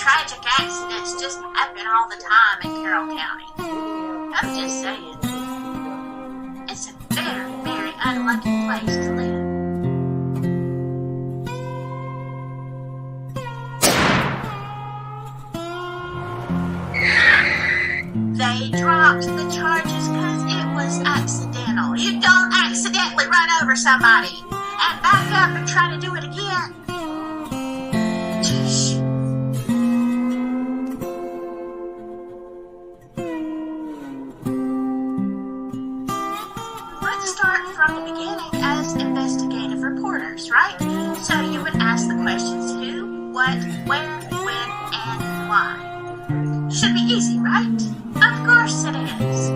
tragic accidents just happen all the time in Carroll County. I'm just saying. It's a very, very unlucky place to live. They dropped the charges because it was accidental. You don't accidentally run over somebody and back up and try to do it again. Let's start from the beginning as investigative reporters, right? So you would ask the questions who, what, where, when, and why. Should be easy, right? Of course it is.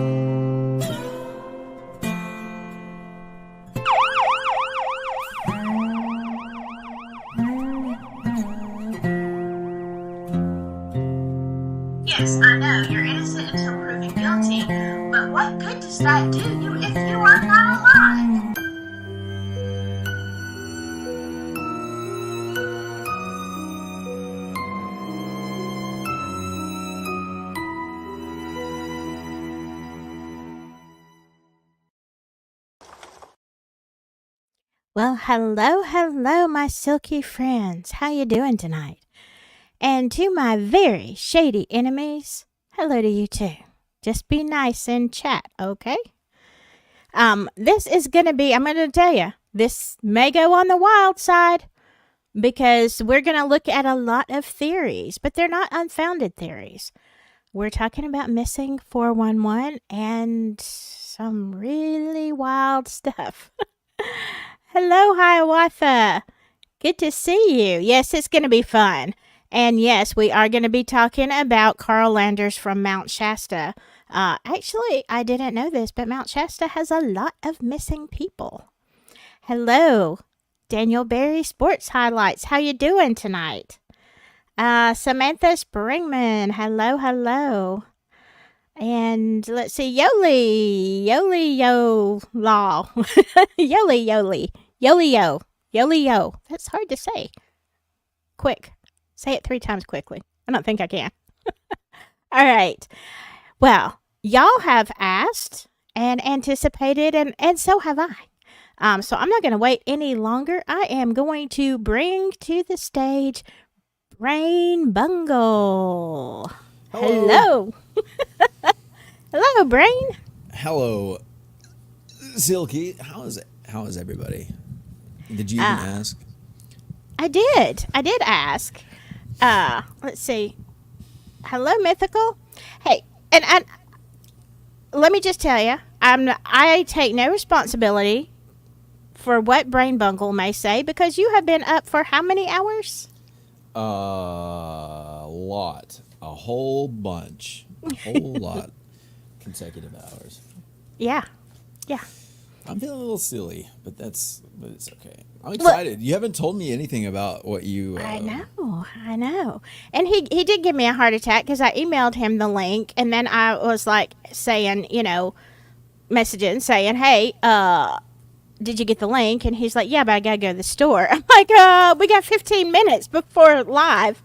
Yes, I know, you're innocent until proven guilty, but what good does that do you if you are not alive? Well, hello, my silky friends. How you doing tonight? And to my very shady enemies, hello to you too. Just be nice in chat, okay? This is going to be, I'm going to tell you, this may go on the wild side because we're going to look at a lot of theories, but they're not unfounded theories. We're talking about missing 411 and some really wild stuff. Hello, Hiawatha. Good to see you. Yes, it's going to be fun. And yes, we are going to be talking about Carl Landers from Mount Shasta. Actually, I didn't know this, but Mount Shasta has a lot of missing people. Hello, Daniel Berry Sports Highlights. How you doing tonight? Samantha Springman. Hello. And let's see, Yoli Yo Law. Yoli-yo. That's hard to say. Quick. Say it 3 times quickly. I don't think I can. All right. Well, y'all have asked and anticipated, and so have I. So I'm not going to wait any longer. I am going to bring to the stage Brain Bungle. Hello. Hello, Brain. Hello, Silky. How is everybody? Did you even ask? I did ask. Let's see. Hello, Mythical. Hey, and let me just tell you, I take no responsibility for what Brain Bungle may say because you have been up for how many hours? A lot. A whole bunch. A whole lot. Consecutive hours. Yeah. I'm feeling a little silly, but it's okay. I'm excited. You haven't told me anything about what you... I know. And he did give me a heart attack because I emailed him the link, and then I was like saying, messaging, saying, hey, did you get the link? And he's like, yeah, but I gotta go to the store. I'm like, we got 15 minutes before live.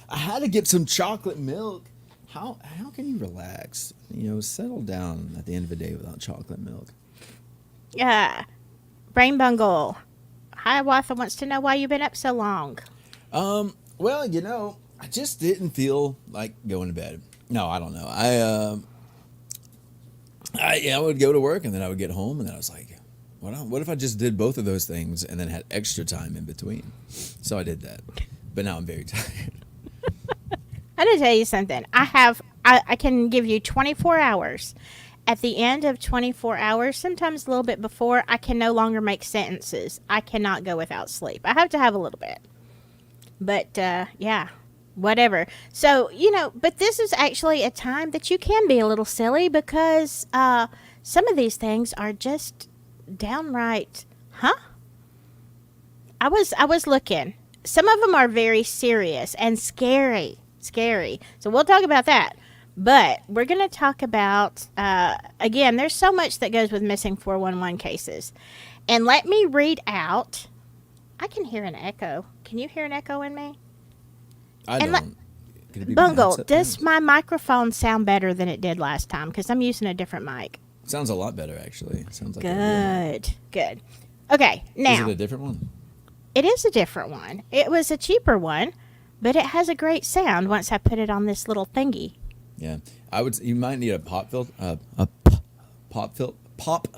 I had to get some chocolate milk. How can you relax? Settle down at the end of the day without chocolate milk. Yeah. Brain Bungle. Hiawatha wants to know why you've been up so long. Well, I just didn't feel like going to bed. No, I don't know. I would go to work and then I would get home and then I was like, what if I just did both of those things and then had extra time in between? So I did that. But now I'm very tired. I'm going to tell you something. I can give you 24 hours. At the end of 24 hours, sometimes a little bit before, I can no longer make sentences. I cannot go without sleep. I have to have a little bit. But, yeah, whatever. So, but this is actually a time that you can be a little silly because some of these things are just downright, I was looking. Some of them are very serious and scary. So we'll talk about that. But we're going to talk about, again, there's so much that goes with missing 411 cases. And let me read out. I can hear an echo. Can you hear an echo in me? I And don't. Could it be my Bungle, headset? does my microphone sound better than it did last time? Because I'm using a different mic. Sounds a lot better, actually. Sounds like a real mic. Good. Okay, Is now, it a different one? it is a different one. It was a cheaper one, but it has a great sound once I put it on this little thingy. Yeah, I would. You might need a pop filter. Pop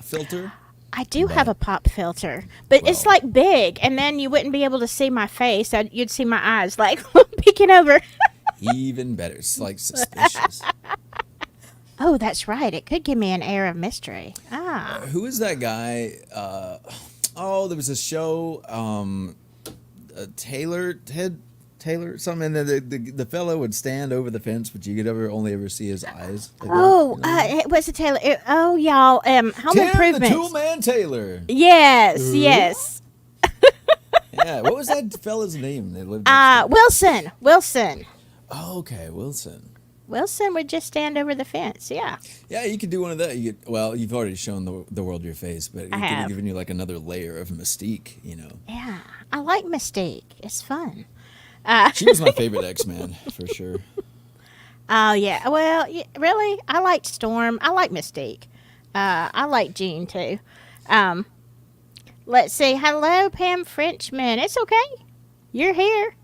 filter. I do have But- a pop filter, but it's well- like big, and then you wouldn't be able to see my face. You'd see my eyes like peeking over. Even better. It's like suspicious. Oh, that's right. It could give me an air of mystery. Ah. Who is that guy? There was a show. Ted Taylor, something. And the fellow would stand over the fence, but you could only ever see his eyes. It was a Taylor. Y'all. Home Tim Improvement. the Toolman Taylor. Yes. Yeah, what was that fella's name? They lived next door? Wilson. Oh, okay, Wilson. Wilson would just stand over the fence. Yeah. Yeah, you could do one of that. You've already shown the world your face, but it could have given you like another layer of mystique, Yeah. I like Mystique. It's fun. She was my favorite X-Man, for sure. Oh, yeah. Well, really? I liked Storm. I like Mystique. I like Jean, too. Let's see. Hello, Pam Frenchman. It's okay. You're here.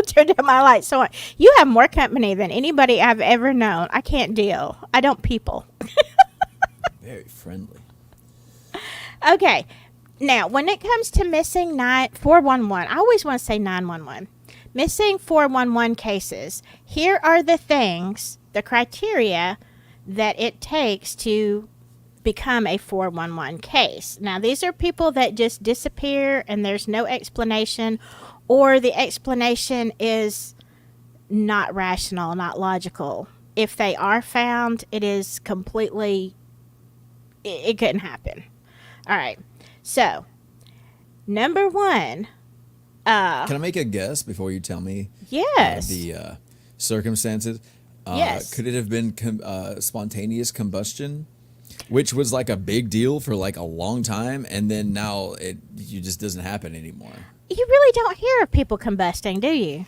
Turned down my lights. So you have more company than anybody I've ever known. I can't deal. I don't people. Very friendly. Okay. Now, when it comes to missing 411, I always want to say 911. Missing 411 cases, here are the things, the criteria that it takes to become a 411 case. Now, these are people that just disappear and there's no explanation, or the explanation is not rational, not logical. If they are found, it is completely, it couldn't happen. All right. So, number one. Can I make a guess before you tell me? Yes. The circumstances. Yes. Could it have been spontaneous combustion, which was like a big deal for like a long time, and then now it just doesn't happen anymore? You really don't hear of people combusting, do you?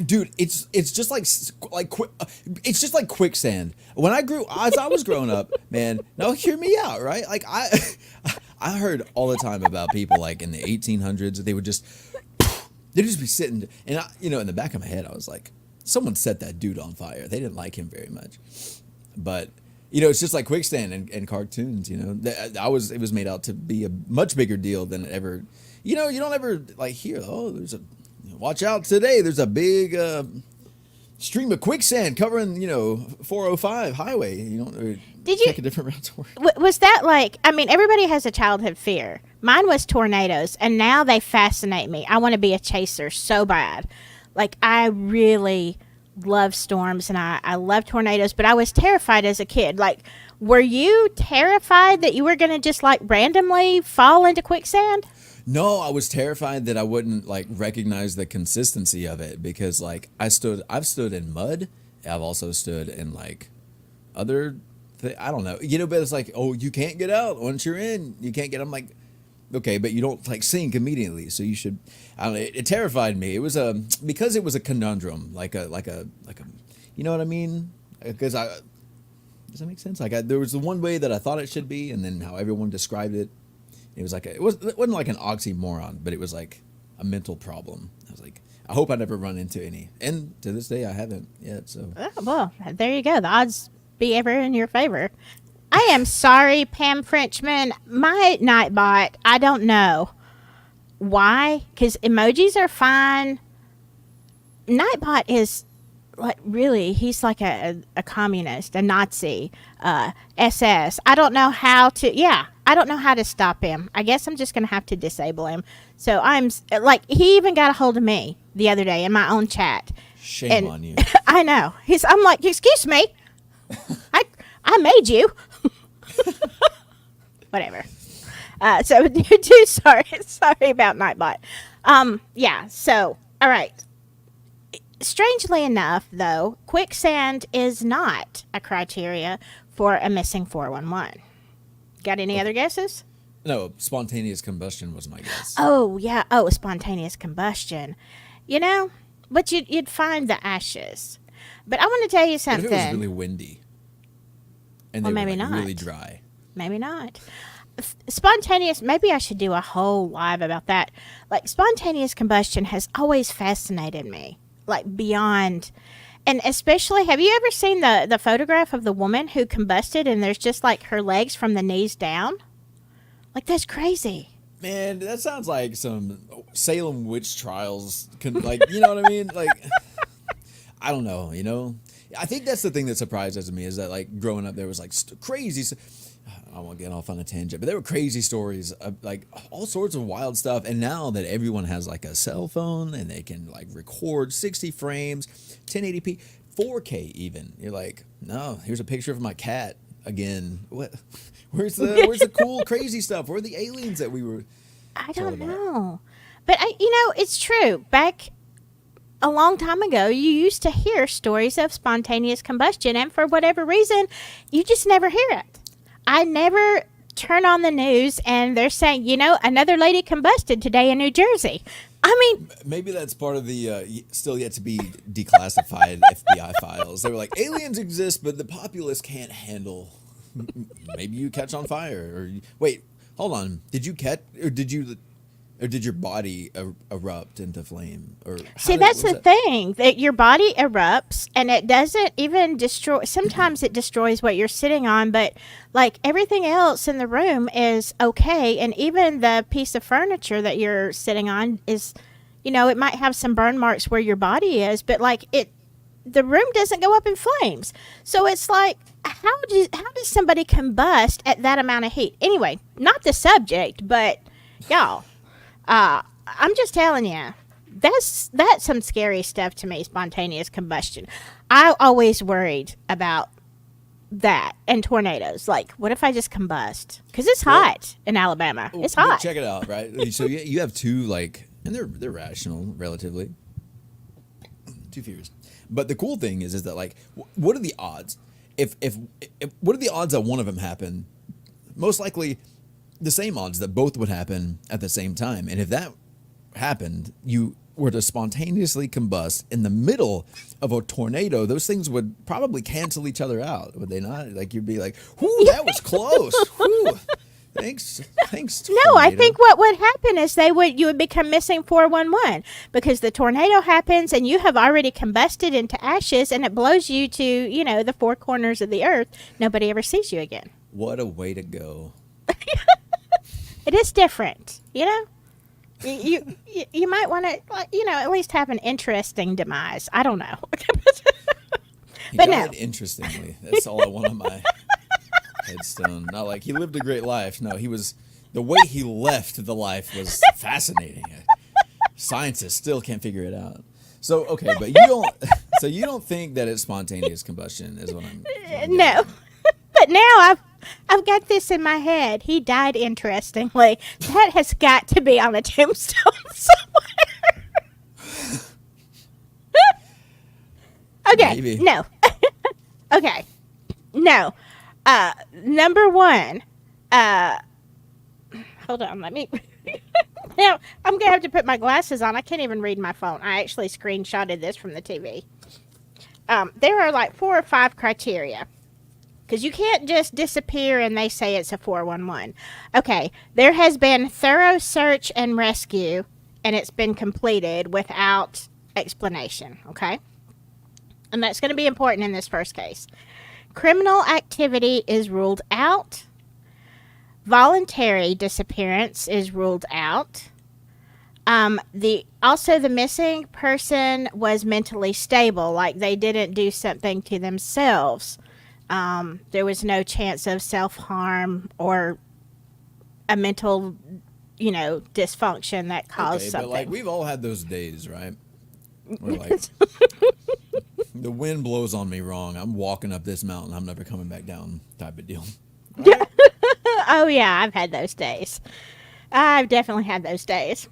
Dude, it's just it's just like quicksand. As I was growing up, man. Now hear me out, right? Like I heard all the time about people like in the 1800s. They'd just be sitting, and in the back of my head, I was like, someone set that dude on fire. They didn't like him very much, but it's just like quicksand and cartoons. It was made out to be a much bigger deal than it ever. You don't ever like hear, watch out today. There's a big stream of quicksand covering, 405 highway. Did you take a different route to work? Was that like? I mean, everybody has a childhood fear. Mine was tornadoes, and now they fascinate me. I want to be a chaser so bad. Like I really love storms, and I love tornadoes. But I was terrified as a kid. Like, were you terrified that you were going to just like randomly fall into quicksand? No, I was terrified that I wouldn't like recognize the consistency of it, because like I've stood in mud. I've also stood in like other I don't know, but it's like, oh, you can't get out once you're in. You can't get. I'm like, okay, but you don't like sink immediately, so you should. I don't know. It terrified me. It was because it was a conundrum, like a, you know what I mean? Because does that make sense? Like there was the one way that I thought it should be, and then how everyone described it. It was like it wasn't like an oxymoron, but it was like a mental problem. I was like, I hope I never run into any, and to this day I haven't yet. So well, there you go. The odds be ever in your favor. I am sorry, Pam Frenchman. My Nightbot, I don't know why, because emojis are fine. Nightbot is like really, he's like a communist, a Nazi, SS. I don't know how to stop him. I guess I'm just going to have to disable him. So I'm like, he even got a hold of me the other day in my own chat. Shame on you. I know. I'm like, excuse me. I made you. Whatever. So too sorry about Nightbot. Yeah. So all right. Strangely enough, though, quicksand is not a criteria for a missing 411. Got any other guesses? No, spontaneous combustion was my guess. Oh yeah. Oh, spontaneous combustion. but you'd find the ashes. But I want to tell you What if something. it was really windy and Well, they were maybe like not. really dry? Maybe not. Spontaneous, maybe I should do a whole live about that. Like, spontaneous combustion has always fascinated me, like, beyond. And especially, have you ever seen the photograph of the woman who combusted and there's just like her legs from the knees down? Like, that's crazy. Man, that sounds like some Salem witch trials. Like, you know what I mean? Like, I don't know, you know? I think that's the thing that surprises me is that, like, growing up, there was, like, crazy. I won't get off on a tangent, but there were crazy stories of, like, all sorts of wild stuff. And now that everyone has, like, a cell phone and they can, like, record 60 frames, 1080p, 4K even, you're like, no, here's a picture of my cat again. What? Where's the cool, crazy stuff? Where are the aliens that we were I told don't about? know. But, it's true. Back a long time ago, you used to hear stories of spontaneous combustion, and for whatever reason, you just never hear it. I never turn on the news and they're saying, another lady combusted today in New Jersey. I mean, Maybe that's part of the still yet to be declassified FBI files. They were like, aliens exist, but the populace can't handle. Maybe you catch on fire, or wait, hold on. Did you catch, or did your body erupt into flame? Or see, that's the thing, that your body erupts and it doesn't even destroy. Sometimes it destroys what you're sitting on, but like everything else in the room is okay. And even the piece of furniture that you're sitting on is, it might have some burn marks where your body is, but like the room doesn't go up in flames. So it's like, how does somebody combust at that amount of heat? Anyway, not the subject, but y'all, I'm just telling you, that's some scary stuff to me, spontaneous combustion. I always worried about that and tornadoes. Like, what if I just combust? Because it's hot in Alabama. It's hot. Check it out, right? So you have two, like, and they're rational, relatively. Two fears. But the cool thing is that, like, what are the odds? If what are the odds that one of them happen? Most likely, the same odds that both would happen at the same time. And if that happened, you were to spontaneously combust in the middle of a tornado, those things would probably cancel each other out, would they not? Like, you'd be like, "Whoo, that was close." Whew. Thanks. No, I tornado. think what would happen is you would become missing 411 because the tornado happens and you have already combusted into ashes and it blows you to, the four corners of the earth. Nobody ever sees you again. What a way to go. It is different, You might want to, at least have an interesting demise. I don't know. He But died no. interestingly. That's all I want on my headstone. Not like he lived a great life. No, the way he left the life was fascinating. Scientists still can't figure it out. So, okay, but you don't think that it's spontaneous combustion is what I'm getting No. at. But now I've got this in my head. He died interestingly. That has got to be on a tombstone somewhere. Okay. Maybe. No. Okay. No. Number one. Hold on. Let me. Now I'm gonna have to put my glasses on. I can't even read my phone. I actually screenshotted this from the TV. There are like 4 or 5 criteria. Because you can't just disappear and they say it's a 411. Okay, there has been thorough search and rescue, and it's been completed without explanation, okay? And that's going to be important in this first case. Criminal activity is ruled out. Voluntary disappearance is ruled out. The missing person was mentally stable, like they didn't do something to themselves. There was no chance of self-harm or a mental, dysfunction that caused something. But like we've all had those days, right? Where like the wind blows on me wrong. I'm walking up this mountain. I'm never coming back down type of deal. Right? Oh, yeah, I've had those days. I've definitely had those days.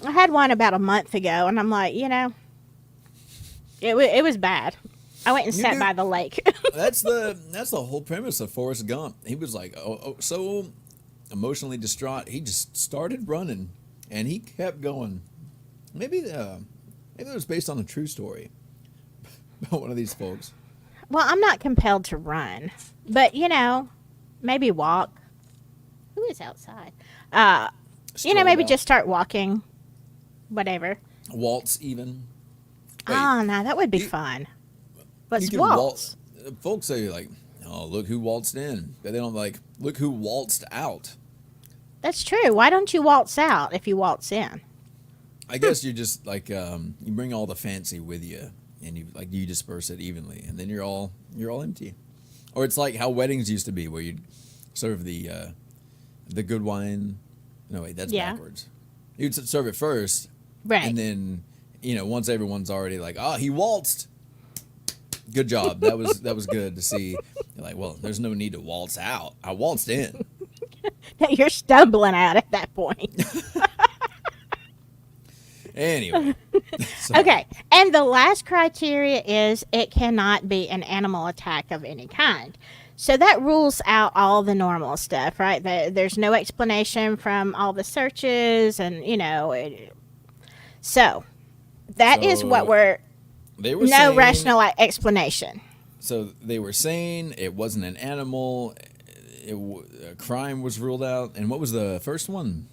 I had one about a month ago, and I'm like, it was bad. I went and sat by the lake. That's the whole premise of Forrest Gump. He was like, so emotionally distraught. He just started running, and he kept going. Maybe Maybe it was based on a true story about one of these folks. Well, I'm not compelled to run, but maybe walk. Who is outside? Strolled Maybe out. just start walking. Whatever. Waltz even. Wait, Oh, no, that would be fun. Let's you can waltz. Folks say like, "Oh, look who waltzed in," but they don't like, "Look who waltzed out." That's true. Why don't you waltz out if you waltz in? I guess you just like you bring all the fancy with you, and you disperse it evenly, and then you're all empty. Or it's like how weddings used to be, where you'd serve the good wine. No, wait, that's Yeah. backwards. You'd serve it first, Right. and then once everyone's already like, "Oh, he waltzed." Good job. That was good to see. You're like, well, there's no need to waltz out. I waltzed in. You're stumbling out at that point. Anyway. Sorry. Okay. And the last criteria is it cannot be an animal attack of any kind. So that rules out all the normal stuff, right? There's no explanation from all the searches and, so that is what we're They were no saying, rational explanation. So they were saying it wasn't an animal. A crime was ruled out. And what was the first one?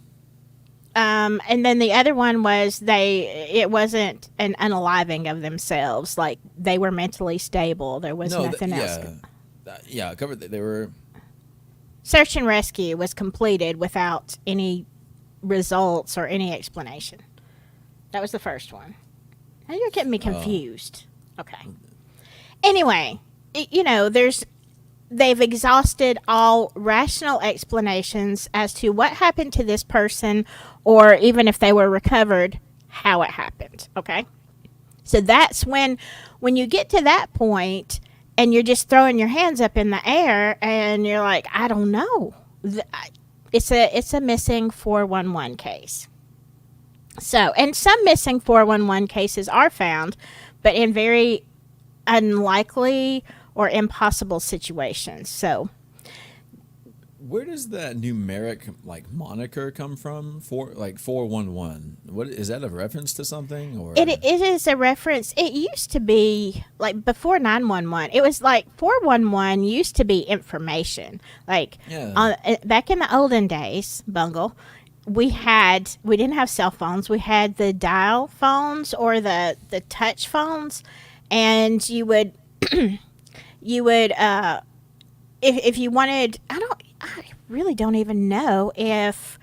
And then the other one was it wasn't an unaliving of themselves. Like they were mentally stable. There was nothing else. Yeah, I covered that. They were. Search and rescue was completed without any results or any explanation. That was the first one. Now you're getting me confused. Okay. Anyway, they've exhausted all rational explanations as to what happened to this person, or even if they were recovered, how it happened. Okay. So that's when you get to that point and you're just throwing your hands up in the air and you're like, I don't know. It's a missing 411 case. So, and some missing 411 cases are found, but in very unlikely or impossible situations. So, where does that numeric moniker come from? 411. What is that a reference to something or? it is a reference. It used to be before 911. It was 411 used to be information. Back in the olden days, Bungle, we didn't have cell phones. We had the dial phones or the touch phones, and you would if you wanted. I really don't even know if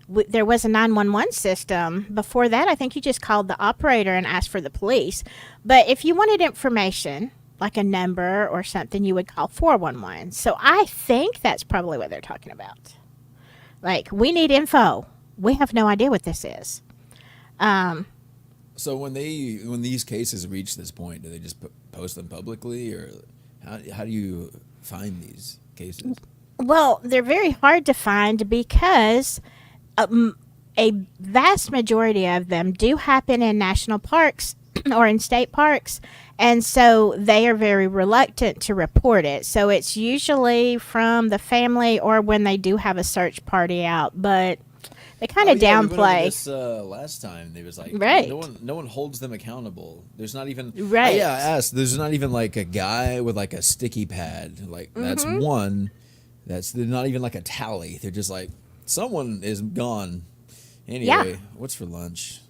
there was a 911 system. Before that, I think you just called the operator and asked for the police. But if you wanted information, like a number or something, you would call 411. So I think that's probably what they're talking about. We need info. We have no idea what this is. So when these cases reach this point, do they just post them publicly, or how do you find these cases? Well, they're very hard to find because a vast majority of them do happen in national parks or in state parks, and so they are very reluctant to report it. So it's usually from the family or when they do have a search party out, but they kind of downplay. We went over this last time. They was right. No one holds them accountable. There's not even right. I asked. There's not even a guy with a sticky pad. That's one. They're not even a tally. They're just someone is gone. Anyway, What's for lunch?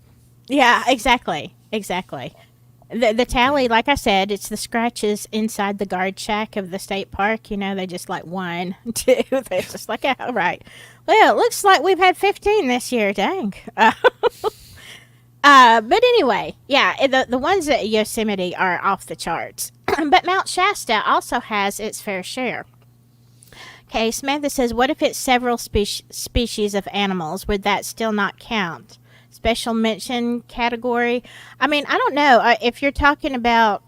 Yeah, exactly. The tally, like I said, it's the scratches inside the guard shack of the state park. They just 1, 2. They're just all right. Well, it looks like we've had 15 this year. Dang. But anyway, the ones at Yosemite are off the charts. But Mount Shasta also has its fair share. Okay, Samantha says, what if it's several species of animals? Would that still not count? Special mention category? I mean, I don't know. If you're talking about,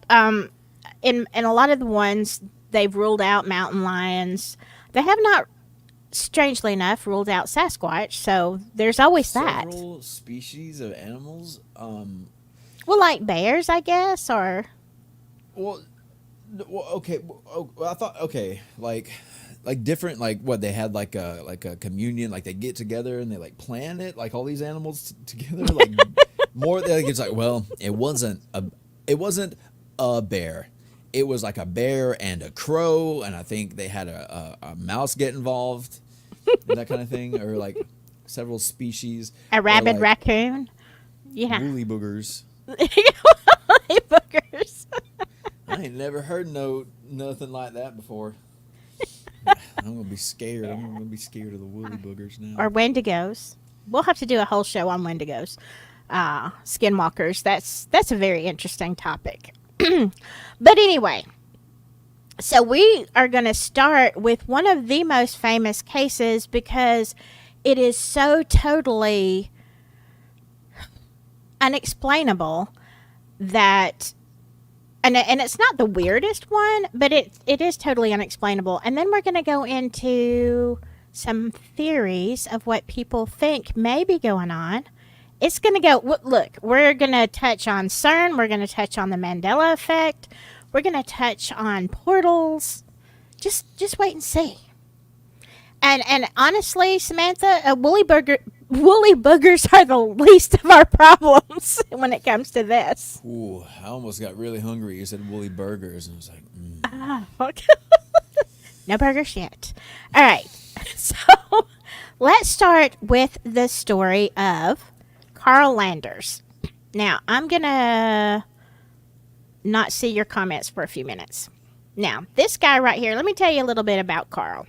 in a lot of the ones, they've ruled out mountain lions. They have not, strangely enough, ruled out Sasquatch. So there's always that. Several species of animals? Well, like bears, I guess, or... Well, okay. I thought, okay, different, what they had a communion, they get together and they plan it, all these animals together, More than it's like, well, it wasn't a bear. It was like a bear and a crow, and I think they had a mouse get involved, that kind of thing, or like several species. A or rabid like raccoon. Yeah. woolly boogers. Woolly boogers. I ain't never heard nothing like that before. I'm gonna be scared. I'm gonna be scared of the woolly boogers now. Or wendigos. We'll have to do a whole show on wendigos. Skinwalkers. That's a very interesting topic. But anyway, so we are going to start with one of the most famous cases because it is so totally unexplainable that and it's not the weirdest one, but it is totally unexplainable. And then we're going to go into some theories of what people think may be going on. It's going to go, look, we're going to touch on CERN. We're going to touch on the Mandela effect. We're going to touch on portals. Just wait and see. And honestly, Samantha, woolly boogers are the least of our problems when it comes to this. Ooh, I almost got really hungry. You said woolly burgers, and I was like, Fuck. No burgers yet. All right. So let's start with the story of Carl Landers. Now, I'm going to not see your comments for a few minutes. Now, this guy right here, let me tell you a little bit about Carl.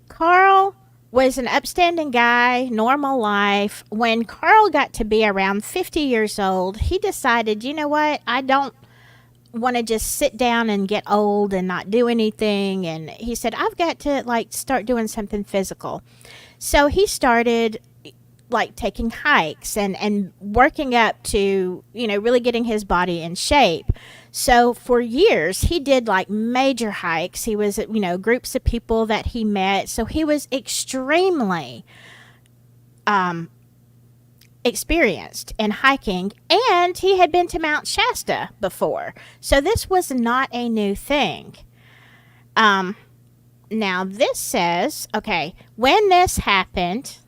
Carl was an upstanding guy, normal life. When Carl got to be around 50 years old, he decided, you know what, I don't want to just sit down and get old and not do anything. And he said, I've got to start doing something physical. So he started taking hikes and working up to, really getting his body in shape. So for years, he did major hikes. He was, groups of people that he met. So he was extremely experienced in hiking, and he had been to Mount Shasta before. So this was not a new thing. Now this says, okay, when this happened,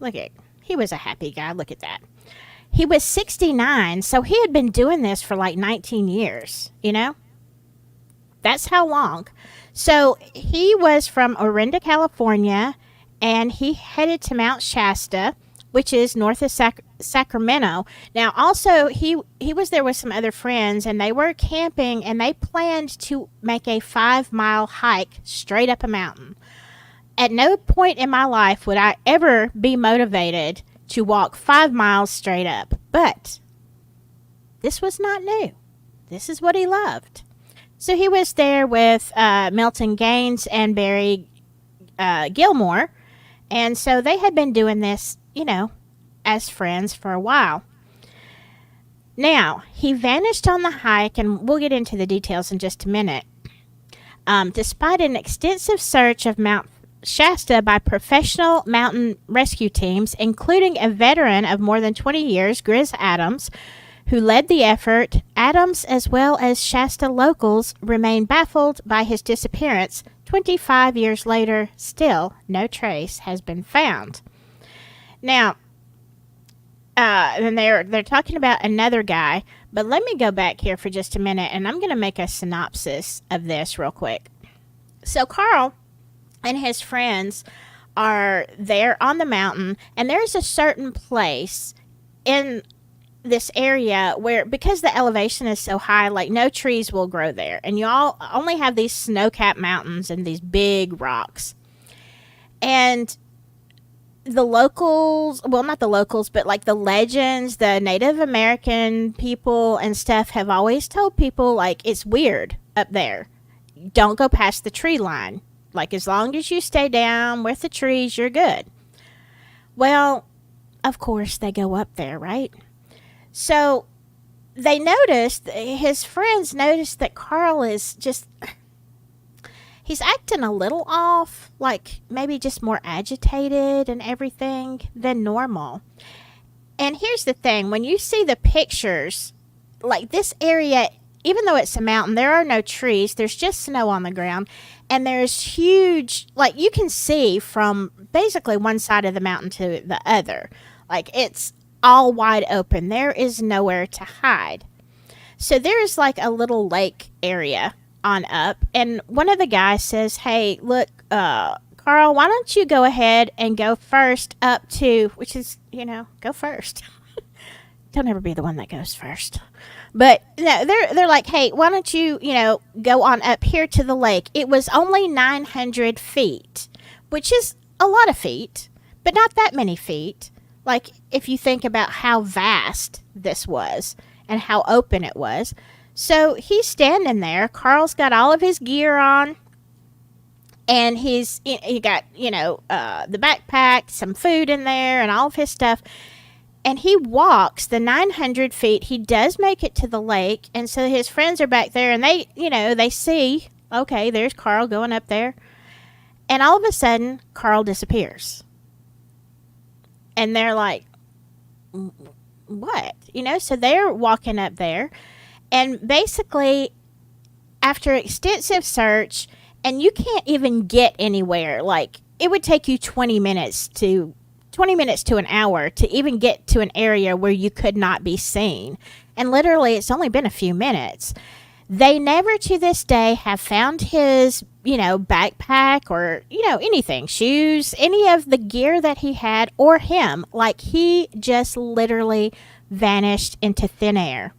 he was a happy guy. Look at that. He was 69, so he had been doing this for 19 years, That's how long. So he was from Orinda, California, and he headed to Mount Shasta, which is north of Sacramento. Now, also, he was there with some other friends, and they were camping, and they planned to make a 5-mile hike straight up a mountain. At no point in my life would I ever be motivated to walk 5 miles straight up. But this was not new. This is what he loved. So he was there with Milton Gaines and Barry Gilmore. And so they had been doing this, as friends for a while. Now, he vanished on the hike, and we'll get into the details in just a minute. Despite an extensive search of Mount Shasta by professional mountain rescue teams, including a veteran of more than 20 years, Grizz Adams, who led the effort, Adams, as well as Shasta locals, remain baffled by his disappearance. 25 years later, still no trace has been found. Now, and they're talking about another guy, but let me go back here for just a minute, and I'm going to make a synopsis of this real quick. So Carl and his friends are there on the mountain, and there's a certain place in this area where, because the elevation is so high, no trees will grow there, and you all only have these snow-capped mountains and these big rocks. And the locals, well, not the locals, but the legends, the Native American people and stuff have always told people, it's weird up there. Don't go past the tree line. As long as you stay down with the trees, you're good. Well, of course, they go up there, right? So they noticed, his friends noticed that Carl is he's acting a little off, maybe just more agitated and everything than normal. And here's the thing, when you see the pictures, this area, even though it's a mountain, there are no trees, there's just snow on the ground, and there's huge, you can see from basically one side of the mountain to the other. It's all wide open. There is nowhere to hide. So there is like a little lake area on up, and one of the guys says, "Hey, look, Carl, why don't you go ahead and go first up to," which is, go first. Don't ever be the one that goes first. But no, they're like, "Hey, why don't you, go on up here to the lake?" It was only 900 feet, which is a lot of feet, but not that many feet. Like, if you think about how vast this was and how open it was. So he's standing there. Carl's got all of his gear on. And he got, the backpack, some food in there, and all of his stuff. And he walks the 900 feet. He does make it to the lake. And so his friends are back there, and they see, okay, there's Carl going up there. And all of a sudden, Carl disappears. And they're like, what? So they're walking up there. And basically, after extensive search, and you can't even get anywhere. Like, it would take you 20 minutes to an hour to even get to an area where you could not be seen. And literally, it's only been a few minutes. They never to this day have found his, backpack or, anything, shoes, any of the gear that he had, or him. Like, he just literally vanished into thin air.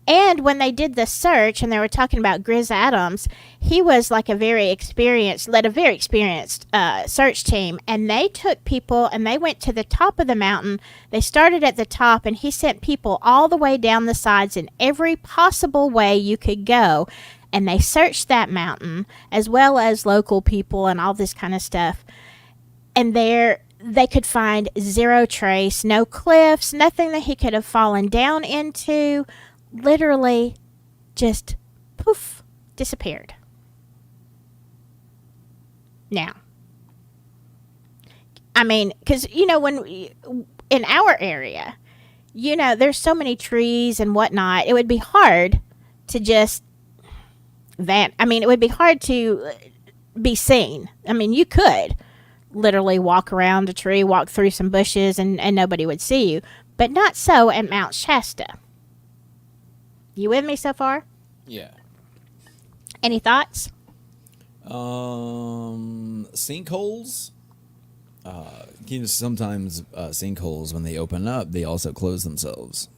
And when they did the search and they were talking about Grizz Adams, he was like led a very experienced search team. And they took people and they went to the top of the mountain. They started at the top, and he sent people all the way down the sides in every possible way you could go. And they searched that mountain as well as local people and all this kind of stuff. And they could find zero trace, no cliffs, nothing that he could have fallen down into. Literally just poof, disappeared. Now, I mean, because, when in our area, there's so many trees and whatnot, it would be hard to just it would be hard to be seen. I mean, you could literally walk around a tree, walk through some bushes, and nobody would see you, but not so at Mount Shasta. You with me so far? Yeah. Any thoughts? Sinkholes. Sometimes sinkholes, when they open up, they also close themselves.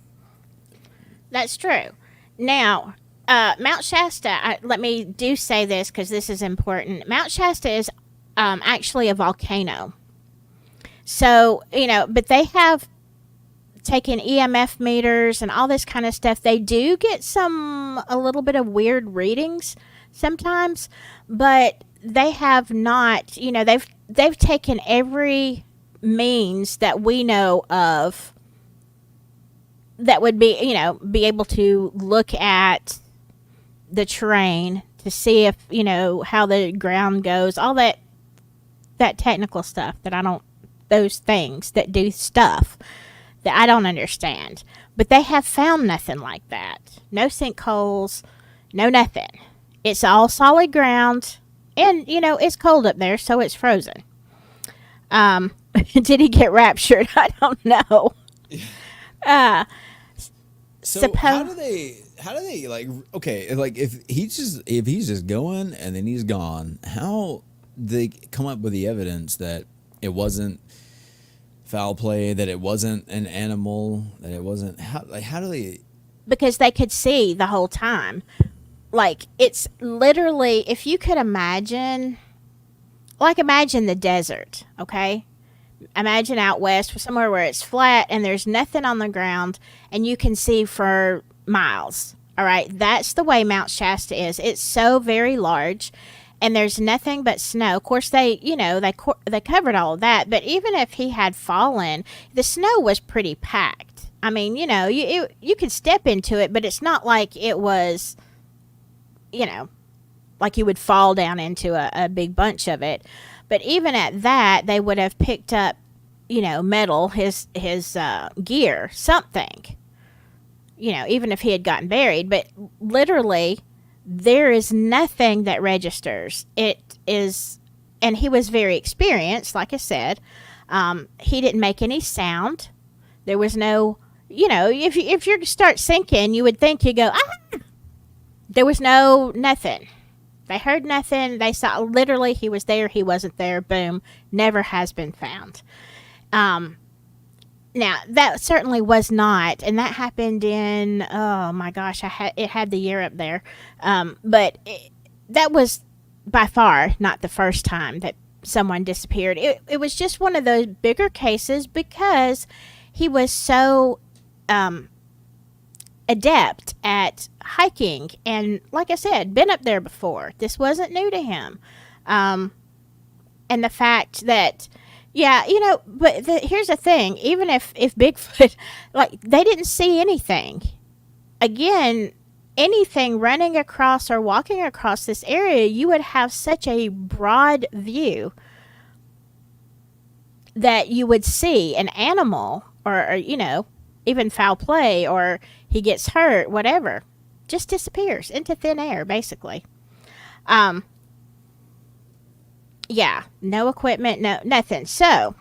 That's true. Now, Mount Shasta, let me say this because this is important. Mount Shasta is actually a volcano. So, but they have taking EMF meters and all this kind of stuff. They do get a little bit of weird readings sometimes, but they have not, they've taken every means that we know of that would be able to look at the terrain to see if, how the ground goes, all that technical stuff those things that do stuff that I don't understand. But they have found nothing like that. No sinkholes, no nothing. It's all solid ground. And, it's cold up there, so it's frozen. Did he get raptured? I don't know. So how do they if he's just going and then he's gone, how they come up with the evidence that it wasn't foul play, that it wasn't an animal, that it wasn't how do they? Because they could see the whole time. Like, it's literally, if you could imagine the desert, okay? Imagine out west, somewhere where it's flat and there's nothing on the ground and you can see for miles, all right? That's the way Mount Shasta is. It's so very large and there's nothing but snow. Of course, they covered all of that, but even if he had fallen, the snow was pretty packed. I mean, you could step into it, but it's not like it was, like you would fall down into a big bunch of it. But even at that, they would have picked up, metal, his gear, something, even if he had gotten buried. But literally, there is nothing that registers. It is, and he was very experienced, like I said. He didn't make any sound. There was no, if you start sinking, you would think you go, ah. There was nothing. They heard nothing. They saw literally he was there. He wasn't there. Boom. Never has been found. Now that certainly was not, and that happened in, oh my gosh, it had the year up there. That was by far not the first time that someone disappeared. It was just one of those bigger cases because he was so adept at hiking, and like I said, been up there before. This wasn't new to him. And the fact that, yeah, but here's the thing. Even if Bigfoot, like, they didn't see anything. Again, anything running across or walking across this area, you would have such a broad view that you would see an animal or even foul play, or he gets hurt, whatever, just disappears into thin air, basically. Yeah, no equipment, no nothing. So,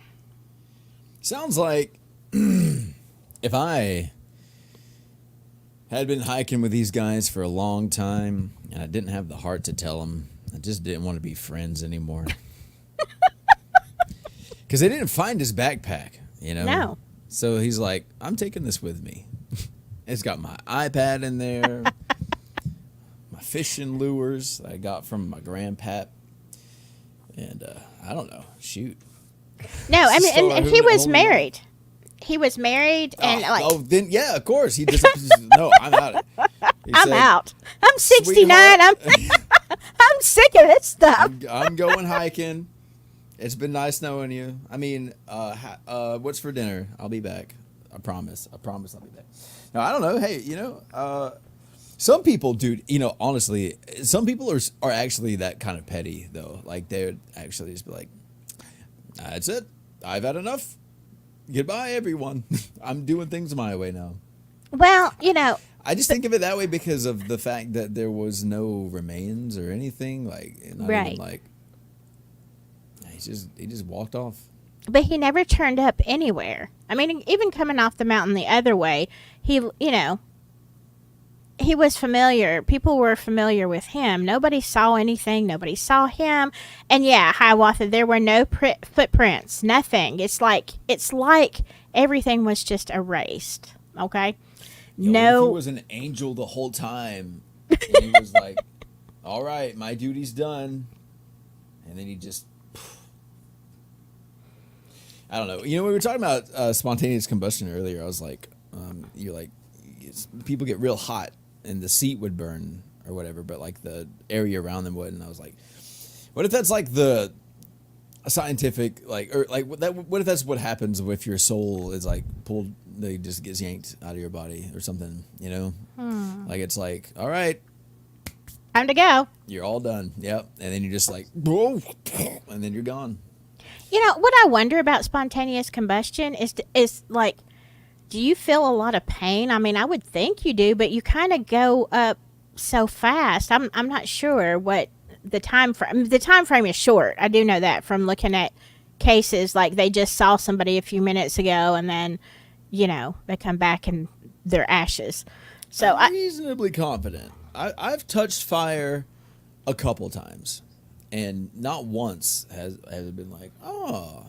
sounds like if I had been hiking with these guys for a long time and I didn't have the heart to tell them, I just didn't want to be friends anymore. Because they didn't find his backpack, No. So he's like, I'm taking this with me. It's got my iPad in there, my fishing lures I got from my grandpap, and I don't know, shoot. No, I mean, and he was married. He was married, and then yeah, of course he just no, I'm out. I'm out. I'm 69. I'm sick of this stuff. I'm going hiking. It's been nice knowing you. I mean, what's for dinner? I'll be back. I promise. I'll be back. No, I don't know. Hey, some people, dude, honestly, some people are actually that kind of petty, though. Like, they would actually just be like, that's it. I've had enough. Goodbye, everyone. I'm doing things my way now. Well, I just think of it that way because of the fact that there was no remains or anything. Like, not even like, he just walked off. But he never turned up anywhere. I mean, even coming off the mountain the other way, he was familiar. People were familiar with him. Nobody saw anything. Nobody saw him. And yeah, Hiawatha, there were no footprints. Nothing. It's like everything was just erased. Okay? No. He was an angel the whole time. And he was like, all right, my duty's done. And then he just... I don't know. We were talking about spontaneous combustion earlier. I was like, you're like, people get real hot and the seat would burn or whatever, but like the area around them wouldn't. I was like, what if that's like the scientific, like, or like what if that's what happens if your soul is like pulled, they just gets yanked out of your body or something, Like, it's like, all right, time to go. You're all done. Yep. And then you're just like, whoa, and then you're gone. What I wonder about spontaneous combustion is like, do you feel a lot of pain? I mean, I would think you do, but you kind of go up so fast. I'm not sure what the time frame. The time frame is short. I do know that from looking at cases, like they just saw somebody a few minutes ago, and then they come back and they're ashes. So I'm reasonably confident. I've touched fire a couple times. And not once has it been like, oh.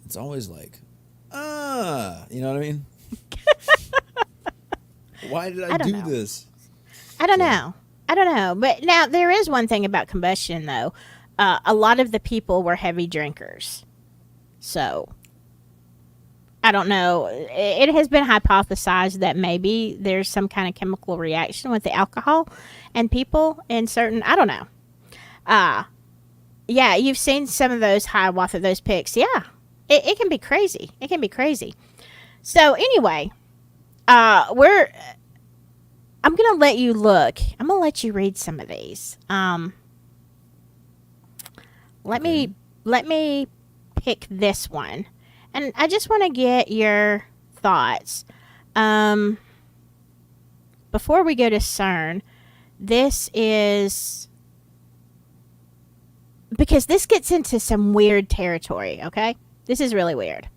It's always like, you know what I mean? Why did I do this? I don't know. But now there is one thing about combustion, though. A lot of the people were heavy drinkers. So, I don't know. It has been hypothesized that maybe there's some kind of chemical reaction with the alcohol and people in certain, I don't know. Yeah, you've seen some of those Hiawatha, those pics. Yeah, it can be crazy. It can be crazy. So anyway, I'm gonna let you look. I'm gonna let you read some of these. Let me pick this one, and I just want to get your thoughts. Before we go to CERN, this is. Because this gets into some weird territory, okay? This is really weird.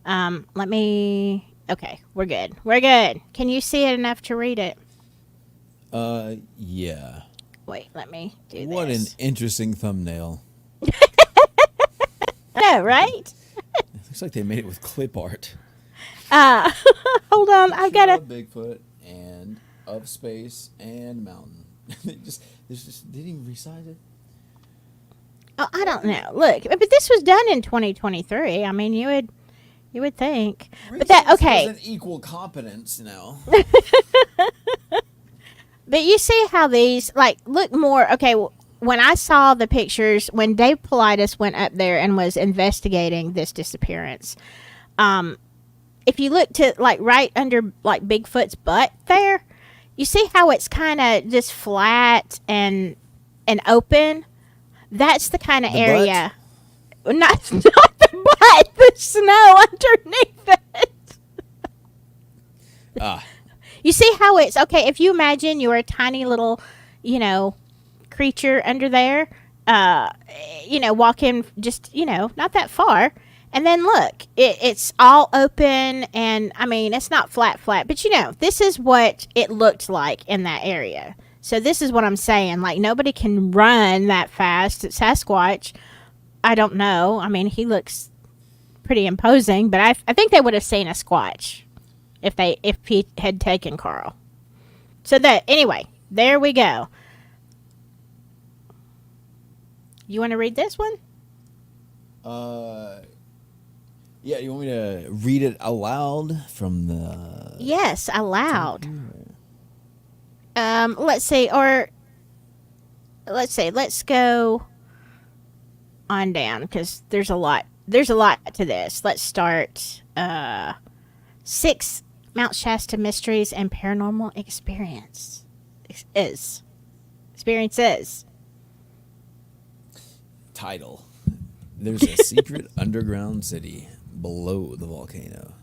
Let me Okay, we're good. We're good. Can you see it enough to read it? Yeah. Wait, let me do What an this. interesting thumbnail. No, right? Looks like they made it with clip art. Hold on. I've got Picture to. of Bigfoot and of space and mountain. They didn't even resize it. Oh, I don't know. Look, but this was done in 2023. I mean, you would think. But that okay. Doesn't equal competence now. But you see how these like look more okay. When I saw the pictures when Dave Politis went up there and was investigating this disappearance, if you look to like right under like Bigfoot's butt there, you see how it's kind of just flat and open. That's the kind of area. Not the butt, the snow underneath it. You see how it's okay. If you imagine you're a tiny little, creature under there, walking just, not that far. And then look, it's all open and I mean, it's not flat, but this is what it looked like in that area. So this is what I'm saying. Like nobody can run that fast. It's Sasquatch. I don't know. I mean, he looks pretty imposing, but I think they would have seen a Squatch if he had taken Carl. So anyway, there we go. You want to read this one? Yeah, you want me to read it aloud from the... Yes, aloud. Let's go on down because there's a lot to this. Let's start 6 Mount Shasta mysteries and paranormal experiences. Title: There's a secret underground city below the volcano.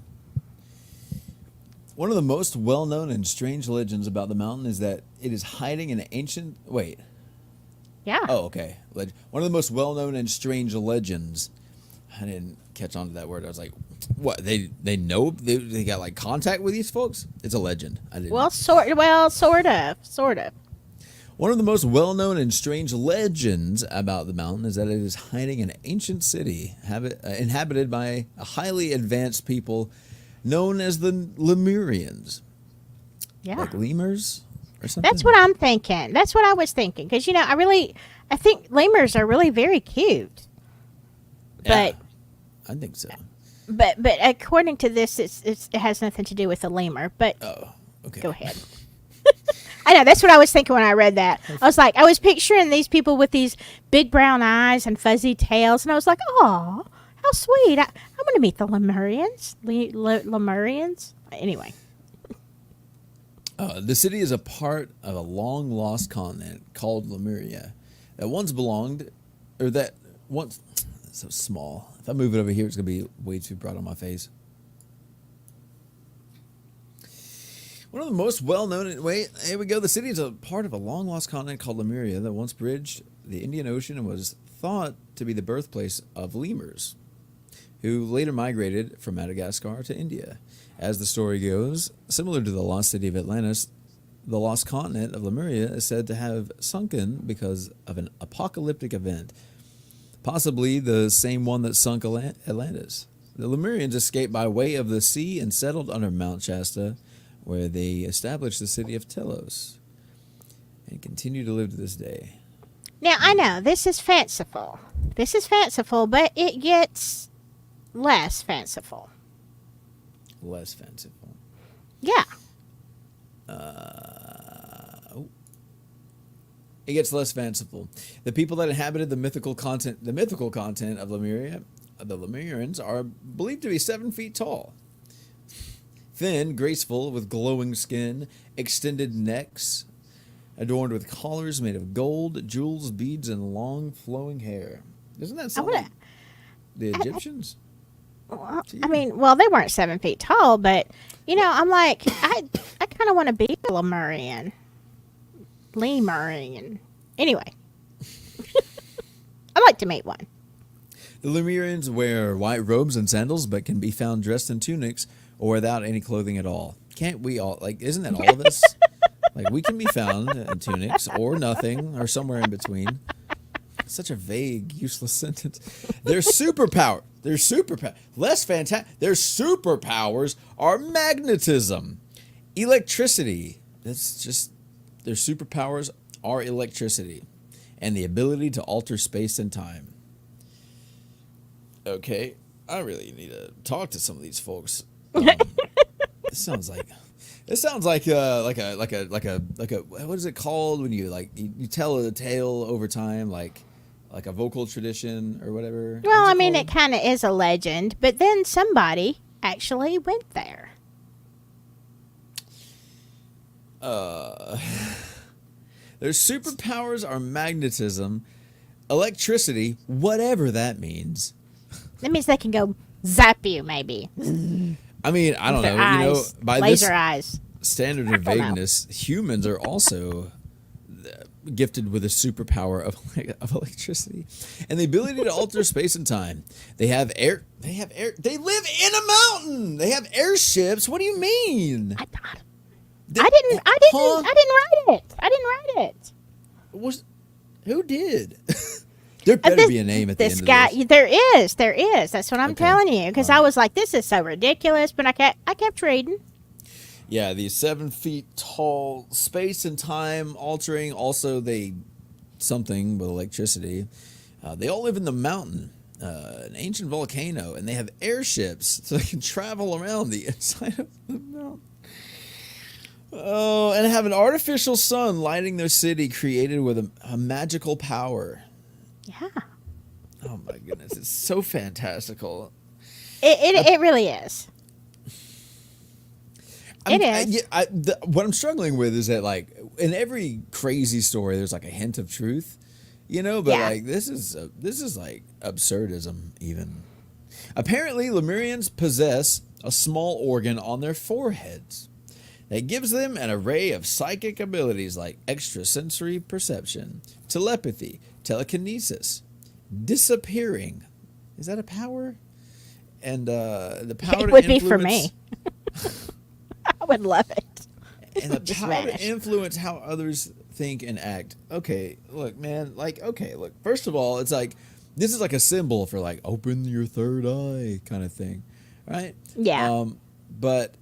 One of the most well-known and strange legends about the mountain is that it is hiding an ancient... Wait. Yeah. Oh, okay. One of the most well-known and strange legends. I didn't catch on to that word. I was like, what? They know? They got, like, contact with these folks? It's a legend. I didn't. Well, sort of. One of the most well-known and strange legends about the mountain is that it is hiding an ancient city inhabited by a highly advanced people known as the Lumerians. Yeah. Like lemurs or something? That's what I'm thinking. That's what I was thinking. Because, I think lemurs are really very cute. But yeah, I think so. But according to this, it has nothing to do with the lemur. But okay. Go ahead. I know, that's what I was thinking when I read that. I was picturing these people with these big brown eyes and fuzzy tails. And I was like, oh, how sweet. I want to meet the Lumerians. Lumerians? Anyway. The city is a part of a long-lost continent called Lemuria that once belonged, so small. If I move it over here, it's going to be way too bright on my face. One of the most well-known... Wait, here we go. The city is a part of a long-lost continent called Lemuria that once bridged the Indian Ocean and was thought to be the birthplace of lemurs, who later migrated from Madagascar to India. As the story goes, similar to the lost city of Atlantis, the lost continent of Lemuria is said to have sunken because of an apocalyptic event, possibly the same one that sunk Atlantis. The Lumerians escaped by way of the sea and settled under Mount Shasta, where they established the city of Telos and continue to live to this day. Now, I know, this is fanciful, but it gets less fanciful. Less fanciful. Yeah. It gets less fanciful. The people that inhabited the mythical continent of Lemuria, the Lumerians, are believed to be 7 feet tall. Thin, graceful, with glowing skin, extended necks, adorned with collars made of gold, jewels, beads, and long flowing hair. Doesn't that sound like the Egyptians? They weren't 7 feet tall, but I'm like, I kind of want to be a Lemurian. Anyway, I'd like to meet one. The Lumerians wear white robes and sandals, but can be found dressed in tunics or without any clothing at all. Can't we all, like, isn't that all of us? Like, we can be found in tunics or nothing or somewhere in between. Such a vague, useless sentence. Their superpower. Less fantastic. Their superpowers are magnetism, electricity. That's just, their superpowers are electricity and the ability to alter space and time. Okay, I really need to talk to some of these folks. This sounds like a what is it called when you like you tell a tale over time, like a vocal tradition or whatever? Well, I mean, it kind of is a legend, but then somebody actually went there. Their superpowers are magnetism, electricity, whatever that means. That means they can go zap you, maybe. I mean, I don't know. Eyes, you know, by laser this eyes. standard of vagueness, humans are also gifted with a superpower of electricity and the ability to alter space and time. They have air. They live in a mountain. They have airships. What do you mean? I didn't write it. Who did? There better be a name at the end of this. There is. That's what I'm telling you. Because I was like, this is so ridiculous, but I kept reading. Yeah, these 7 feet tall space and time altering. Also, something with electricity. They all live in the mountain, an ancient volcano, and they have airships so they can travel around the inside of the mountain. Oh, and have an artificial sun lighting their city created with a magical power. Yeah. Oh my goodness, it's so fantastical. It really is. What I'm struggling with is that, like, in every crazy story, there's like a hint of truth, you know. But like this is like absurdism. Even apparently, Lumerians possess a small organ on their foreheads that gives them an array of psychic abilities like extrasensory perception, telepathy, telekinesis, disappearing. Is that a power? And the power it would to be for me. I would love it. And the power to influence how others think and act. Okay, look, man. Like, okay, look. First of all, it's like this is like a symbol for like open your third eye kind of thing, right? Yeah. But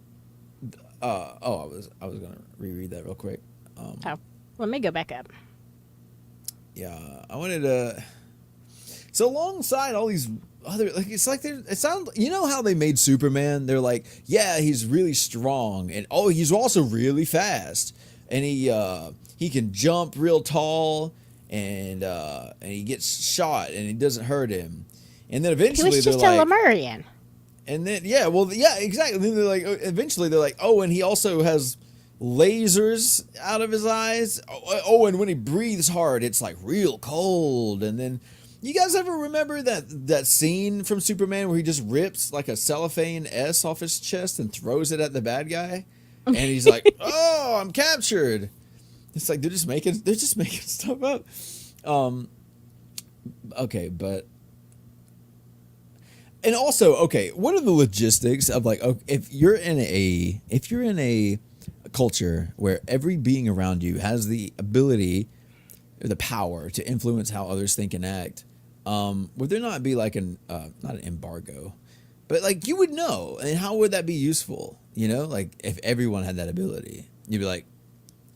I was gonna reread that real quick. Let me go back up. Yeah, I wanted to. So alongside all these other, like, it's like it sounds. You know how they made Superman? They're like, yeah, he's really strong, and he's also really fast, and he can jump real tall, and he gets shot, and it doesn't hurt him, and then eventually he was just a Lumerian. And then exactly. Then they're like, eventually they're like, oh, and he also has lasers out of his eyes. Oh, and when he breathes hard, it's like real cold. And then, you guys ever remember that scene from Superman where he just rips like a cellophane S off his chest and throws it at the bad guy, and he's like, "Oh, I'm captured." It's like they're just making stuff up. Okay, but. And also, okay, what are the logistics of like, if you're in a culture where every being around you has the ability, or the power to influence how others think and act, would there not be like not an embargo, but like you would know, and how would that be useful? You know, like if everyone had that ability, you'd be like,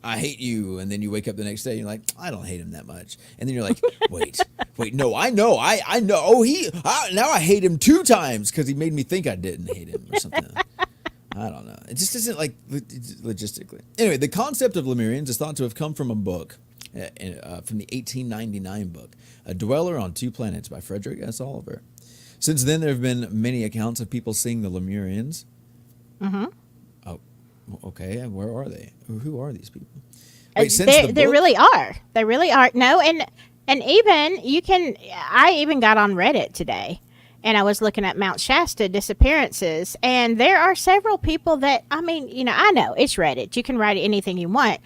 I hate you, and then you wake up the next day and you're like, I don't hate him that much, and then you're like, wait, no, I know. Oh, now I hate him 2 times because he made me think I didn't hate him or something. I don't know. It just isn't like logistically. Anyway, the concept of Lumerians is thought to have come from a book, from the 1899 book, A Dweller on 2 Planets by Frederick S. Oliver. Since then, there have been many accounts of people seeing the Lumerians. Mm-hmm. Okay, and where are they? Who are these people? Wait, they really are. They really are. No, and even I even got on Reddit today, and I was looking at Mount Shasta disappearances, and there are several people that, I mean, you know, I know it's Reddit. You can write anything you want,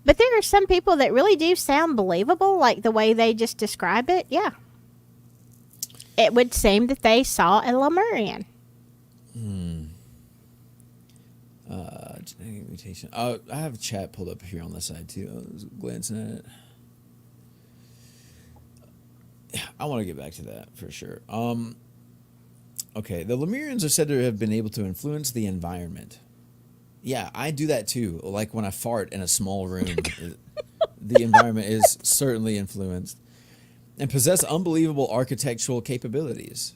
but there are some people that really do sound believable, like the way they just describe it. Yeah. It would seem that they saw a Lumerian. Genetic mutation. I have a chat pulled up here on the side too. I was glancing at it. Yeah, I want to get back to that for sure. Okay, the Lumerians are said to have been able to influence the environment. Yeah, I do that too. Like when I fart in a small room, the environment is certainly influenced. And possess unbelievable architectural capabilities.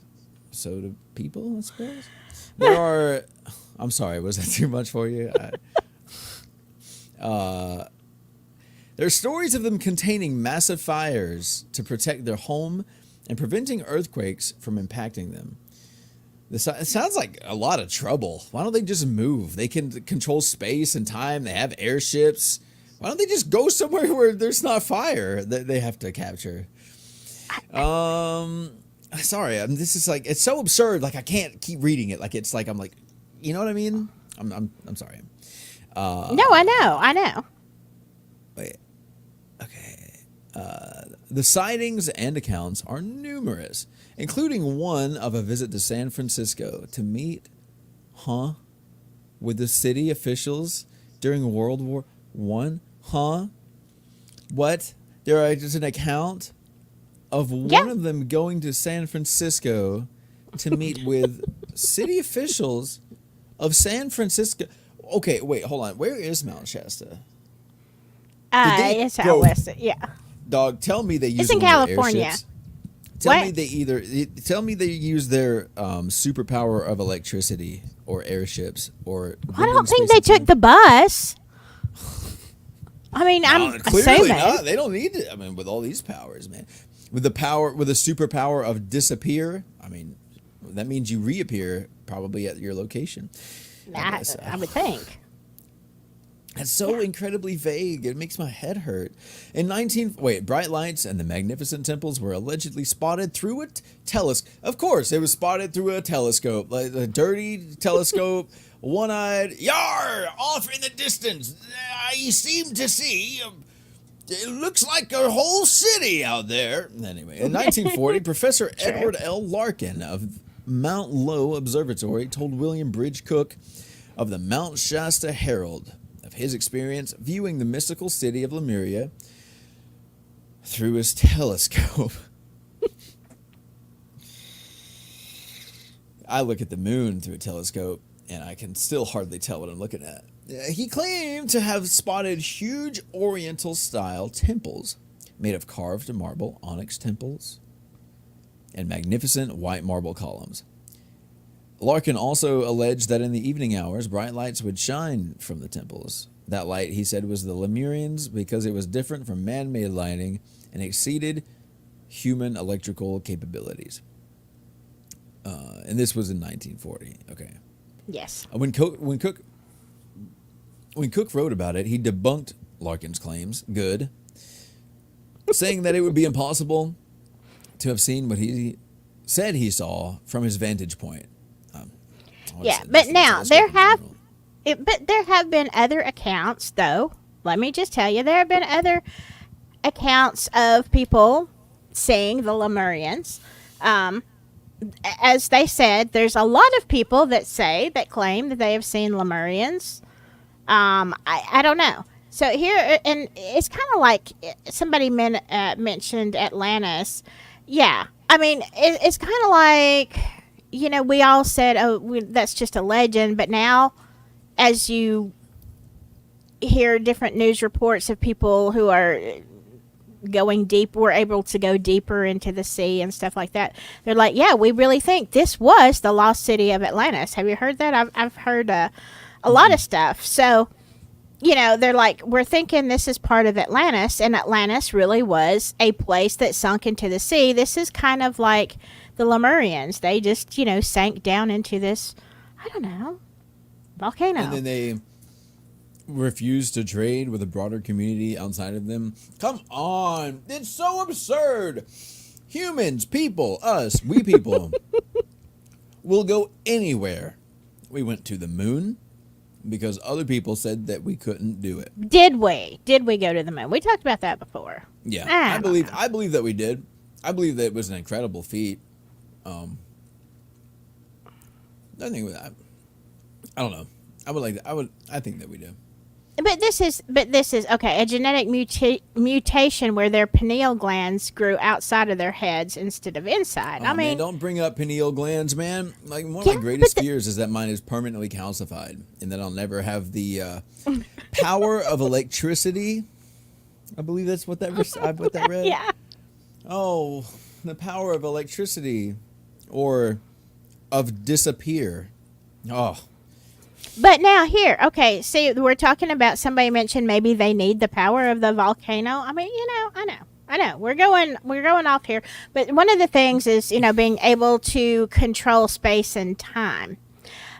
So do people, I suppose. There are... I'm sorry, was that too much for you? There are stories of them containing massive fires to protect their home and preventing earthquakes from impacting them. It sounds like a lot of trouble. Why don't they just move? They can control space and time. They have airships. Why don't they just go somewhere where there's not fire that they have to capture? Sorry, this is like, it's so absurd. Like I can't keep reading it. Like it's like I'm like, you know what I mean? I'm sorry. No, I know. Wait. Okay. The sightings and accounts are numerous, including one of a visit to San Francisco to meet, with the city officials during World War I. What? There is an account of one of them going to San Francisco to meet with city officials of San Francisco. Okay, wait, hold on. Where is Mount Shasta? It's out west. Yeah. Dog, tell me they use It's in California. Airships. Tell me they use their superpower of electricity or airships or. I don't think they took the bus. I mean, I'm clearly assuming. not. They don't need to. I mean, with all these powers, man, with the superpower of disappear. I mean, that means you reappear probably at your location. I would think. That's so incredibly vague. It makes my head hurt. Bright lights and the magnificent temples were allegedly spotted through a telescope. Of course, it was spotted through a telescope, like a dirty telescope, one-eyed. Yar! Off in the distance, I seem to see. It looks like a whole city out there. Anyway, in 1940, Professor Edward L. Larkin of Mount Lowe Observatory told William Bridge Cook of the Mount Shasta Herald of his experience viewing the mystical city of Lemuria through his telescope. I look at the moon through a telescope, and I can still hardly tell what I'm looking at. He claimed to have spotted huge Oriental-style temples made of carved marble, onyx temples, and magnificent white marble columns. Larkin also alleged that in the evening hours, bright lights would shine from the temples. That light, he said, was the Lumerians because it was different from man-made lighting and exceeded human electrical capabilities. And this was in 1940. Okay. Yes. When Cook wrote about it, he debunked Larkin's claims. Good. Saying that it would be impossible to have seen what he said he saw from his vantage point. But now there have been other accounts, though. Let me just tell you, there have been other accounts of people seeing the Lumerians. As they said, there's a lot of people that claim that they have seen Lumerians. I don't know. So here, and it's kind of like somebody mentioned Atlantis. Yeah, I mean, it's kind of like, you know, we all said, that's just a legend. But now, as you hear different news reports of people who are going deep, were able to go deeper into the sea and stuff like that, they're like, yeah, we really think this was the lost city of Atlantis. Have you heard that? I've heard a lot of stuff. So, you know, they're like, we're thinking this is part of Atlantis, and Atlantis really was a place that sunk into the sea. This is kind of like the Lumerians. They just, you know, sank down into this, I don't know, volcano. And then they refused to trade with a broader community outside of them. Come on. It's so absurd. Humans, people, us, we people will go anywhere. We went to the moon because other people said that we couldn't do it. Did we? Did we go to the moon? We talked about that before. Yeah, I believe that we did. I believe that it was an incredible feat. I think I don't know. I would like that. I think that we do. But this is okay. A genetic mutation where their pineal glands grew outside of their heads instead of inside. Oh, I man, mean, don't bring up pineal glands, man. Like, one of yeah, my greatest fears is that mine is permanently calcified and that I'll never have the power of electricity. I believe that's what what that read. yeah. Oh, the power of electricity or of disappear. Oh, But now here, okay. See, we're talking about somebody mentioned maybe they need the power of the volcano. I mean, I know. We're going off here. But one of the things is being able to control space and time.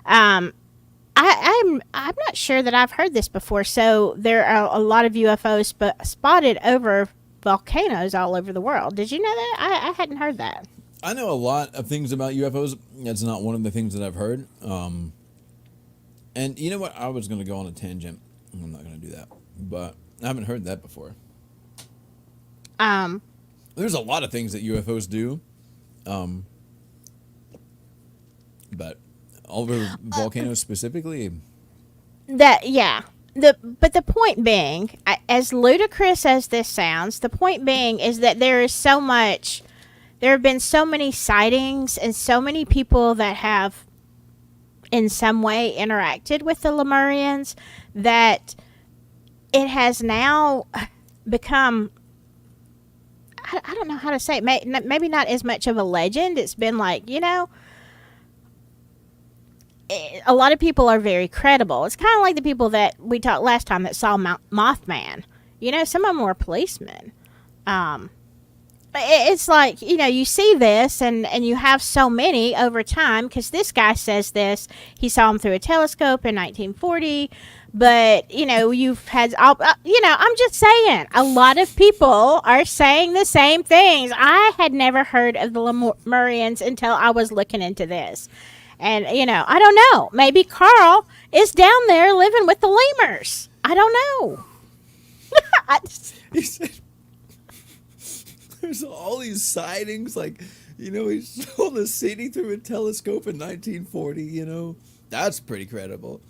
I'm not sure that I've heard this before. So there are a lot of UFOs spotted over volcanoes all over the world. Did you know that? I hadn't heard that. I know a lot of things about UFOs. That's not one of the things that I've heard. And you know what? I was going to go on a tangent. I'm not going to do that. But I haven't heard that before. There's a lot of things that UFOs do. But over volcanoes specifically. Yeah. But the point being, as ludicrous as this sounds, the point being is that there have been so many sightings and so many people that have in some way interacted with the Lumerians that it has now become, I don't know how to say it, maybe not as much of a legend. It's been like, a lot of people are very credible. It's kind of like the people that we talked last time that saw Mothman. Some of them were policemen. It's like, you see this and you have so many over time because this guy says this. He saw him through a telescope in 1940. But, you've had, I'm just saying, a lot of people are saying the same things. I had never heard of the Lumerians until I was looking into this. And, I don't know. Maybe Carl is down there living with the lemurs. I don't know. He said, there's all these sightings. Like, he saw the city through a telescope in 1940, That's pretty credible.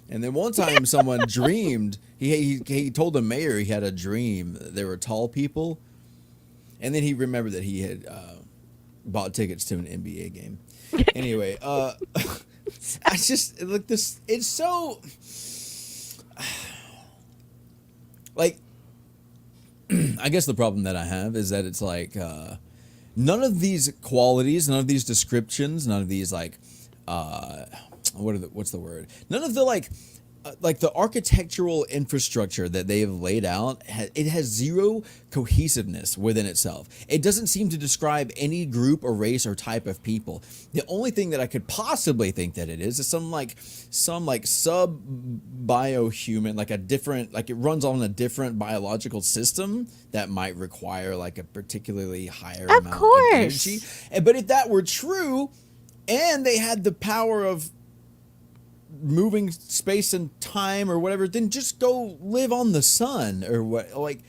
And then one time someone dreamed. He told the mayor he had a dream. There were tall people. And then he remembered that he had bought tickets to an NBA game. Anyway, I just look this. It's so like. I guess the problem that I have is that it's like none of these qualities, none of these descriptions, none of these like what's the word? None of the like the architectural infrastructure that they have laid out, it has zero cohesiveness within itself. It doesn't seem to describe any group or race or type of people. The only thing that I could possibly think that it is some sub-biohuman, like a different, like it runs on a different biological system that might require like a particularly higher amount of energy. But if that were true, and they had the power of moving space and time or whatever, then just go live on the sun or what, look,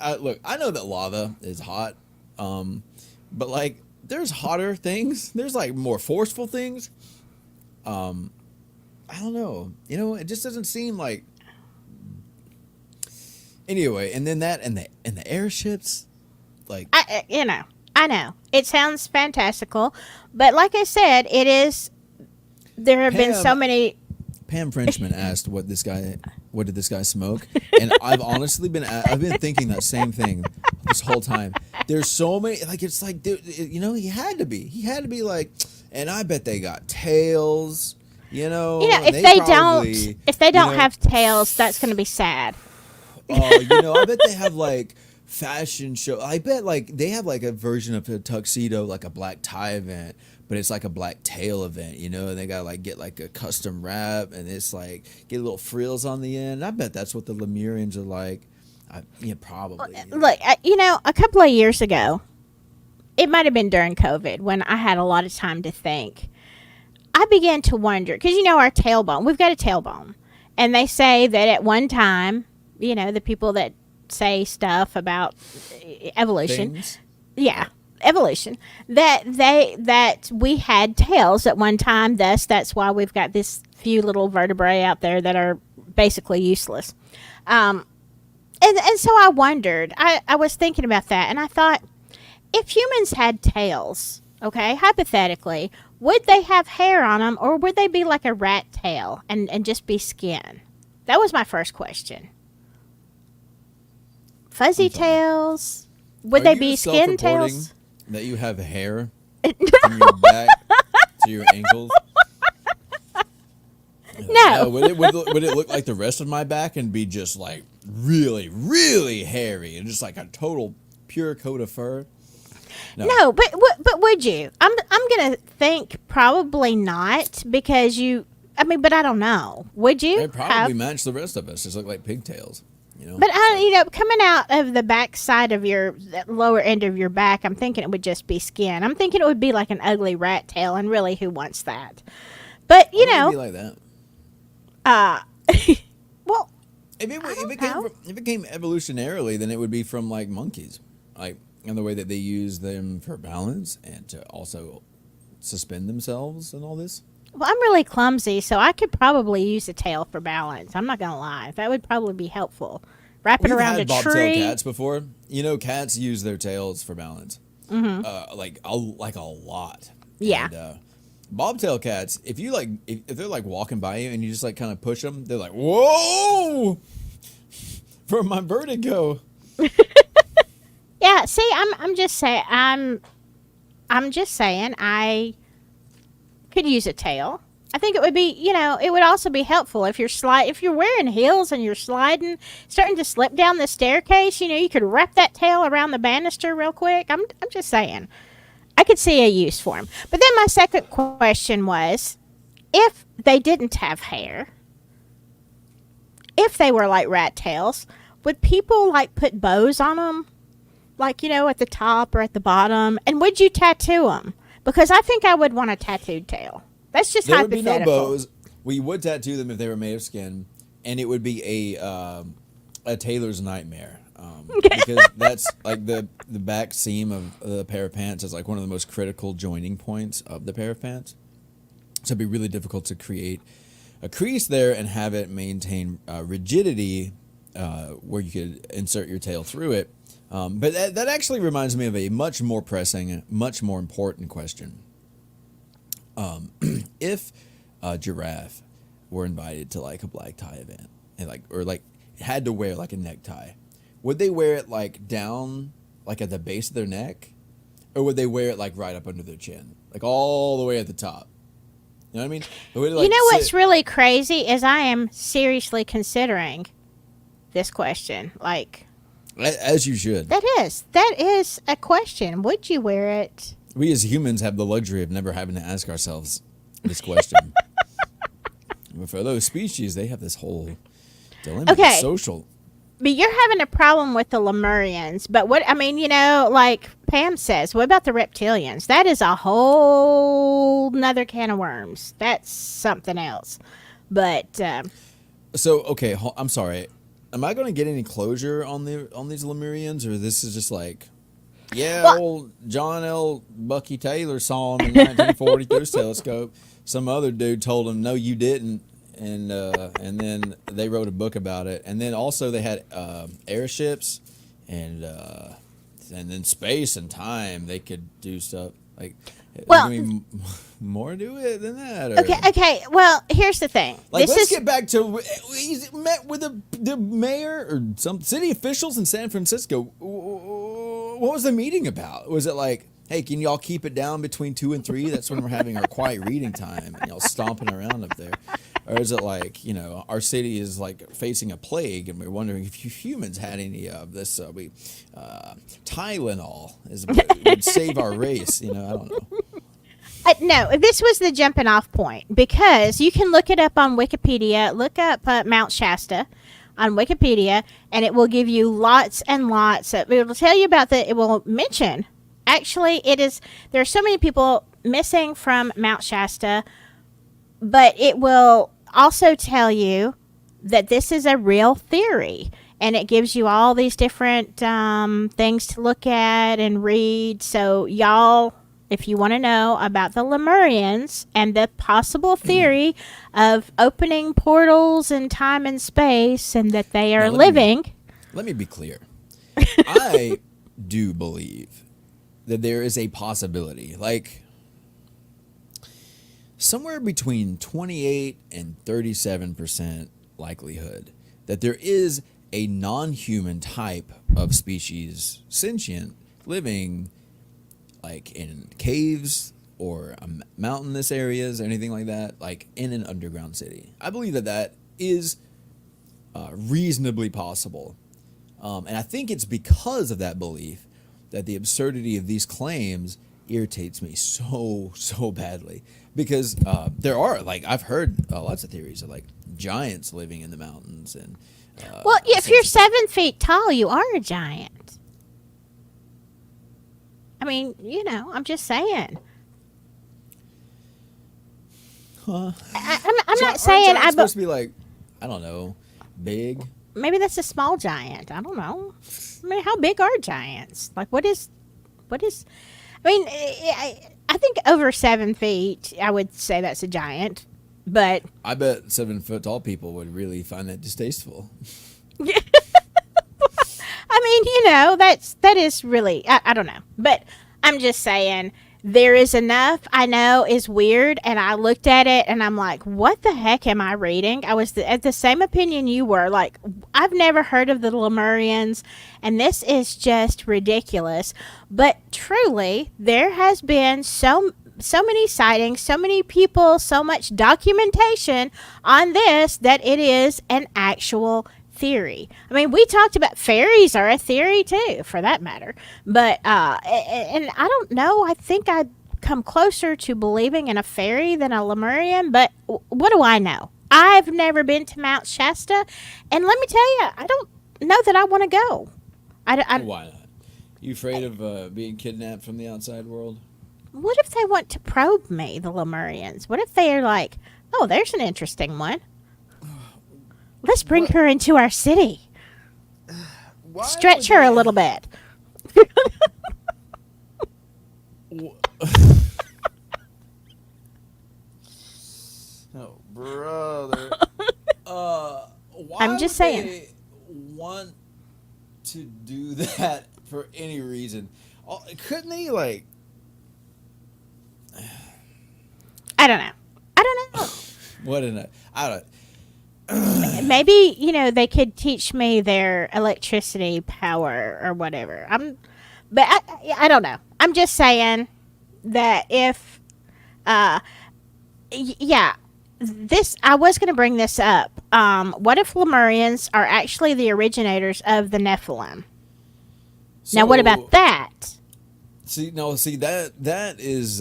I know that lava is hot, but like there's hotter things, there's like more forceful things. I don't know, it just doesn't seem like. Anyway, and then that and the airships, like I know it sounds fantastical, but like I said, it is. There have been so many. Pam Frenchman asked, "What did this guy smoke?" And I've honestly I've been thinking that same thing this whole time. There's so many, like it's like, he had to be like, and I bet they got tails. If they don't have tails, that's going to be sad. I bet they have like fashion show. I bet like they have like a version of a tuxedo, like a black tie event. But it's like a black tail event, and they gotta like get like a custom wrap, and it's like get little frills on the end. I bet that's what the Lumerians are like. Probably. Look, a couple of years ago, it might have been during COVID when I had a lot of time to think. I began to wonder because our tailbone. We've got a tailbone, and they say that at one time, the people that say stuff about evolution, Things? yeah. evolution, that we had tails at one time. Thus, that's why we've got this few little vertebrae out there that are basically useless. And so I wondered. I was thinking about that, and I thought, if humans had tails, okay, hypothetically, would they have hair on them, or would they be like a rat tail and just be skin? That was my first question. Fuzzy I'm sorry. tails. Would Are they you be skin self-reporting tails? that you have hair from your back to your ankles? No. Would it look like the rest of my back and be just like really, really hairy and just like a total pure coat of fur? No, but would you? I'm gonna think probably not, because you. I mean, but I don't know. Would you? It probably match the rest of us. Just look like pigtails, you know. But coming out of the back side of the lower end of your back, I'm thinking it would just be skin. I'm thinking it would be like an ugly rat tail, and really, who wants that? But Why would it be like that? Well, If it came evolutionarily, then it would be from like monkeys, like in the way that they use them for balance and to also suspend themselves and all this. I'm really clumsy, so I could probably use a tail for balance. I'm not gonna lie; that would probably be helpful. Wrap it We've around had a bobtail tree. cats before. You know, cats use their tails for balance, like a lot. Yeah. And, bobtail cats, if they're like walking by you and you just like kind of push them, they're like, "Whoa!" For my vertigo. Yeah. See, I'm just saying. I'm just saying. I could use a tail. I think it would be, it would also be helpful if if you're wearing heels and you're starting to slip down the staircase, you could wrap that tail around the banister real quick. I'm just saying. I could see a use for him. But then my second question was, if they didn't have hair, if they were like rat tails, would people like put bows on them? Like, at the top or at the bottom? And would you tattoo them? Because I think I would want a tattooed tail. That's just hypothetical. There would be no bows. We would tattoo them if they were made of skin, and it would be a tailor's nightmare. Because that's like the back seam of the pair of pants is like one of the most critical joining points of the pair of pants. So it'd be really difficult to create a crease there and have it maintain rigidity where you could insert your tail through it. But that actually reminds me of a much more pressing, much more important question. If a giraffe were invited to like a black tie event and had to wear like a necktie, would they wear it like down, like at the base of their neck, or would they wear it like right up under their chin, like all the way at the top? You know what I mean? What's really crazy is I am seriously considering this question. Like, as you should. That is a question. Would you wear it? We as humans have the luxury of never having to ask ourselves this question. But for those species, they have this whole dilemma. Okay. Social. But you're having a problem with the Lumerians. But like Pam says, what about the reptilians? That is a whole nother can of worms. That's something else. But so okay, I'm sorry. Am I going to get any closure on these Lumerians, or this is just like, old John L. Bucky Taylor saw him in 1940 through his telescope. Some other dude told him, "No, you didn't," and then they wrote a book about it. And then also they had airships, and then space and time. They could do stuff like. Well, more to it than that. Or? Okay. Well, here's the thing. Let's get back to. He met with the mayor or some city officials in San Francisco. What was the meeting about? Was it like, hey, can y'all keep it down between 2 and 3? That's when we're having our quiet reading time, and y'all stomping around up there. Or is it like, our city is like facing a plague, and we're wondering if you humans had any of this? Tylenol would save our race. I don't know. No, this was the jumping off point, because you can look it up on Wikipedia. Look up Mount Shasta on Wikipedia, and it will give you lots and lots of. It will tell you about it will mention. Actually, there are so many people missing from Mount Shasta, but it will also tell you that this is a real theory. and it gives you all these different things to look at and read. So, y'all, if you want to know about the Lumerians and the possible theory of opening portals in time and space and that they are living. Let me be clear. I do believe that there is a possibility, like somewhere between 28 and 37% likelihood that there is a non-human type of species, sentient, living like in caves or mountainous areas or anything like that, like in an underground city. I believe that that is reasonably possible. And I think it's because of that belief that the absurdity of these claims irritates me so badly. Because there are, like, I've heard lots of theories of, like, giants living in the mountains. And well, if you're 7 feet tall, you are a giant. I mean, you know, I'm just saying. Huh? I'm not saying I'm supposed to be, like, I don't know, big. Maybe that's a small giant. I don't know. I mean, how big are giants? Like, what is? I mean, I think over 7 feet, I would say that's a giant. But I bet 7 foot tall people would really find that distasteful. I mean, you know, that is really, I don't know. But I'm just saying, there is enough I know is weird, and I looked at it and I'm like, what the heck am I reading? I was at the same opinion you were. Like, I've never heard of the Lumerians, and this is just ridiculous. But truly, there has been so many sightings, so many people, so much documentation on this that it is an actual theory. I mean, we talked about fairies are a theory too, for that matter. But and I don't know. I think I'd come closer to believing in a fairy than a Lumerian. But what do I know? I've never been to Mount Shasta, and let me tell you, I don't know that I want to go. Why not? You afraid of being kidnapped from the outside world? What if they want to probe me, the Lumerians? What if they are like, oh, there's an interesting one. Let's bring her into our city. Stretch her a little bit. Oh, brother. Why I'm just would saying. they want to do that for any reason? Couldn't they, like... I don't know. What in a... I don't... Maybe, you know, they could teach me their electricity power or whatever. But I don't know. I'm just saying that if, yeah, this, I was going to bring this up. What if Lumerians are actually the originators of the Nephilim? Now, what about that? See, that is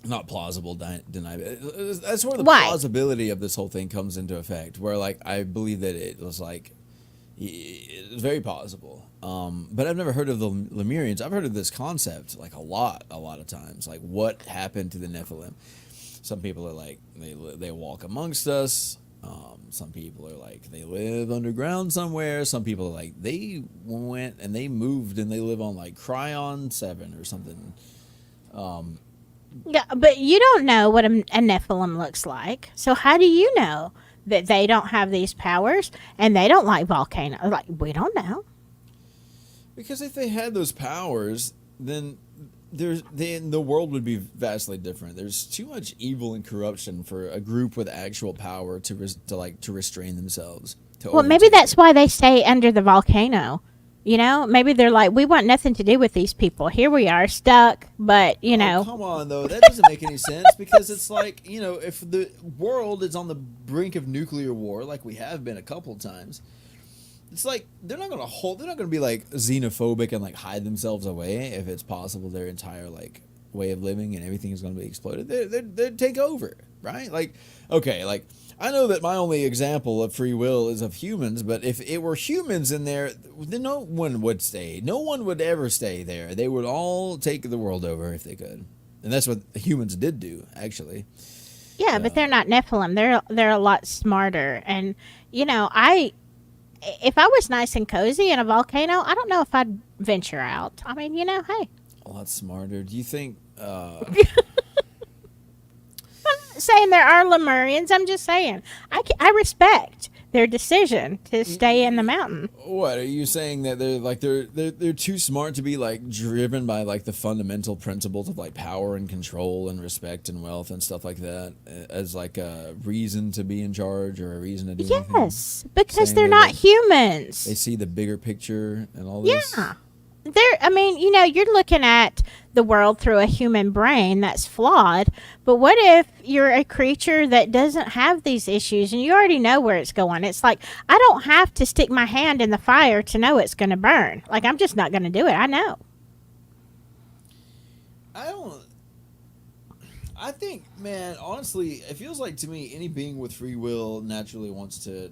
not plausible deny. That's where the plausibility of this whole thing comes into effect. Where, like, I believe that it was like it's very plausible. But I've never heard of the Lumerians. I've heard of this concept like a lot of times. Like, what happened to the Nephilim? Some people are like they walk amongst us. Some people are like they live underground somewhere. Some people are like they went and they moved and they live on like Cryon 7 or something. Yeah, but you don't know what a Nephilim looks like. So how do you know that they don't have these powers and they don't like volcanoes? Like, we don't know. Because if they had those powers, then the world would be vastly different. There's too much evil and corruption for a group with actual power to restrain themselves. Well, maybe that's why they stay under the volcano. You know, maybe they're like, we want nothing to do with these people. Here we are, stuck, but, you know. Oh, come on, though. That doesn't make any sense because it's like, you know, if the world is on the brink of nuclear war, like we have been a couple times, it's like they're not going to be like xenophobic and like hide themselves away if it's possible their entire like way of living and everything is going to be exploded. They'd take over, right? Like, okay, like, I know that my only example of free will is of humans, but if it were humans in there, then no one would stay. No one would ever stay there. They would all take the world over if they could. And that's what humans did do, actually. Yeah, but they're not Nephilim. They're a lot smarter. And, you know, if I was nice and cozy in a volcano, I don't know if I'd venture out. I mean, hey. A lot smarter. Do you think? Saying there are Lumerians. I'm just saying. I respect their decision to stay in the mountain. What are you saying, that they're too smart to be like driven by like the fundamental principles of like power and control and respect and wealth and stuff like that as like a reason to be in charge or a reason to do anything? Yes, because Saying they're that, not like, humans. They see the bigger picture and all this. Yeah. You're looking at the world through a human brain that's flawed, but what if you're a creature that doesn't have these issues and you already know where it's going? It's like, I don't have to stick my hand in the fire to know it's going to burn. Like, I'm just not going to do it. I know. I think, man, honestly, it feels like to me any being with free will naturally wants to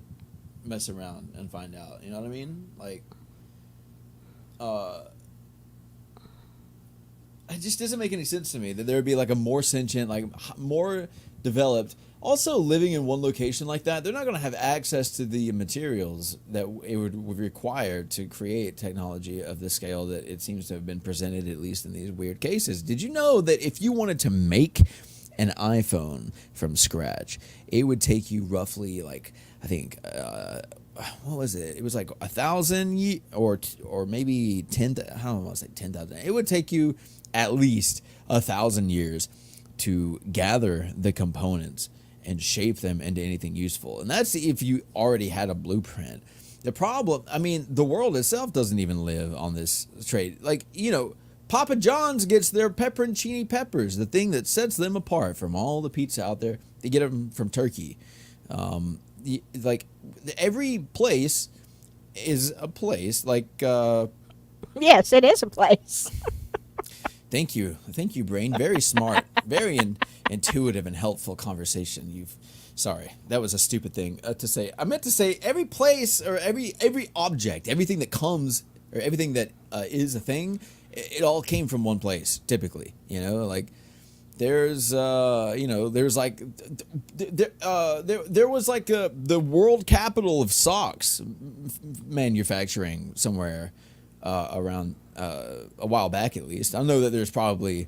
mess around and find out. You know what I mean? Like, it just doesn't make any sense to me that there would be like a more sentient, like more developed, also living in one location like that. They're not going to have access to the materials that it would require to create technology of the scale that it seems to have been presented, at least in these weird cases. Did you know that if you wanted to make an iPhone from scratch, it would take you roughly like, I think, what was it? It was like 1,000 or maybe 10. I don't want to say 10,000. It would take you at least 1,000 years to gather the components and shape them into anything useful. And that's if you already had a blueprint. The problem, I mean, the world itself doesn't even live on this trade. Like, Papa John's gets their pepperoncini peppers, the thing that sets them apart from all the pizza out there. They get them from Turkey. Like, every place is a place. Like, yes, it is a place. Thank you, brain. Very smart, very intuitive and helpful conversation. Sorry, that was a stupid thing to say. I meant to say every place or every object, everything that comes or everything that is a thing, it all came from one place. Typically, like. There's there's like there was like the world capital of socks manufacturing somewhere around a while back, at least. I know that there's probably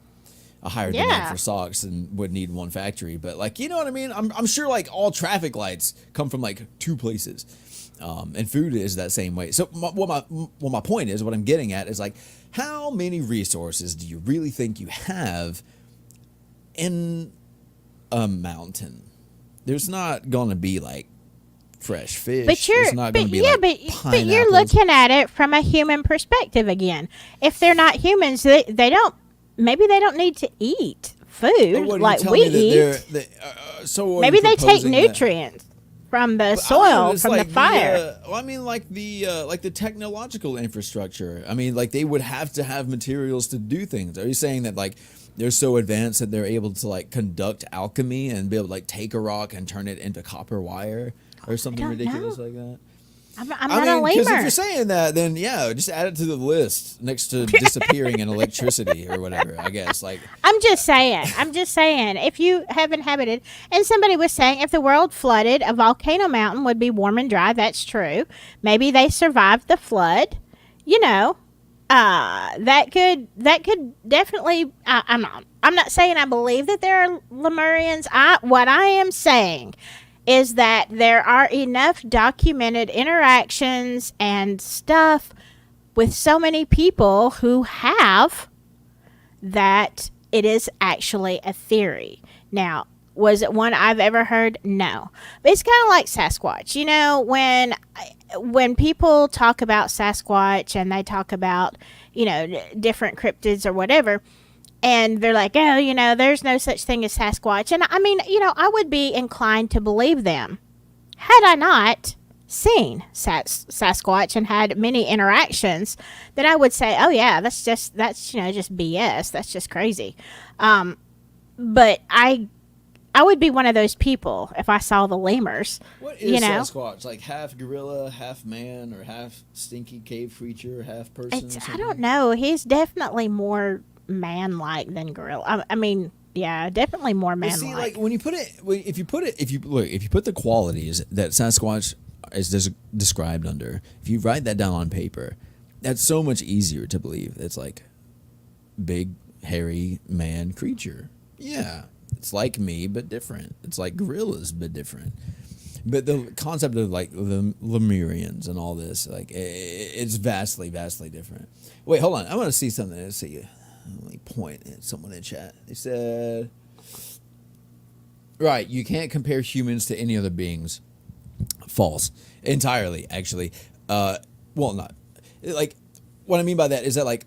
a higher demand for socks and would need one factory, but like, you know what I mean? I'm sure like all traffic lights come from like two places, and food is that same way. So what my point is, what I'm getting at is like, how many resources do you really think you have in a mountain? There's not gonna be like fresh fish. There's not gonna be but you're looking at it from a human perspective again. If they're not humans, they don't need to eat food like we eat. So maybe they take nutrients from the soil, from the fire. Like the technological infrastructure. I mean, like they would have to have materials to do things. Are you saying that like they're so advanced that they're able to like conduct alchemy and be able to like take a rock and turn it into copper wire or something ridiculous like that? I'm not a lemur. Because if you're saying that, then yeah, just add it to the list next to disappearing in electricity or whatever, I guess. Like, I'm just saying, if you have inhabited, and somebody was saying if the world flooded, a volcano mountain would be warm and dry. That's true. Maybe they survived the flood. That could definitely. I'm not saying I believe that there are Lumerians. What I am saying is that there are enough documented interactions and stuff with so many people who have that it is actually a theory. Now, was it one I've ever heard? No. But it's kind of like Sasquatch. When people talk about Sasquatch and they talk about, different cryptids or whatever, and they're like, oh, there's no such thing as Sasquatch. And I mean, I would be inclined to believe them had I not seen Sasquatch and had many interactions. Then I would say, oh yeah, that's just BS. That's just crazy. But I would be one of those people if I saw the lemurs. What is Sasquatch? Like half gorilla, half man, or half stinky cave creature, half person? I don't know. He's definitely more man-like than gorilla. I mean, yeah, definitely more man-like. See, like if you put the qualities that Sasquatch described under, if you write that down on paper, that's so much easier to believe. It's like big, hairy man creature. Yeah, it's like me, but different. It's like gorillas, but different. But the concept of like the Lumerians and all this, like it's vastly, vastly different. Wait, hold on. I want to see something. Let's see. Let me point at someone in chat. They said, right, you can't compare humans to any other beings. False. Entirely, actually. Well, not. Like, what I mean by that is that, like,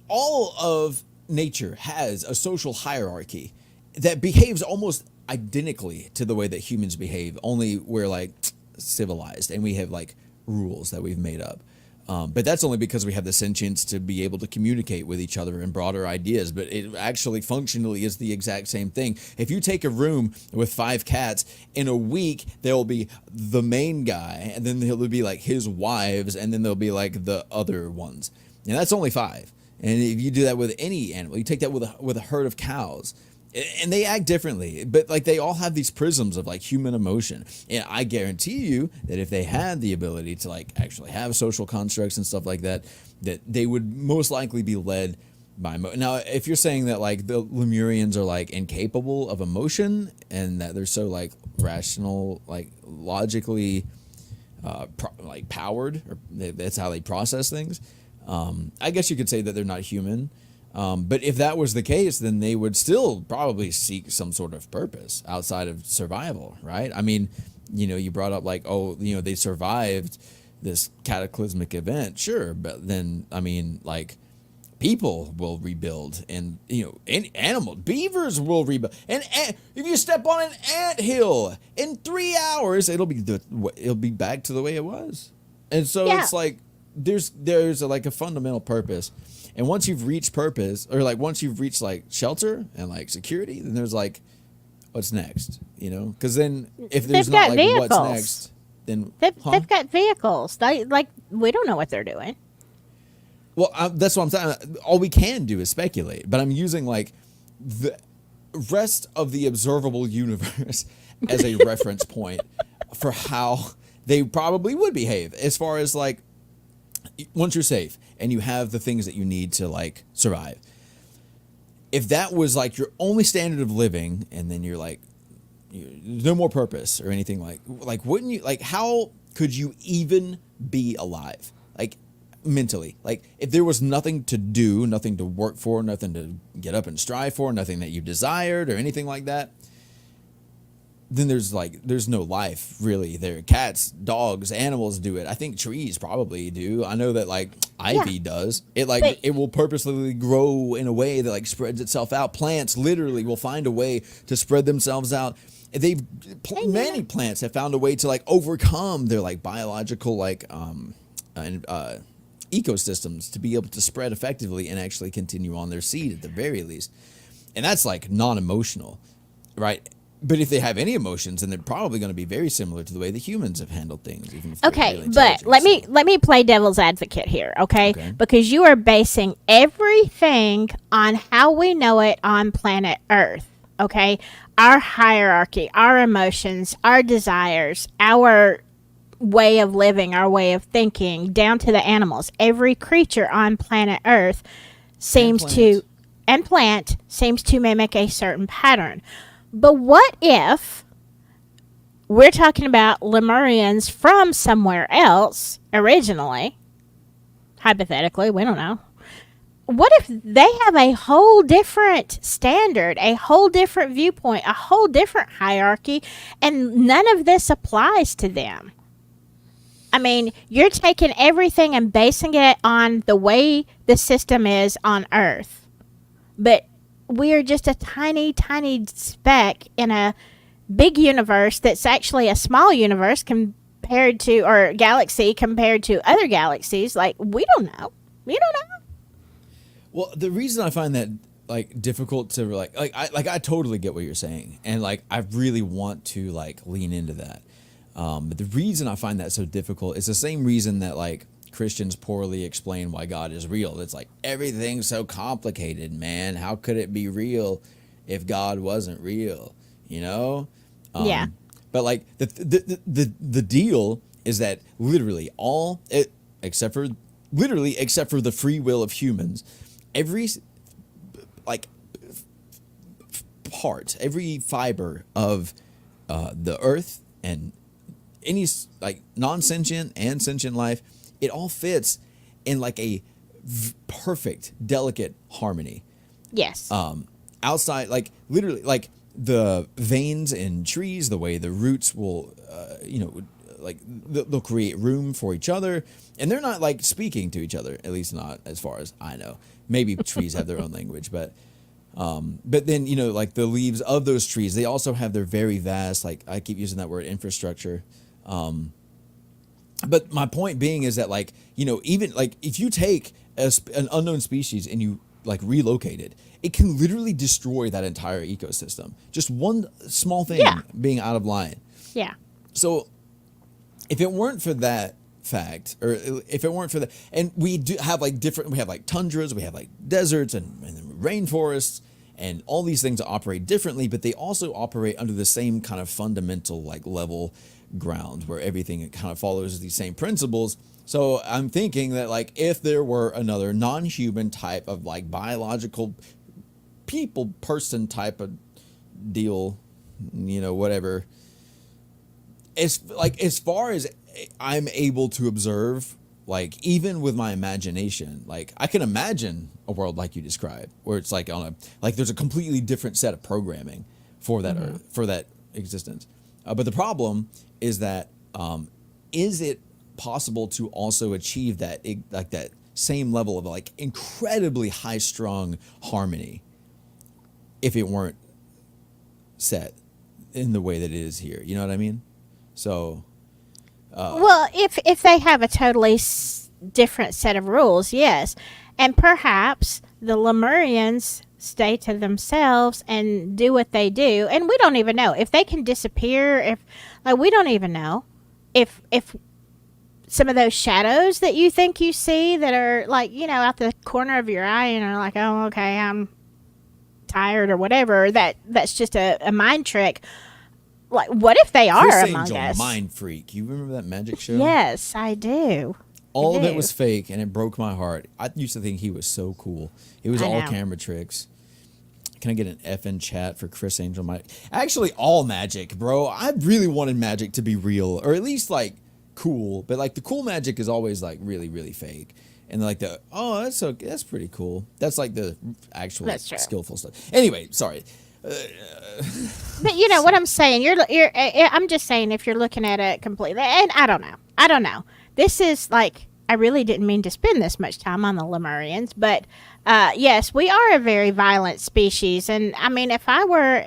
all of nature has a social hierarchy that behaves almost identically to the way that humans behave, only we're, like, civilized and we have, like, rules that we've made up. But that's only because we have the sentience to be able to communicate with each other and broader ideas. But it actually functionally is the exact same thing. If you take a room with 5 cats, in a week, there'll be the main guy, and then there'll be like his wives, and then there'll be like the other ones. And that's only 5. And if you do that with any animal, you take that with a herd of cows, and they act differently, but like they all have these prisms of like human emotion. And I guarantee you that if they had the ability to like actually have social constructs and stuff like that, that they would most likely be led by now, if you're saying that like the Lumerians are like incapable of emotion and that they're so like rational, like logically like powered, or that's how they process things, I guess you could say that they're not human. But if that was the case, then they would still probably seek some sort of purpose outside of survival, right? I mean, you know, you brought up like, oh, you know, they survived this cataclysmic event. Sure. But then, I mean, like people will rebuild, and, you know, animals, beavers will rebuild. And if you step on an anthill in 3 hours, it'll be back to the way it was. And so it's like, there's like a fundamental purpose. And once you've reached purpose, or like once you've reached like shelter and like security, then there's like, what's next? You know, because then if there's not like vehicles. What's next, then they've got vehicles. We don't know what they're doing. Well, that's what I'm saying. All we can do is speculate. But I'm using like the rest of the observable universe as a reference point for how they probably would behave, as far as like, once you're safe and you have the things that you need to like survive. If that was like your only standard of living, and then you're like, there's no more purpose or anything, like wouldn't you, like, how could you even be alive? Like mentally, like if there was nothing to do, nothing to work for, nothing to get up and strive for, nothing that you desired or anything like that, then there's no life really there. Cats, dogs, animals do it. I think trees probably do. I know that like ivy does. It will purposely grow in a way that like spreads itself out. Plants literally will find a way to spread themselves out. Many plants have found a way to like overcome their like biological like ecosystems to be able to spread effectively and actually continue on their seed at the very least. And that's like non-emotional, right? But if they have any emotions, then they're probably going to be very similar to the way the humans have handled things. Even if okay, but let me play devil's advocate here, okay? Because you are basing everything on how we know it on planet Earth, okay? Our hierarchy, our emotions, our desires, our way of living, our way of thinking, down to the animals. Every creature on planet Earth seems to mimic a certain pattern. But what if we're talking about Lumerians from somewhere else originally? Hypothetically, we don't know. What if they have a whole different standard, a whole different viewpoint, a whole different hierarchy, and none of this applies to them? I mean, you're taking everything and basing it on the way the system is on Earth. But we are just a tiny, tiny speck in a big universe that's actually a small universe compared to, or galaxy compared to other galaxies. Like, we don't know. We don't know. Well, the reason I find that like difficult to I totally get what you're saying, and like I really want to like lean into that. But the reason I find that so difficult is the same reason that like Christians poorly explain why God is real. It's like, everything's so complicated, man. How could it be real if God wasn't real? You know? Yeah. But like the deal is that literally except for the free will of humans, every like part, every fiber of the earth and any like non-sentient and sentient life, it all fits in like a perfect, delicate harmony. Yes. Outside, like literally, like the veins in trees, the way the roots will, like they'll create room for each other, and they're not like speaking to each other, at least not as far as I know. Maybe trees have their own language, but then, like the leaves of those trees, they also have their very vast, like I keep using that word, infrastructure. But my point being is that, like, even like if you take an unknown species and you like relocate it, it can literally destroy that entire ecosystem. Just one small thing being out of line. Yeah. So if it weren't for that fact, or if it weren't for that, and we do have like we have like tundras, we have like deserts and rainforests, and all these things operate differently, but they also operate under the same kind of fundamental like level ground where everything kind of follows these same principles. So I'm thinking that like if there were another non-human type of like biological person type of deal, whatever, as far as I'm able to observe, like even with my imagination, like I can imagine a world like you described, where it's like there's a completely different set of programming for that Earth, for that existence. But the problem is that is it possible to also achieve that that same level of like incredibly high strung harmony if it weren't set in the way that it is here? You know what I mean? So. Well, if they have a totally different set of rules, yes. And perhaps the Lumerians stay to themselves and do what they do. And we don't even know if they can disappear. We don't even know if some of those shadows that you think you see that are like, out the corner of your eye and are like, oh, okay, I'm tired or whatever, that's just a mind trick. Like, what if they are Chris among Angel, us? Mind freak. You remember that magic show? Yes, I do. All of it was fake, and it broke my heart. I used to think he was so cool. It was all camera tricks. Can I get an F in chat for Chris Angel? Actually, all magic, bro. I really wanted magic to be real, or at least like cool. But like the cool magic is always like really, really fake. And like that's pretty cool. That's like the actual skillful stuff. Anyway, sorry. But you know what I'm saying. I'm just saying if you're looking at it completely, and I don't know. This is like, I really didn't mean to spend this much time on the Lumerians, but yes, we are a very violent species. And I mean, if I were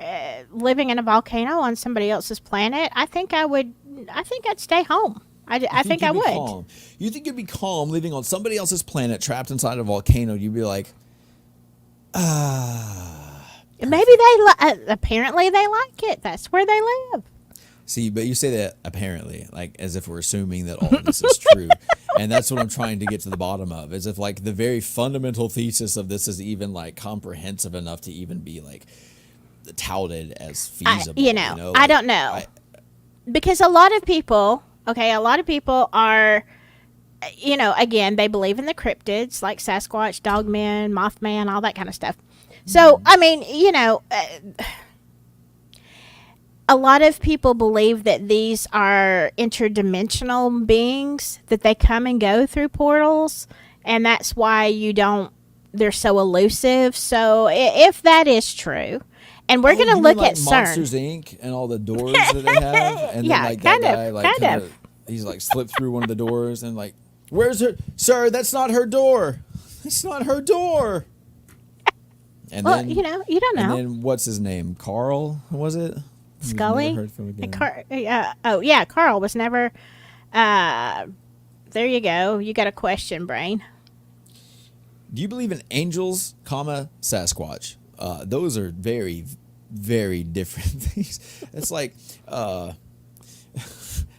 living in a volcano on somebody else's planet, I think I'd stay home. I think I would. Calm. You think you'd be calm living on somebody else's planet, trapped inside a volcano? You'd be like, maybe apparently they like it. That's where they live. See, but you say that apparently, like as if we're assuming that all of this is true. And that's what I'm trying to get to the bottom of, as if like the very fundamental thesis of this is even like comprehensive enough to even be like touted as feasible. I don't know. Because a lot of people are, again, they believe in the cryptids like Sasquatch, Dogman, Mothman, all that kind of stuff. So, I mean, a lot of people believe that these are interdimensional beings, that they come and go through portals, and that's why they're so elusive. So if that is true, and we're going to look at CERN. Monsters Inc. and all the doors that they have. And yeah, then like kind that of, guy, kind of. He's like slipped through one of the doors and like, where's her? Sir, that's not her door. It's not her door. And then, you don't know. And then what's his name? Carl, was it? Scully? Never heard from again. Carl was never. There you go. You got a question, brain. Do you believe in angels, Sasquatch? Those are very, very different things. It's like,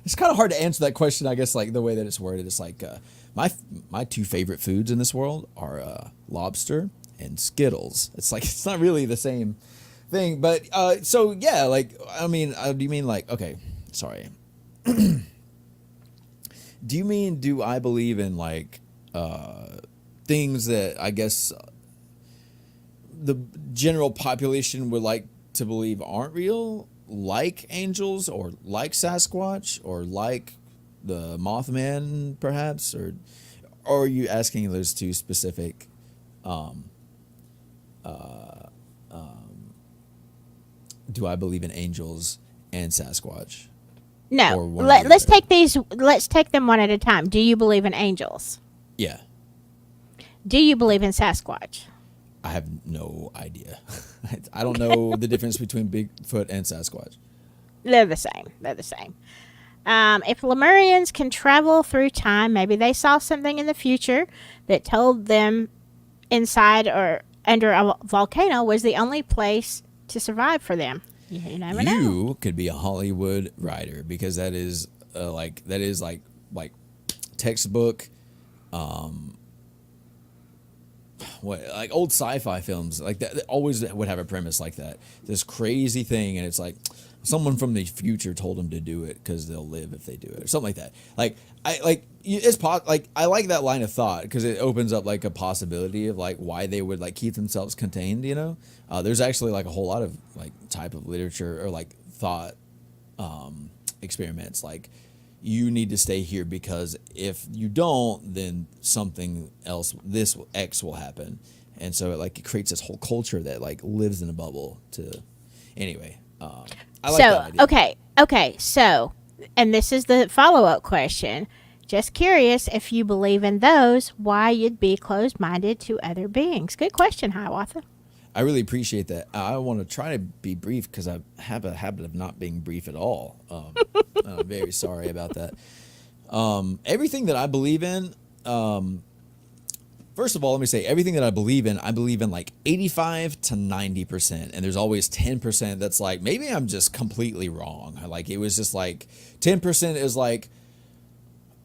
it's kind of hard to answer that question, I guess, like the way that it's worded. It's like, my two favorite foods in this world are lobster and Skittles. It's like, it's not really the same thing, but so yeah, like, I mean, do you mean like, okay, sorry. Do you mean, do I believe in like things that I guess the general population would like to believe aren't real, like angels or like Sasquatch or like the Mothman, perhaps? Or are you asking those two specific do I believe in angels and Sasquatch? No, Or one or the let's other? take these. Let's take them one at a time. Do you believe in angels? Yeah. Do you believe in Sasquatch? I have no idea. I don't know the difference between Bigfoot and Sasquatch. They're the same. They're the same. If Lumerians can travel through time, maybe they saw something in the future that told them inside or under a volcano was the only place to survive for them. You never know. You could be a Hollywood writer, because that is like textbook what, like old sci-fi films like that always would have a premise like that, this crazy thing, and it's like someone from the future told them to do it because they'll live if they do it, or something like that. Like I like that line of thought because it opens up like a possibility of like why they would like keep themselves contained, you know. There's actually like a whole lot of like type of literature or like thought experiments, like you need to stay here because if you don't, then something else, this X will happen. And so it creates this whole culture that like lives in a bubble to, anyway. I like that idea. Okay. So, and this is the follow-up question. Just curious if you believe in those, why you'd be closed-minded to other beings. Good question, Hiawatha. I really appreciate that. I want to try to be brief because I have a habit of not being brief at all. I'm very sorry about that. Everything that I believe in, first of all, let me say everything that I believe in like 85 to 90%. And there's always 10% that's like, maybe I'm just completely wrong. Like it was just like 10% is like,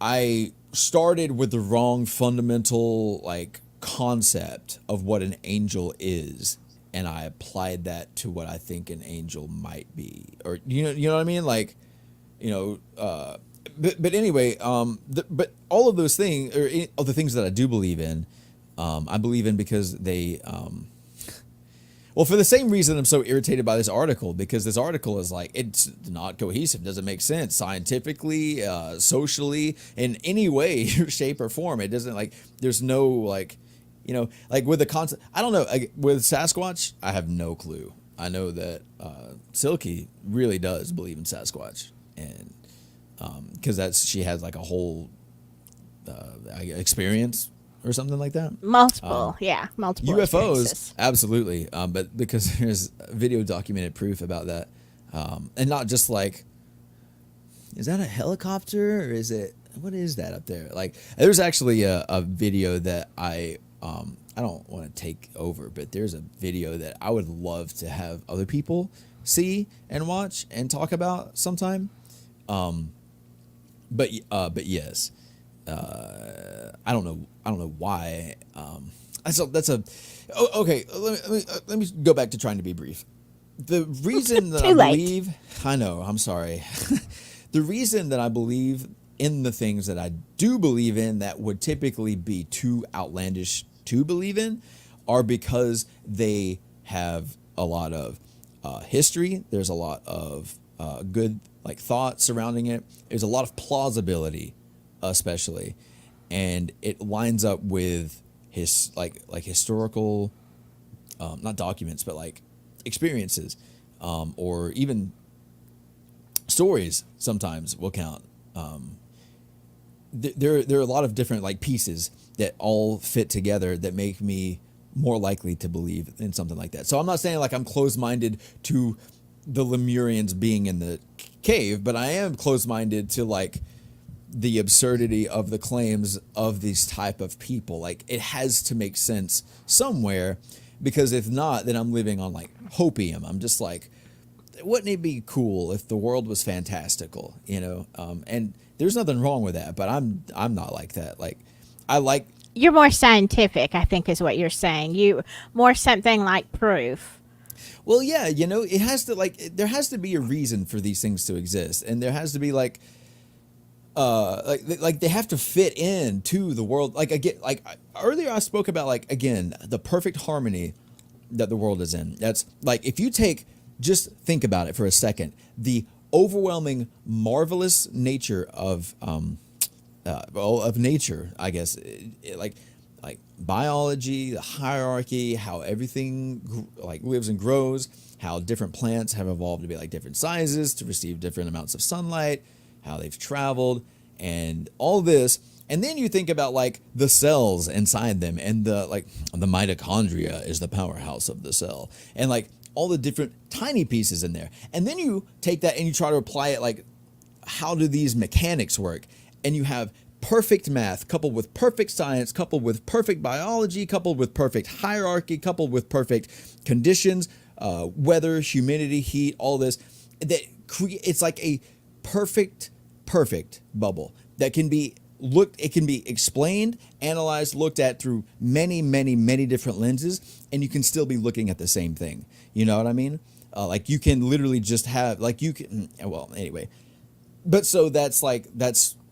I started with the wrong fundamental like concept of what an angel is, and I applied that to what I think an angel might be, or you know what I mean, like, you know, but anyway, but all of those things, or all the things that I do believe in, I believe in because they well, for the same reason I'm so irritated by this article, because this article is like, it's not cohesive, doesn't make sense scientifically, socially, in any way, shape, or form. It doesn't, like, there's no, like, you know, like with the concept, I don't know, like, with Sasquatch, I have no clue. I know that Silky really does believe in Sasquatch, and because she has like a whole experience or something like that. Multiple UFOs, experiences. absolutely. But because there's video documented proof about that, and not just like, is that a helicopter or is it, what is that up there? Like, there's actually a video that I don't want to take over, but there's a video that I would love to have other people see and watch and talk about sometime. But yes. I don't know why. Okay. Let me go back to trying to be brief. The reason that I believe, I know, I'm sorry. The reason that I believe in the things that I do believe in that would typically be too outlandish to believe in are because they have a lot of history. There's a lot of good like thought surrounding it. There's a lot of plausibility, especially, and it lines up with his like historical not documents, but like experiences, or even stories sometimes will count. There are a lot of different like pieces that all fit together that make me more likely to believe in something like that. So I'm not saying like I'm closed-minded to the Lumerians being in the cave, but I am closed-minded to like the absurdity of the claims of these type of people. Like, it has to make sense somewhere, because if not, then I'm living on like hopium. I'm just like, wouldn't it be cool if the world was fantastical, you know? And there's nothing wrong with that, but I'm not like that. Like, you're more scientific, I think is what you're saying. You more something like proof. Well, yeah, it has to there has to be a reason for these things to exist, and there has to be like they have to fit into the world. Like again, like earlier I spoke about again the perfect harmony that the world is in. That's like if you just think about it for a second, the overwhelming marvelous nature of nature, I guess, like biology, the hierarchy, how everything lives and grows, how different plants have evolved to be different sizes to receive different amounts of sunlight, how they've traveled, and all this. And then you think about the cells inside them, and the mitochondria is the powerhouse of the cell, and all the different tiny pieces in there. And then you take that and you try to apply it how do these mechanics work? And you have perfect math coupled with perfect science, coupled with perfect biology, coupled with perfect hierarchy, coupled with perfect conditions, weather, humidity, heat, all this. It's like a perfect bubble that can be it can be explained, analyzed, looked at through many, many, many different lenses, and you can still be looking at the same thing. You know what I mean? You can literally just have well, anyway. But so that's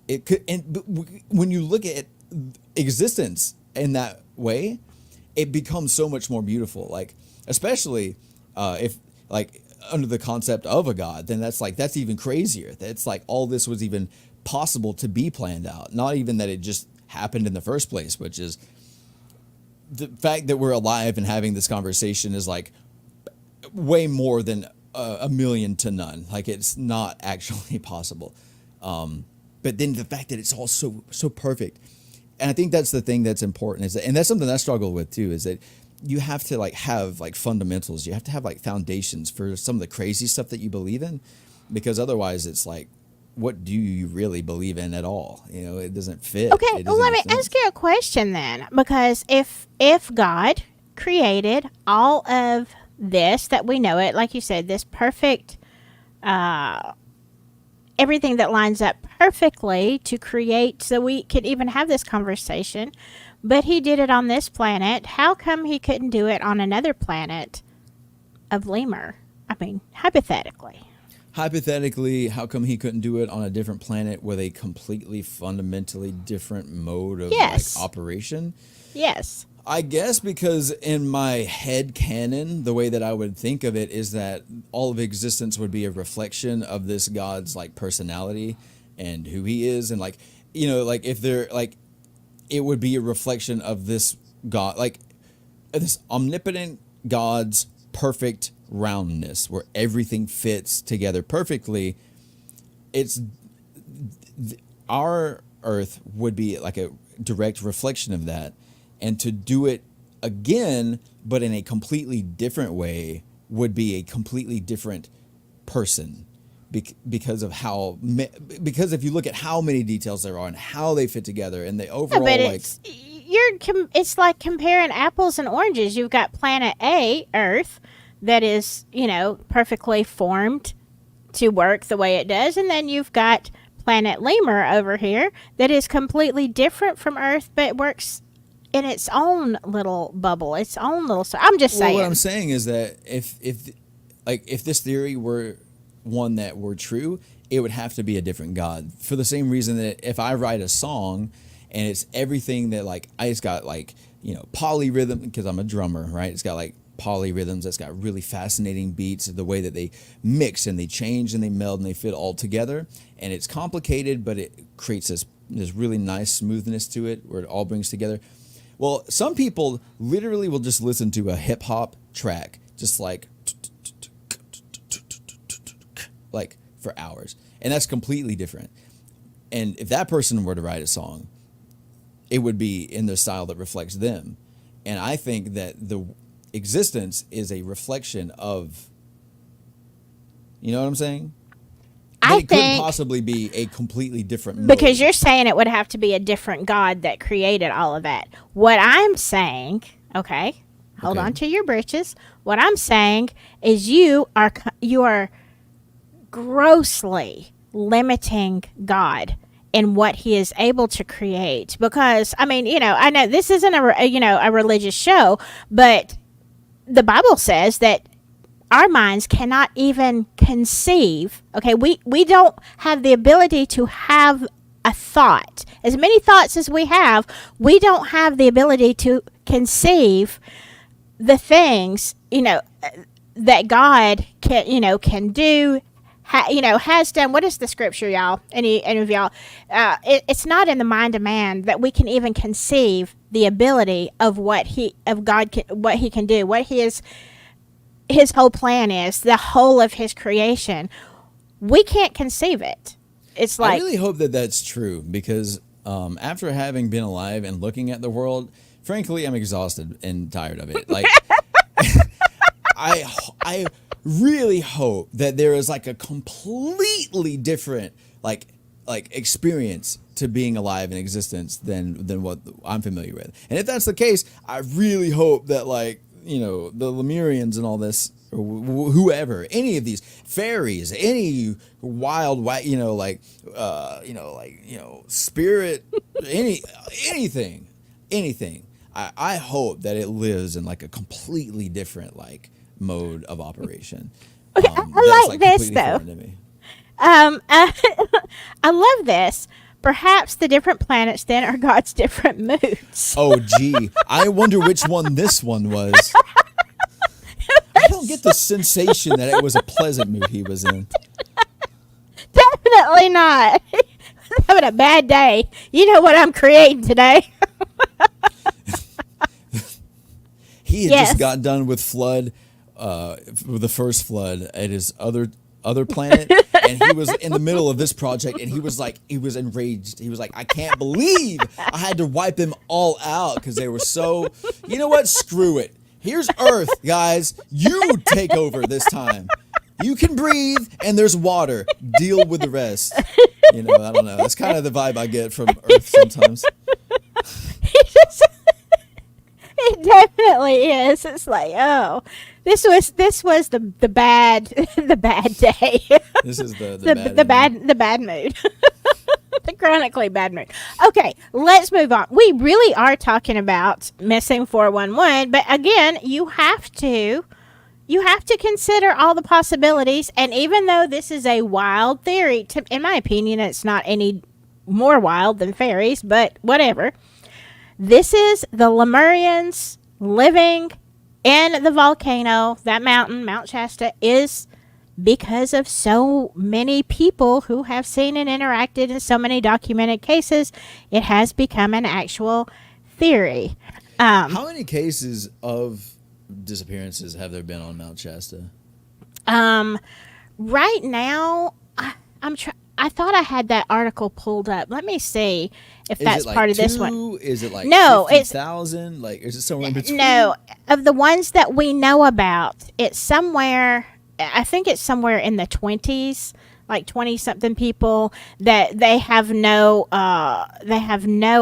it could, but when you look at existence in that way, it becomes so much more beautiful. Especially if under the concept of a God, then that's even crazier. That's all this was even possible to be planned out. Not even that it just happened in the first place, which is the fact that we're alive and having this conversation is way more than a million to none. It's not actually possible. But then the fact that it's all so perfect. And I think that's the thing that's important and that's something I struggle with too, is that you have to have fundamentals. You have to have foundations for some of the crazy stuff that you believe in, because otherwise it's what do you really believe in at all? It doesn't fit. Okay, well, let me ask you a question then, because if God created all of this that we know it, like you said, this perfect, everything that lines up perfectly to create so we could even have this conversation, but he did it on this planet, how come he couldn't do it on another planet of Lemur? I mean, hypothetically. Hypothetically, how come he couldn't do it on a different planet with a completely fundamentally different mode of operation? Yes. I guess because in my head canon, the way that I would think of it is that all of existence would be a reflection of this God's personality and who he is. And if they're it would be a reflection of this God, this omnipotent God's perfect roundness where everything fits together perfectly. Our earth would be a direct reflection of that, and to do it again but in a completely different way would be a completely different person, because if you look at how many details there are and how they fit together and the overall it's like comparing apples and oranges. You've got planet A, Earth, that is, perfectly formed to work the way it does. And then you've got planet Lemur over here that is completely different from Earth, but works in its own little bubble, its own little... I'm just saying. What I'm saying is that if this theory were one that were true, it would have to be a different God. For the same reason that if I write a song and it's everything that it's got polyrhythm, because I'm a drummer, right? It's got polyrhythms, that's got really fascinating beats, the way that they mix and they change and they meld and they fit all together, and it's complicated, but it creates this really nice smoothness to it where it all brings together. Well, some people literally will just listen to a hip hop track just for hours, and that's completely different. And if that person were to write a song, it would be in the style that reflects them. And I think that the existence is a reflection of, you know what I'm saying? It couldn't possibly be a completely different mode. Because you're saying it would have to be a different God that created all of that. What I'm saying, hold on to your britches. What I'm saying is you are grossly limiting God in what he is able to create. Because, I know this isn't a religious show, but the Bible says that our minds cannot even conceive. Okay, we don't have the ability to have a thought. As many thoughts as we have, we don't have the ability to conceive the things, that God can do, has done. What is the scripture, y'all? Any of y'all? It's not in the mind of man that we can even conceive the ability of what what he can do, what his whole plan is, the whole of his creation. We can't conceive it. It's like, I really hope that that's true, because after having been alive and looking at the world, frankly, I'm exhausted and tired of it. Like, I really hope that there is like a completely different like experience to being alive in existence than what I'm familiar with. And if that's the case, I really hope that the Lumerians and all this, or whoever, any of these fairies, any wild, spirit, anything. I hope that it lives in like a completely different mode of operation. Okay, I like this though. I love this. Perhaps the different planets then are God's different moods. Oh, gee. I wonder which one this one was. I don't get the sensation that it was a pleasant mood he was in. Definitely not. Having a bad day. You know what I'm creating today. He had just got done with the first flood at his other planet, and he was in the middle of this project, and he was enraged. He was like, I can't believe I had to wipe them all out because they were so, you know what, screw it. Here's Earth, guys. You take over this time. You can breathe, and there's water. Deal with the rest. I don't know. That's kind of the vibe I get from Earth sometimes. It definitely is. It's like, oh, this was the bad day. This is the bad mood. The chronically bad mood. Okay, let's move on. We really are talking about missing 411, but again, you have to consider all the possibilities. And even though this is a wild theory, in my opinion, it's not any more wild than fairies, but whatever. This is the Lumerians living in the volcano. That mountain, Mount Shasta, is because of so many people who have seen and interacted in so many documented cases. It has become an actual theory. How many cases of disappearances have there been on Mount Shasta? Right now, I thought I had that article pulled up. Let me see if that's part of this one. Is it like no? 50,000? Like, is it somewhere in between? No, of the ones that we know about, it's somewhere. I think it's somewhere in the 20s, like 20-something people that they have no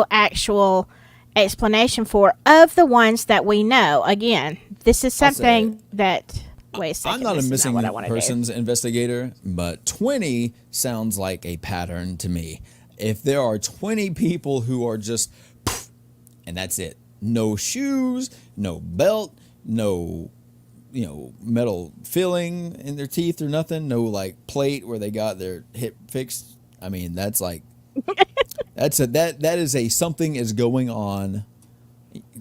actual explanation for, of the ones that we know. Again, this is something that. Wait a second. I'm not a missing persons investigator, but 20 sounds like a pattern to me. If there are 20 people who are just, and that's it, no shoes, no belt, no, metal filling in their teeth or nothing, no plate where they got their hip fixed. I mean, that's that is a something is going on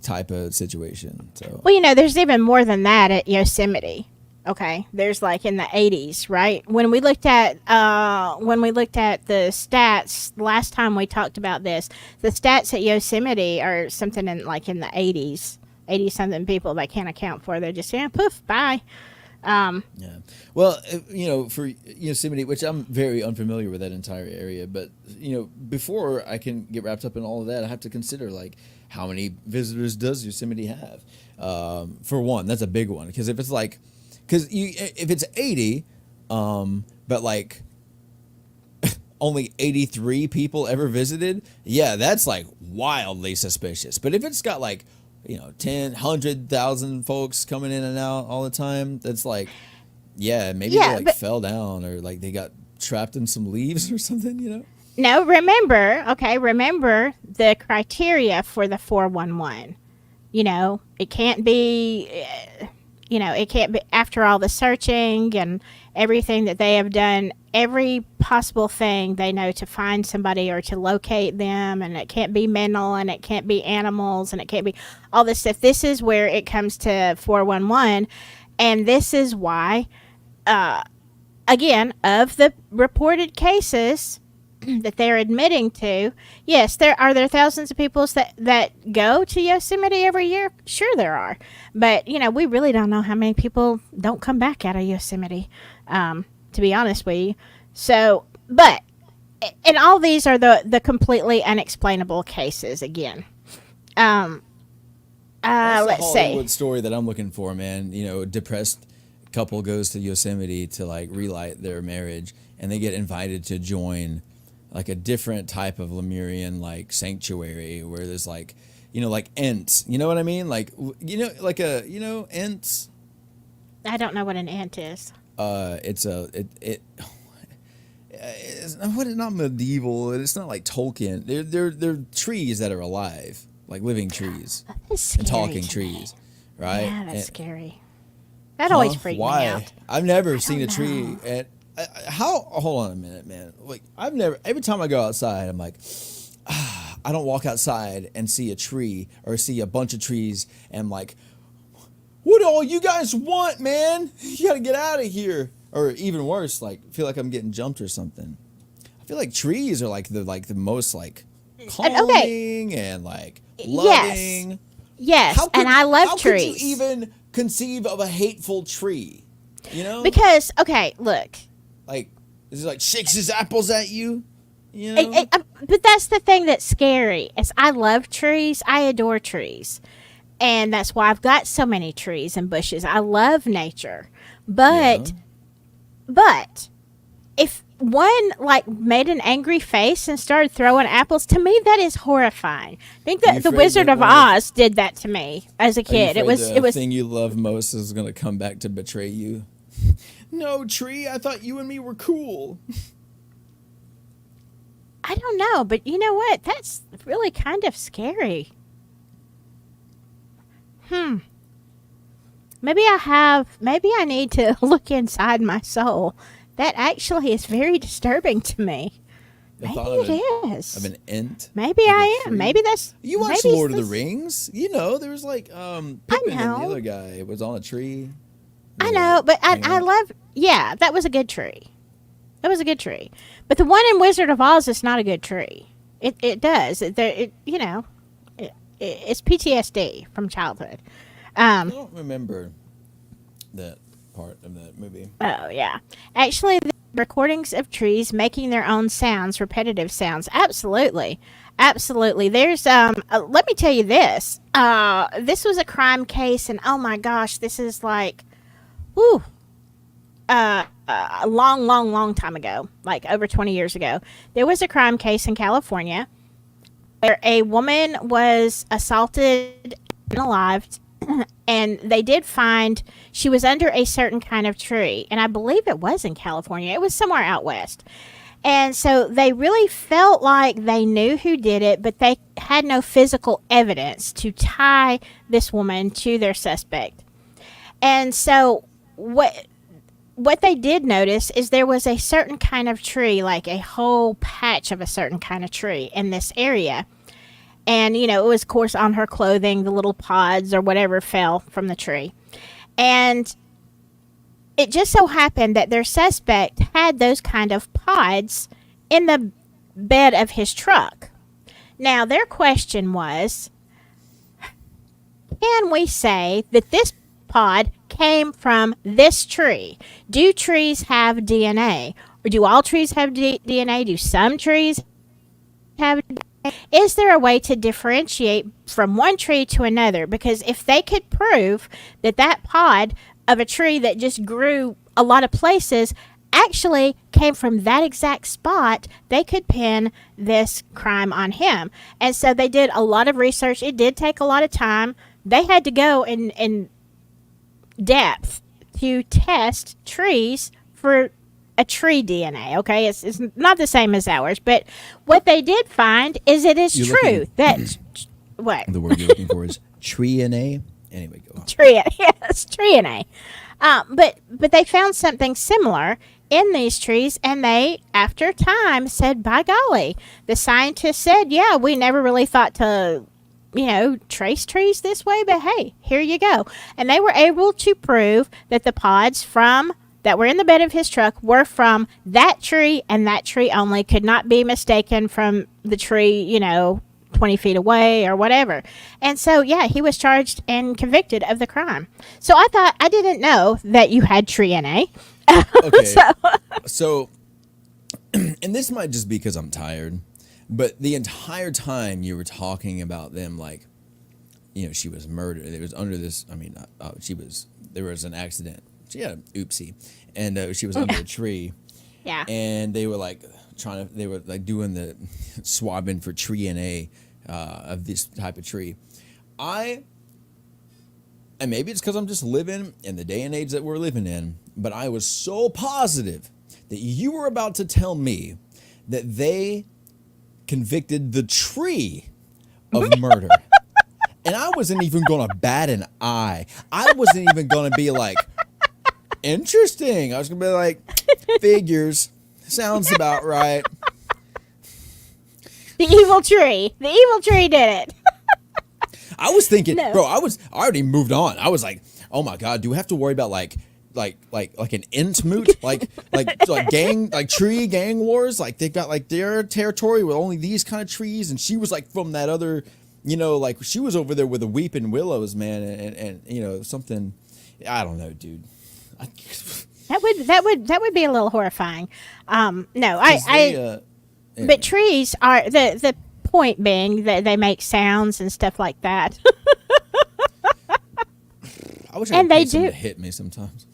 type of situation. So, well, there's even more than that at Yosemite. Okay, there's in the 80s, right? When we looked at the stats last time we talked about this, the stats at Yosemite are something in the 80s, 80-something people they can't account for. They're just poof, bye. Yeah. Well, for Yosemite, which I'm very unfamiliar with that entire area, but before I can get wrapped up in all of that, I have to consider how many visitors does Yosemite have? For one, that's a big one, because if it's if it's 80, but only 83 people ever visited, yeah, that's wildly suspicious. But if it's got 10, 100,000 folks coming in and out all the time, that's maybe they fell down or they got trapped in some leaves or something, No, remember the criteria for the 411. It can't be it can't be, after all the searching and everything that they have done, every possible thing they know to find somebody or to locate them, and it can't be mental, and it can't be animals, and it can't be all this stuff. This is where it comes to 411, and this is why, again, of the reported cases that they're admitting to, yes, there are thousands of people that go to Yosemite every year. Sure, there are, but we really don't know how many people don't come back out of Yosemite. To be honest with you, and all these are the completely unexplainable cases. Again, That's the let's Hollywood see. story that I'm looking for, man. Depressed couple goes to Yosemite to like relight their marriage, and they get invited to join like a different type of Lumerian like sanctuary where there's like like Ents. You know what I mean? Like like Ents. I don't know what an ant is. It's not medieval. It's not like Tolkien. They're trees that are alive, like living trees That's scary and talking to me. right? Right? Yeah, that's And- scary. That always freaked Why? me out. I've never seen a don't tree. know. And how? Hold on a minute, man. Like I've never. Every time I go outside, I'm like, I don't walk outside and see a tree or see a bunch of trees and like, what all you guys want, man? You gotta get out of here. Or even worse, like feel like I'm getting jumped or something. I feel like trees are like the most like calming and like loving. Yes, and I love how trees. could you even conceive of a hateful tree? Because, okay, look. Like, is it like shakes his apples at you? But that's the thing that's scary. Is I love trees. I adore trees. And that's why I've got so many trees and bushes. I love nature. But if one like made an angry face and started throwing apples, to me that is horrifying. I think Are that you the afraid Wizard that of one of- Oz did that to me as a Are you kid. afraid It the was thing you love most is gonna come back to betray you. No, tree. I thought you and me were cool. I don't know, but you know what? That's really kind of scary. Maybe I need to look inside my soul. That actually is very disturbing to me. The Maybe thought of it is. an ent. Maybe like a I am. tree. Maybe that's. You watched maybe Lord of the this- Rings? There was like Pippin and the know. other guy was on a tree. I know, but hanging I out. love. Yeah, that was a good tree. That was a good tree. But the one in Wizard of Oz is not a good tree. It does. It's PTSD from childhood. I don't remember that part of that movie. Oh, yeah. Actually, the recordings of trees making their own sounds, repetitive sounds. Absolutely. Absolutely. There's, let me tell you this. This was a crime case, and oh my gosh, this is like, whew, a long time ago, like over 20 years ago. There was a crime case in California where a woman was assaulted and unalived, and they did find she was under a certain kind of tree, and I believe it was in California. It was somewhere out west. And so they really felt like they knew who did it, but they had no physical evidence to tie this woman to their suspect. And so what they did notice is there was a certain kind of tree, like a whole patch of a certain kind of tree in this area. And, it was, of course, on her clothing, the little pods or whatever fell from the tree. And it just so happened that their suspect had those kind of pods in the bed of his truck. Now, their question was, can we say that this pod came from this tree? Do trees have DNA? Or do all trees have DNA? Do some trees have DNA? Is there a way to differentiate from one tree to another? Because if they could prove that that pod of a tree that just grew a lot of places actually came from that exact spot, they could pin this crime on him. And so they did a lot of research. It did take a lot of time. They had to go in depth to test trees for a tree DNA. Okay, it's not the same as ours, but what they did find is it is You're true looking- that what The word you're looking for is tree-na. Anyway, go on. Yes, Trianae. But they found something similar in these trees, and they, after time, said, "By golly," the scientists said, "Yeah, we never really thought to, trace trees this way, but hey, here you go." And they were able to prove that the pods from that were in the bed of his truck were from that tree and that tree only, could not be mistaken from the tree, 20 feet away or whatever. And so, yeah, he was charged and convicted of the crime. So I didn't know that you had Trianae. Okay. So, and this might just be because I'm tired, but the entire time you were talking about them, like, she was murdered. It was under this, there was an accident. She had an oopsie. And she was under a tree. Yeah. And they were like doing the swabbing for Trianae of this type of tree. And maybe it's because I'm just living in the day and age that we're living in, but I was so positive that you were about to tell me that they convicted the tree of murder. And I wasn't even going to bat an eye. I wasn't even going to be like, interesting. I was going to be like, figures. Sounds about right. The evil tree did it. I was thinking, bro, I already moved on. I was like, oh my God, do we have to worry about like an Entmoot, like tree gang wars? Like they've got like their territory with only these kind of trees, and she was like from that other, like she was over there with the weeping willows, man, and something. I don't know, dude. That would be a little horrifying. But trees are the point being that they make sounds and stuff like that. I wish I could pay someone to hit me sometimes.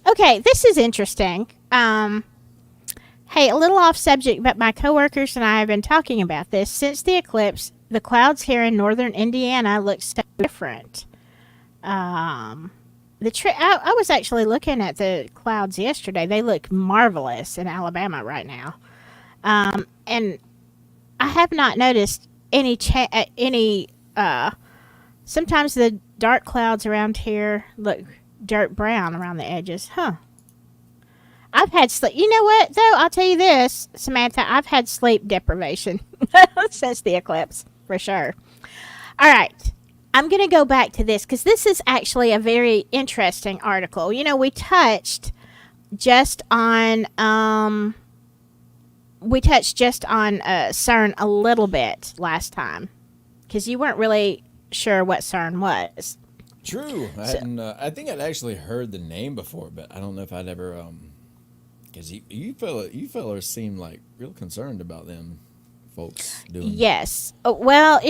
Okay, this is interesting. Hey, a little off subject, but my coworkers and I have been talking about this. Since the eclipse, the clouds here in northern Indiana look so different. I was actually looking at the clouds yesterday. They look marvelous in Alabama right now. And I have not noticed any sometimes the dark clouds around here look dirt brown around the edges. Huh. I've had sleep. You know what, though? I'll tell you this, Samantha. I've had sleep deprivation since the eclipse, for sure. All right. I'm going to go back to this because this is actually a very interesting article. We touched just on CERN a little bit last time because you weren't really sure what CERN was. True. I think I'd actually heard the name before, but I don't know if I'd ever because you fellas seem like real concerned about them folks doing. Yes. Well,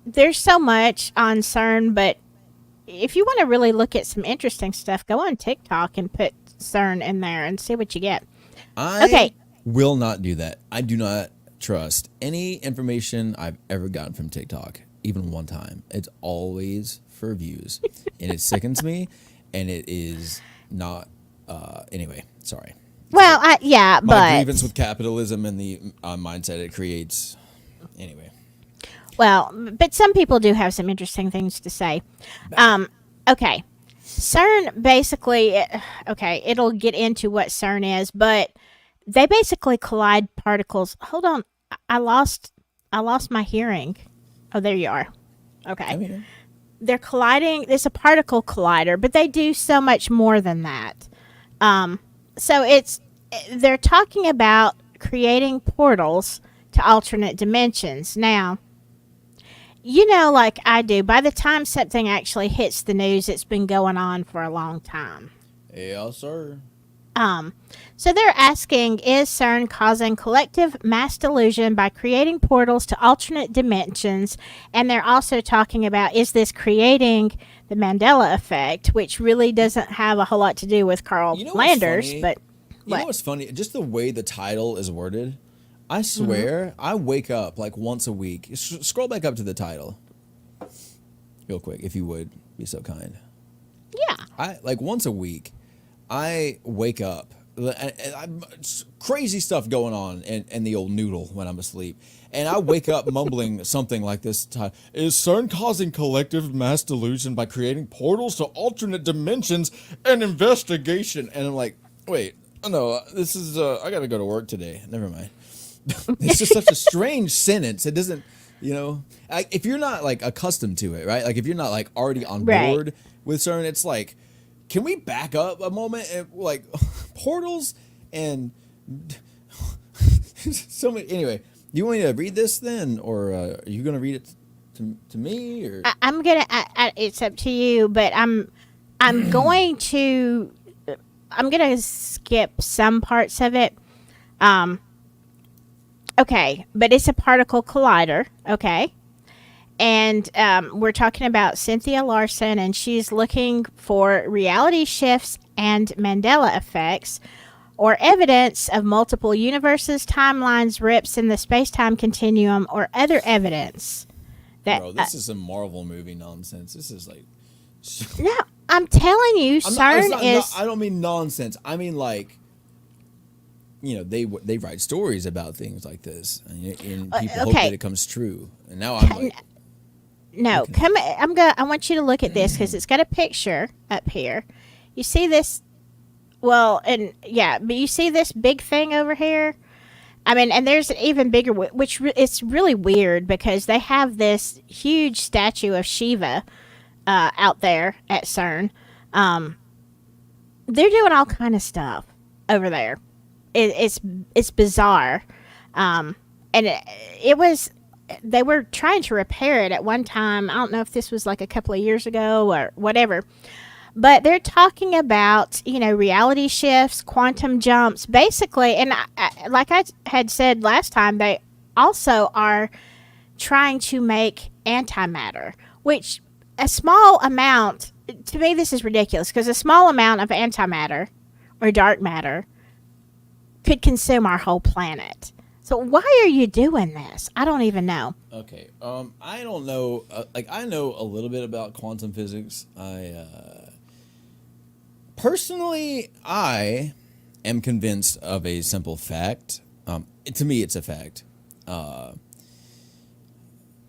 there's so much on CERN, but if you want to really look at some interesting stuff, go on TikTok and put CERN in there and see what you get. I will not do that. I do not trust any information I've ever gotten from TikTok, even one time. It's always for views, and it sickens me, and it is not. Anyway, sorry. Well, but my grievance with capitalism and the mindset it creates. Anyway. Well, but some people do have some interesting things to say. Okay. CERN basically, it'll get into what CERN is, but they basically collide particles. Hold on. I lost my hearing. Oh, there you are. Okay. They're colliding. It's a particle collider, but they do so much more than that. So they're talking about creating portals to alternate dimensions. Now, like I do, by the time something actually hits the news, it's been going on for a long time. Yes, sir. So they're asking, is CERN causing collective mass delusion by creating portals to alternate dimensions? And they're also talking about, is this creating the Mandela effect, which really doesn't have a whole lot to do with Carl Landers. But you know what's funny? Just the way the title is worded. I swear, I wake up like once a week. Scroll back up to the title, real quick, if you would be so kind. Yeah. I like once a week. I wake up crazy stuff going on in the old noodle when I'm asleep. And I wake up mumbling something like this time. Is CERN causing collective mass delusion by creating portals to alternate dimensions and investigation? And I'm like, wait, no, this is, I got to go to work today. Never mind. It's just such a strange sentence. It doesn't, if you're not like accustomed to it, right? Like if you're not like already on board with CERN, it's like, can we back up a moment and like portals and so many. Anyway, do you want me to read this then, or are you going to read it to me? Or I'm gonna. It's up to you, but I'm going to. I'm gonna skip some parts of it. Okay, but it's a particle collider. Okay. And we're talking about Cynthia Larson, and she's looking for reality shifts and Mandela effects, or evidence of multiple universes, timelines, rips in the space-time continuum, or other evidence that. Bro, this is some Marvel movie nonsense. This is like. No, I'm telling you, CERN is. I don't mean nonsense. I mean like. They write stories about things like this, and people hope that it comes true. And now I'm like. No, I want you to look at this because it's got a picture up here. You see this? Well, but you see this big thing over here? I mean, and there's an even bigger, which it's really weird because they have this huge statue of Shiva out there at CERN. They're doing all kind of stuff over there. It's bizarre, and it was. They were trying to repair it at one time. I don't know if this was like a couple of years ago or whatever, but they're talking about, reality shifts, quantum jumps, basically. And like I had said last time, they also are trying to make antimatter, which a small amount, to me, this is ridiculous because a small amount of antimatter or dark matter could consume our whole planet. So why are you doing this? I don't even know. Okay. I don't know. I know a little bit about quantum physics. Personally, I am convinced of a simple fact. To me, it's a fact.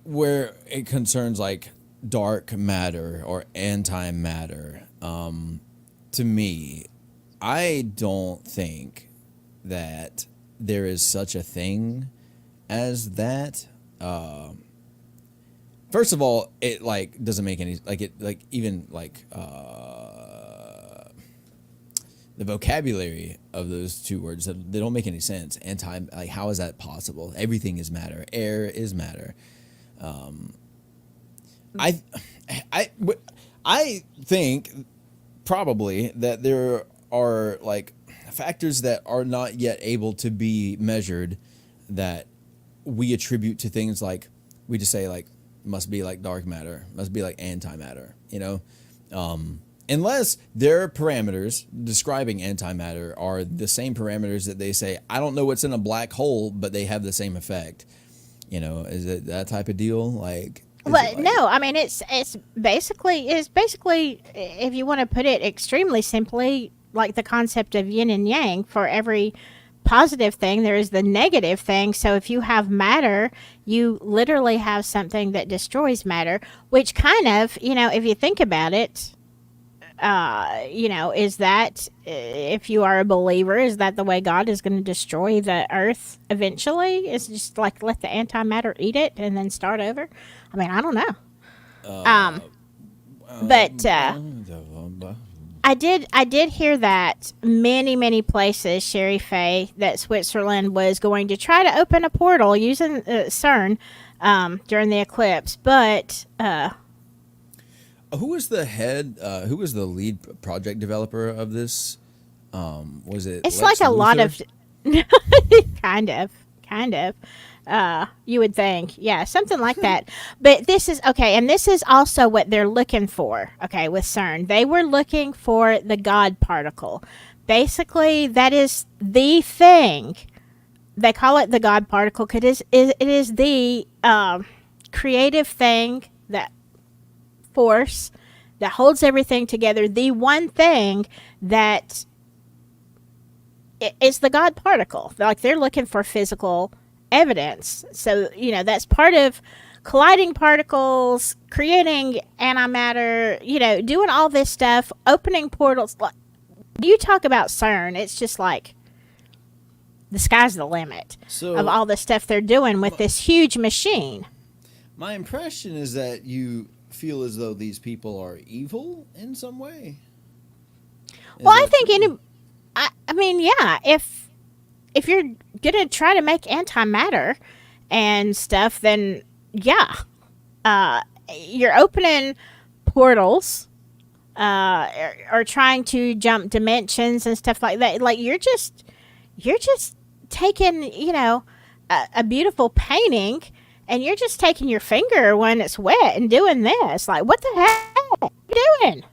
Where it concerns like dark matter or antimatter. To me, I don't think that there is such a thing as that. First of all, it like doesn't make any the vocabulary of those two words, they don't make any sense. How is that possible? Everything is matter. Air is matter. I think probably that there are like factors that are not yet able to be measured that we attribute to things like, we just say like must be like dark matter, must be like antimatter, unless their parameters describing antimatter are the same parameters that they say, I don't know what's in a black hole, but they have the same effect. Is it that type of deal? No, I mean it's basically if you want to put it extremely simply, like the concept of yin and yang. For every positive thing, there is the negative thing. So if you have matter, you literally have something that destroys matter, which kind of, if you think about it, is that, if you are a believer, is that the way God is going to destroy the earth eventually? Is just like let the antimatter eat it and then start over? I mean, I don't know. I did hear that many places, Sherry Faye, that Switzerland was going to try to open a portal using CERN during the eclipse, but who was the head? Who was the lead project developer of this? Was it? It's Lex like a Luthor? lot of, kind of. You would think, yeah, something like that. But this is okay, and this is also what they're looking for. Okay, with CERN, they were looking for the God particle. Basically, that is the thing. They call it the God particle because it is the creative thing, that force that holds everything together. The one thing that it's the God particle. Like they're looking for physical evidence. So, that's part of colliding particles, creating antimatter, doing all this stuff, opening portals. Like, you talk about CERN, it's just like the sky's the limit of So all the stuff they're doing with this huge machine. my impression is that you feel as though these people are evil in some way. Well, I think I mean, yeah, if you're gonna try to make antimatter and stuff, then yeah, you're opening portals, or trying to jump dimensions and stuff like that. Like you're just taking, a beautiful painting, and you're just taking your finger when it's wet and doing this. Like, what the heck are you doing?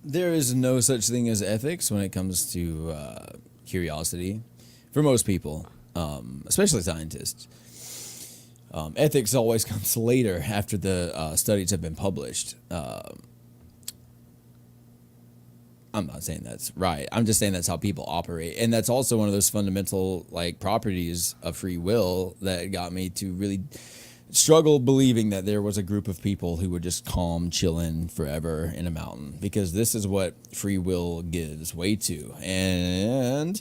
There is no such thing as ethics when it comes to curiosity for most people, especially scientists. Ethics always comes later after the studies have been published. I'm not saying that's right. I'm just saying that's how people operate. And that's also one of those fundamental properties of free will that got me to really struggle believing that there was a group of people who would just calm, chilling forever in a mountain, because this is what free will gives way to. And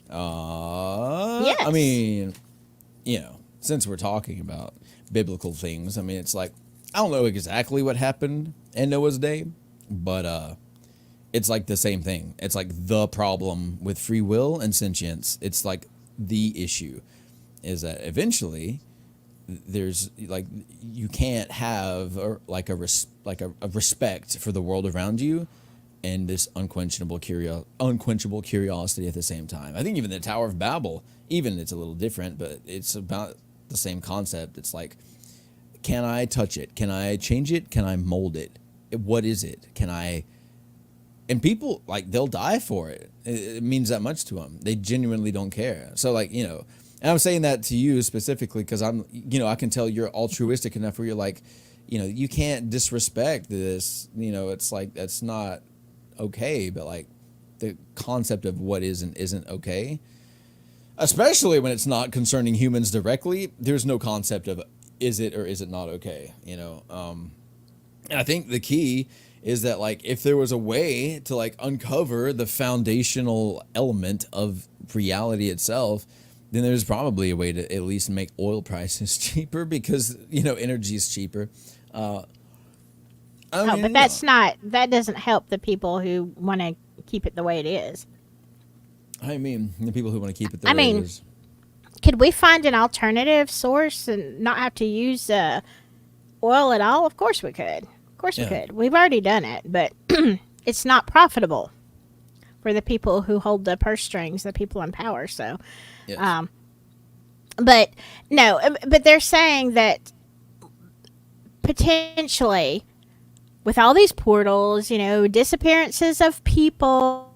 Yes. I mean, since we're talking about biblical things, I mean, it's like, I don't know exactly what happened in Noah's day, but it's like the same thing. It's like the problem with free will and sentience. It's like the issue is that eventually there's you can't have a respect for the world around you and this unquenchable curiosity at the same time. I think even the Tower of Babel, even it's a little different, but it's about the same concept. It's like, can I touch it? Can I change it? Can I mold it? What is it? Can I? And people, they'll die for it. It means that much to them. They genuinely don't care. So and I'm saying that to you specifically because I can tell you're altruistic enough where you're like, you can't disrespect this. It's like, that's not okay. But the concept of what is and isn't okay, especially when it's not concerning humans directly, there's no concept of is it or is it not okay, And I think the key is that if there was a way to uncover the foundational element of reality itself, then there's probably a way to at least make oil prices cheaper because energy is cheaper. But that doesn't help the people who want to keep it the way it is. I mean, the people who want to keep it the way it is. Could we find an alternative source and not have to use oil at all? Of course we could. Of course we could. We've already done it, but it's not profitable for the people who hold the purse strings, the people in power. So, Yes. But no, but they're saying that potentially with all these portals, disappearances of people,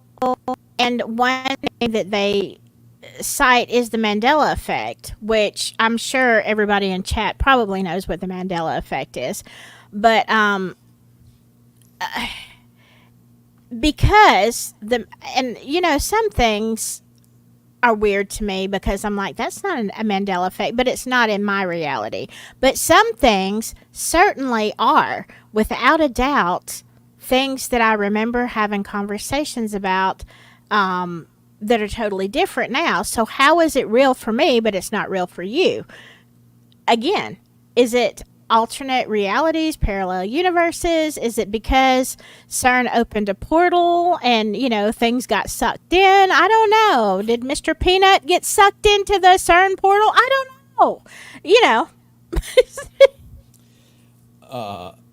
and one thing that they cite is the Mandela effect, which I'm sure everybody in chat probably knows what the Mandela effect is. But because some things are weird to me because I'm like, that's not a Mandela effect, but it's not in my reality. But some things certainly are, without a doubt, things that I remember having conversations about that are totally different now. So how is it real for me, but it's not real for you? Again, is it alternate realities, parallel universes? Is it because CERN opened a portal and, things got sucked in? I don't know. Did Mr. Peanut get sucked into the CERN portal? I don't know.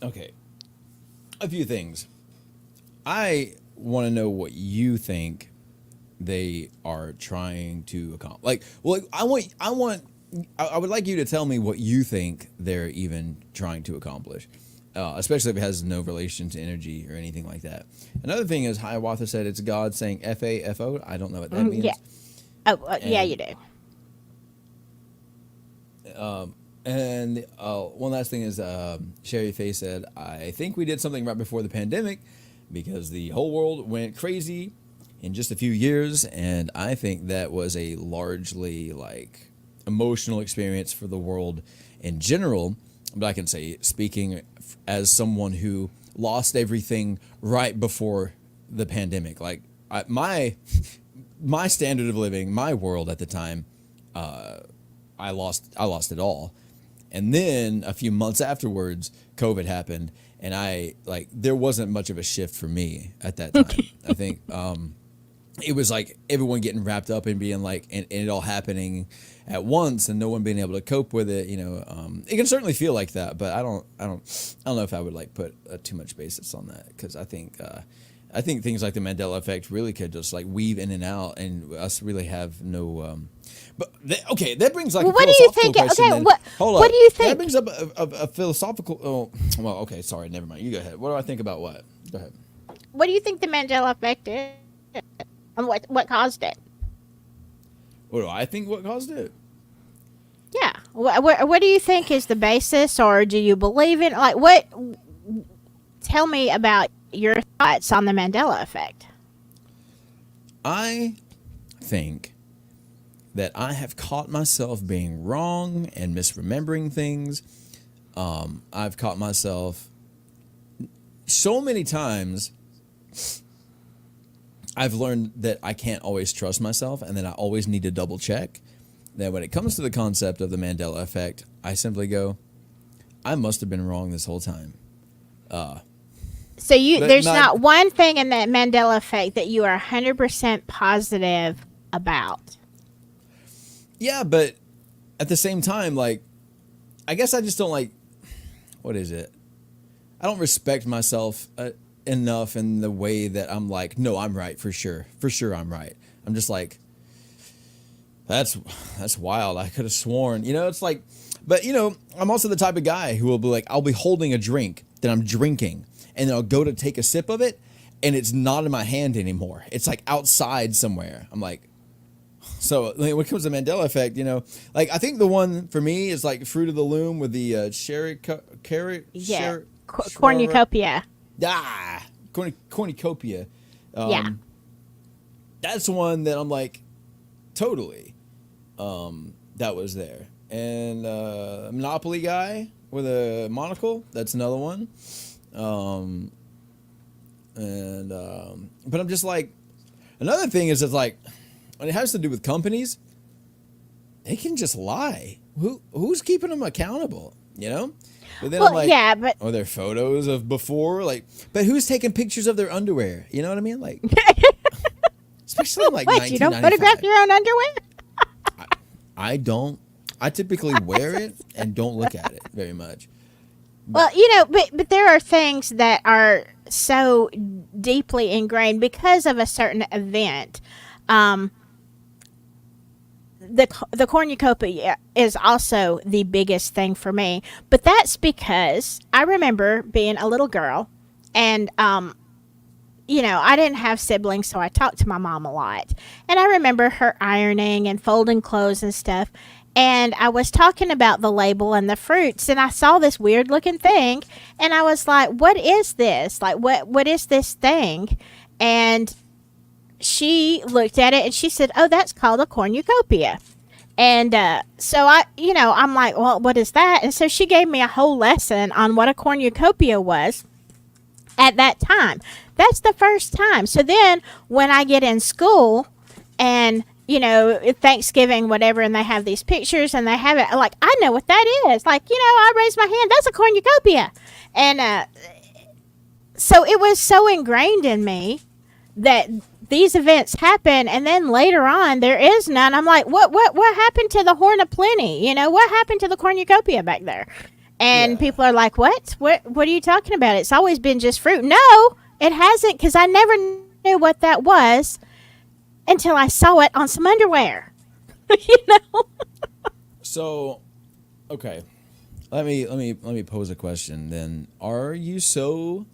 Okay. A few things. I want to know what you think they are trying to accomplish. I would like you to tell me what you think they're even trying to accomplish, especially if it has no relation to energy or anything like that. Another thing is, Hiawatha said it's God saying F-A-F-O. I don't know what that means. Yeah. Oh, yeah, you do. And one last thing is, Sherry Faye said, I think we did something right before the pandemic because the whole world went crazy in just a few years, and I think that was a largely like emotional experience for the world in general. But I can say, speaking as someone who lost everything right before the pandemic, like my standard of living, my world at the time, I lost it all. And then a few months afterwards, COVID happened, and there wasn't much of a shift for me at that time. I think it was like everyone getting wrapped up and being like, and it all happening at once, and no one being able to cope with it. It can certainly feel like that, but I don't know if I would like put too much basis on that, because I think things like the Mandela effect really could just like weave in and out, and us really have no. Okay, that brings like a what do you philosophical think? question. Okay, Then. Hold what up. do you think? That brings up a philosophical. Oh, well, okay, sorry, never mind. You go ahead. What do I think about what? Go ahead. What do you think the Mandela effect is, and what caused it? What do I think? What caused it? Yeah. What do you think is the basis, or do you believe in? Like, what? Tell me about your thoughts on the Mandela effect. I think that I have caught myself being wrong and misremembering things. I've caught myself so many times. I've learned that I can't always trust myself, and that I always need to double check. That when it comes to the concept of the Mandela effect, I simply go, I must have been wrong this whole time. So there's not one thing in that Mandela effect that you are 100% positive about. Yeah, but at the same time, like, I guess I just don't like, what is it? I don't respect myself enough in the way that I'm like, no, I'm right for sure. For sure I'm right. I'm just like, that's wild. I could have sworn, it's like, but I'm also the type of guy who will be like, I'll be holding a drink that I'm drinking, and then I'll go to take a sip of it, and it's not in my hand anymore. It's like outside somewhere. I'm like, so when it comes to Mandela effect, like I think the one for me is like Fruit of the Loom with the cornucopia. Cornucopia. Yeah. That's one that I'm like, totally. That was there. And Monopoly guy with a monocle, that's another one. But I'm just like, another thing is it's like, when it has to do with companies, they can just lie. Who's keeping them accountable? But then I'm like, yeah, but are there photos of before? Like, but who's taking pictures of their underwear? You know what I mean? Like, especially in like what, 1995. you don't photograph your own underwear? I don't. I typically wear it and don't look at it very much. Well, but there are things that are so deeply ingrained because of a certain event. The cornucopia is also the biggest thing for me, but that's because I remember being a little girl, and I didn't have siblings, so I talked to my mom a lot, and I remember her ironing and folding clothes and stuff, and I was talking about the label and the fruits, and I saw this weird looking thing, and I was like, what is this? Like, what is this thing? And she looked at it and she said, oh, that's called a cornucopia. And so I'm like, well, what is that? And so she gave me a whole lesson on what a cornucopia was at that time. That's the first time. So then when I get in school and, Thanksgiving, whatever, and they have these pictures and they have it, like, I know what that is. Like, I raised my hand. That's a cornucopia. And so it was so ingrained in me that these events happen, and then later on there is none. I'm like, what happened to the Horn of Plenty? What happened to the cornucopia back there? And people are like, what are you talking about? It's always been just fruit. No, it hasn't, because I never knew what that was until I saw it on some underwear. So, okay, let me pose a question then. Are you so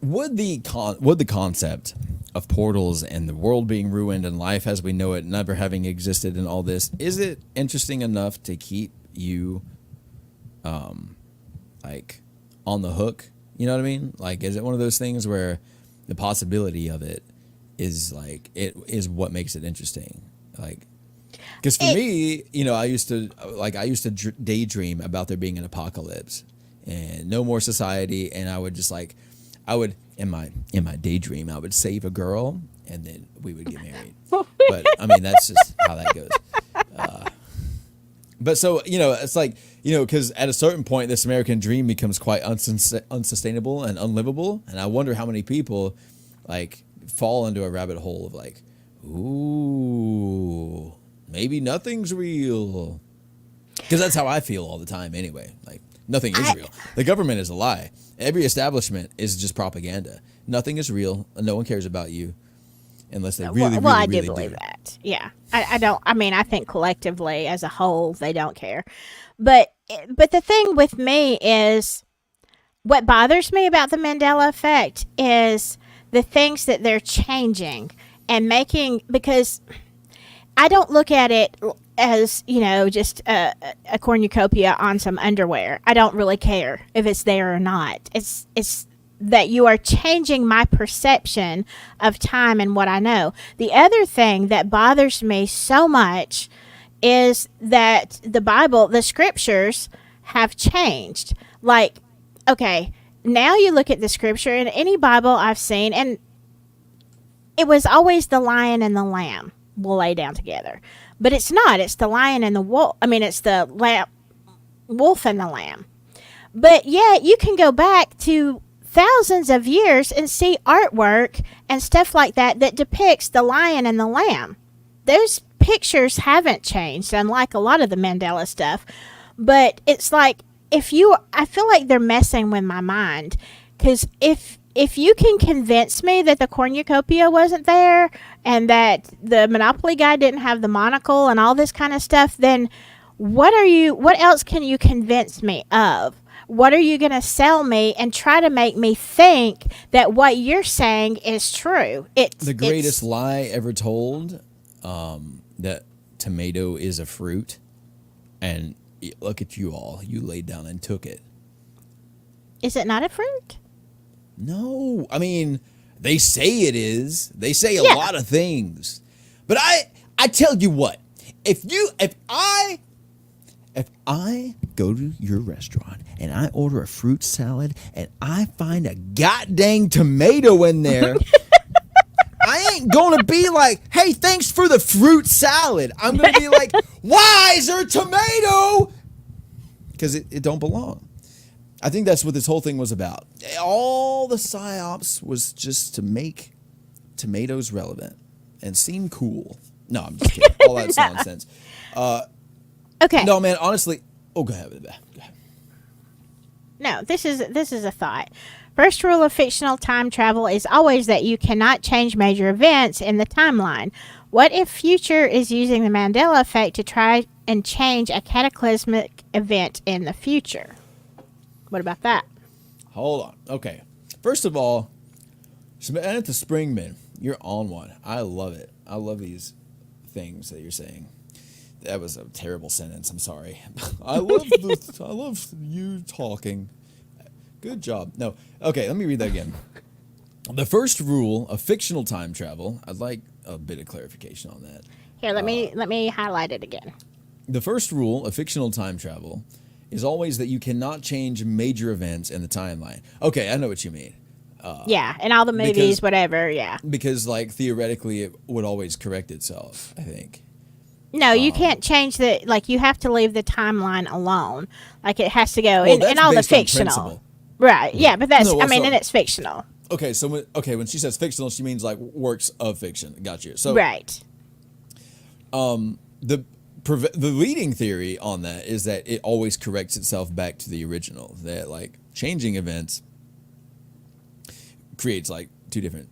Would the concept of portals and the world being ruined and life as we know it never having existed and all this, is it interesting enough to keep you like on the hook? You know what I mean? Like, is it one of those things where the possibility of it is like, it is what makes it interesting? Like, because for me, you know, I used to daydream about there being an apocalypse and no more society, and I would just like, in my daydream, I would save a girl and then we would get married. But I mean, that's just how that goes. But so, you know, it's like, you know, because at a certain point, this American dream becomes quite unsustainable and unlivable. And I wonder how many people like fall into a rabbit hole of like, ooh, maybe nothing's real. Because that's how I feel all the time anyway. Like, nothing is real. The government is a lie. Every establishment is just propaganda. Nothing is real. And no one cares about you unless they really, well, I really do believe do. that. Yeah. I don't, I mean, I think collectively as a whole, they don't care. But the thing with me is, what bothers me about the Mandela effect is the things that they're changing and making, because I don't look at it as, you know, just a cornucopia on some underwear. I don't really care if it's there or not. It's that you are changing my perception of time and what I know. The other thing that bothers me so much is that the Bible, the scriptures have changed. Like, okay, now you look at the scripture in any Bible I've seen, and it was always the lion and the lamb will lay down together. But it's not. It's the lion and the wolf. I mean, it's the wolf and the lamb. But yet you can go back to thousands of years and see artwork and stuff like that that depicts the lion and the lamb. Those pictures haven't changed, unlike a lot of the Mandela stuff. But it's like, I feel like they're messing with my mind. Because if you can convince me that the cornucopia wasn't there and that the Monopoly guy didn't have the monocle and all this kind of stuff, then what else can you convince me of? What are you going to sell me and try to make me think that what you're saying is true? The greatest lie ever told, that tomato is a fruit, and look at you all. You laid down and took it. Is it not a fruit? No. I mean, they say it is. They say a lot of things. But I tell you what, if I go to your restaurant and I order a fruit salad and I find a goddamn tomato in there, I ain't gonna be like, hey, thanks for the fruit salad. I'm gonna be like, why is there a tomato? Because it don't belong. I think that's what this whole thing was about. All the psyops was just to make tomatoes relevant and seem cool. No, I'm just kidding. All that's nonsense. Okay. No, man, honestly. Oh, go ahead. Go ahead. No, this is a thought. First rule of fictional time travel is always that you cannot change major events in the timeline. What if future is using the Mandela effect to try and change a cataclysmic event in the future? What about that? Hold on. Okay. First of all, Samantha Springman, you're on one. I love it. I love these things that you're saying. That was a terrible sentence. I'm sorry. I love you talking. Good job. No. Okay, let me read that again. The first rule of fictional time travel, I'd like a bit of clarification on that. Here, let me highlight it again. The first rule of fictional time travel is always that you cannot change major events in the timeline. Okay, I know what you mean. Yeah, in all the movies, whatever, yeah. Because, like, theoretically, it would always correct itself, I think. No, you can't change you have to leave the timeline alone. Like, it has to go Well, in all the that's based on fictional. principle. Right, yeah, but that's, No, well, and it's fictional. Okay, so when she says fictional, she means, like, works of fiction. Got you. So, right. The leading theory on that is that it always corrects itself back to the original. That, like, changing events creates, like, two different,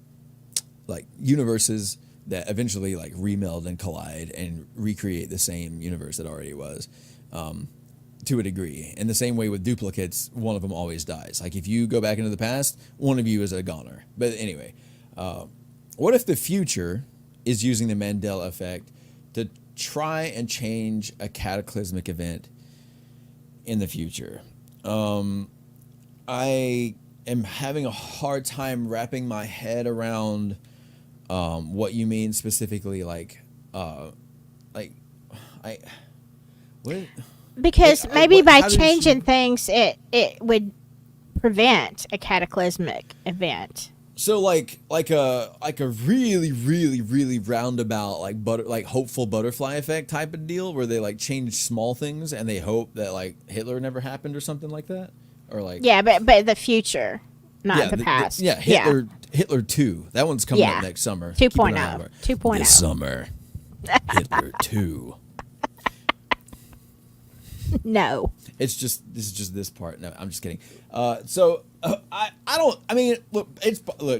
like, universes that eventually, like, remeld and collide and recreate the same universe that already was, to a degree. In the same way with duplicates, one of them always dies. Like, if you go back into the past, one of you is a goner. But anyway, what if the future is using the Mandela effect to try and change a cataclysmic event in the future? I am having a hard time wrapping my head around what you mean specifically. Because Like, maybe by how does changing things, it would prevent a cataclysmic event. So like a really really really roundabout like hopeful butterfly effect type of deal where they like change small things and they hope that like Hitler never happened or something like that, or like Yeah, but the future, not the past. Hitler 2, that one's coming up next summer. Keep an eye out 2.0. for it. 2.0. This summer. Hitler 2. No. This is just this part. No, I'm just kidding. Look,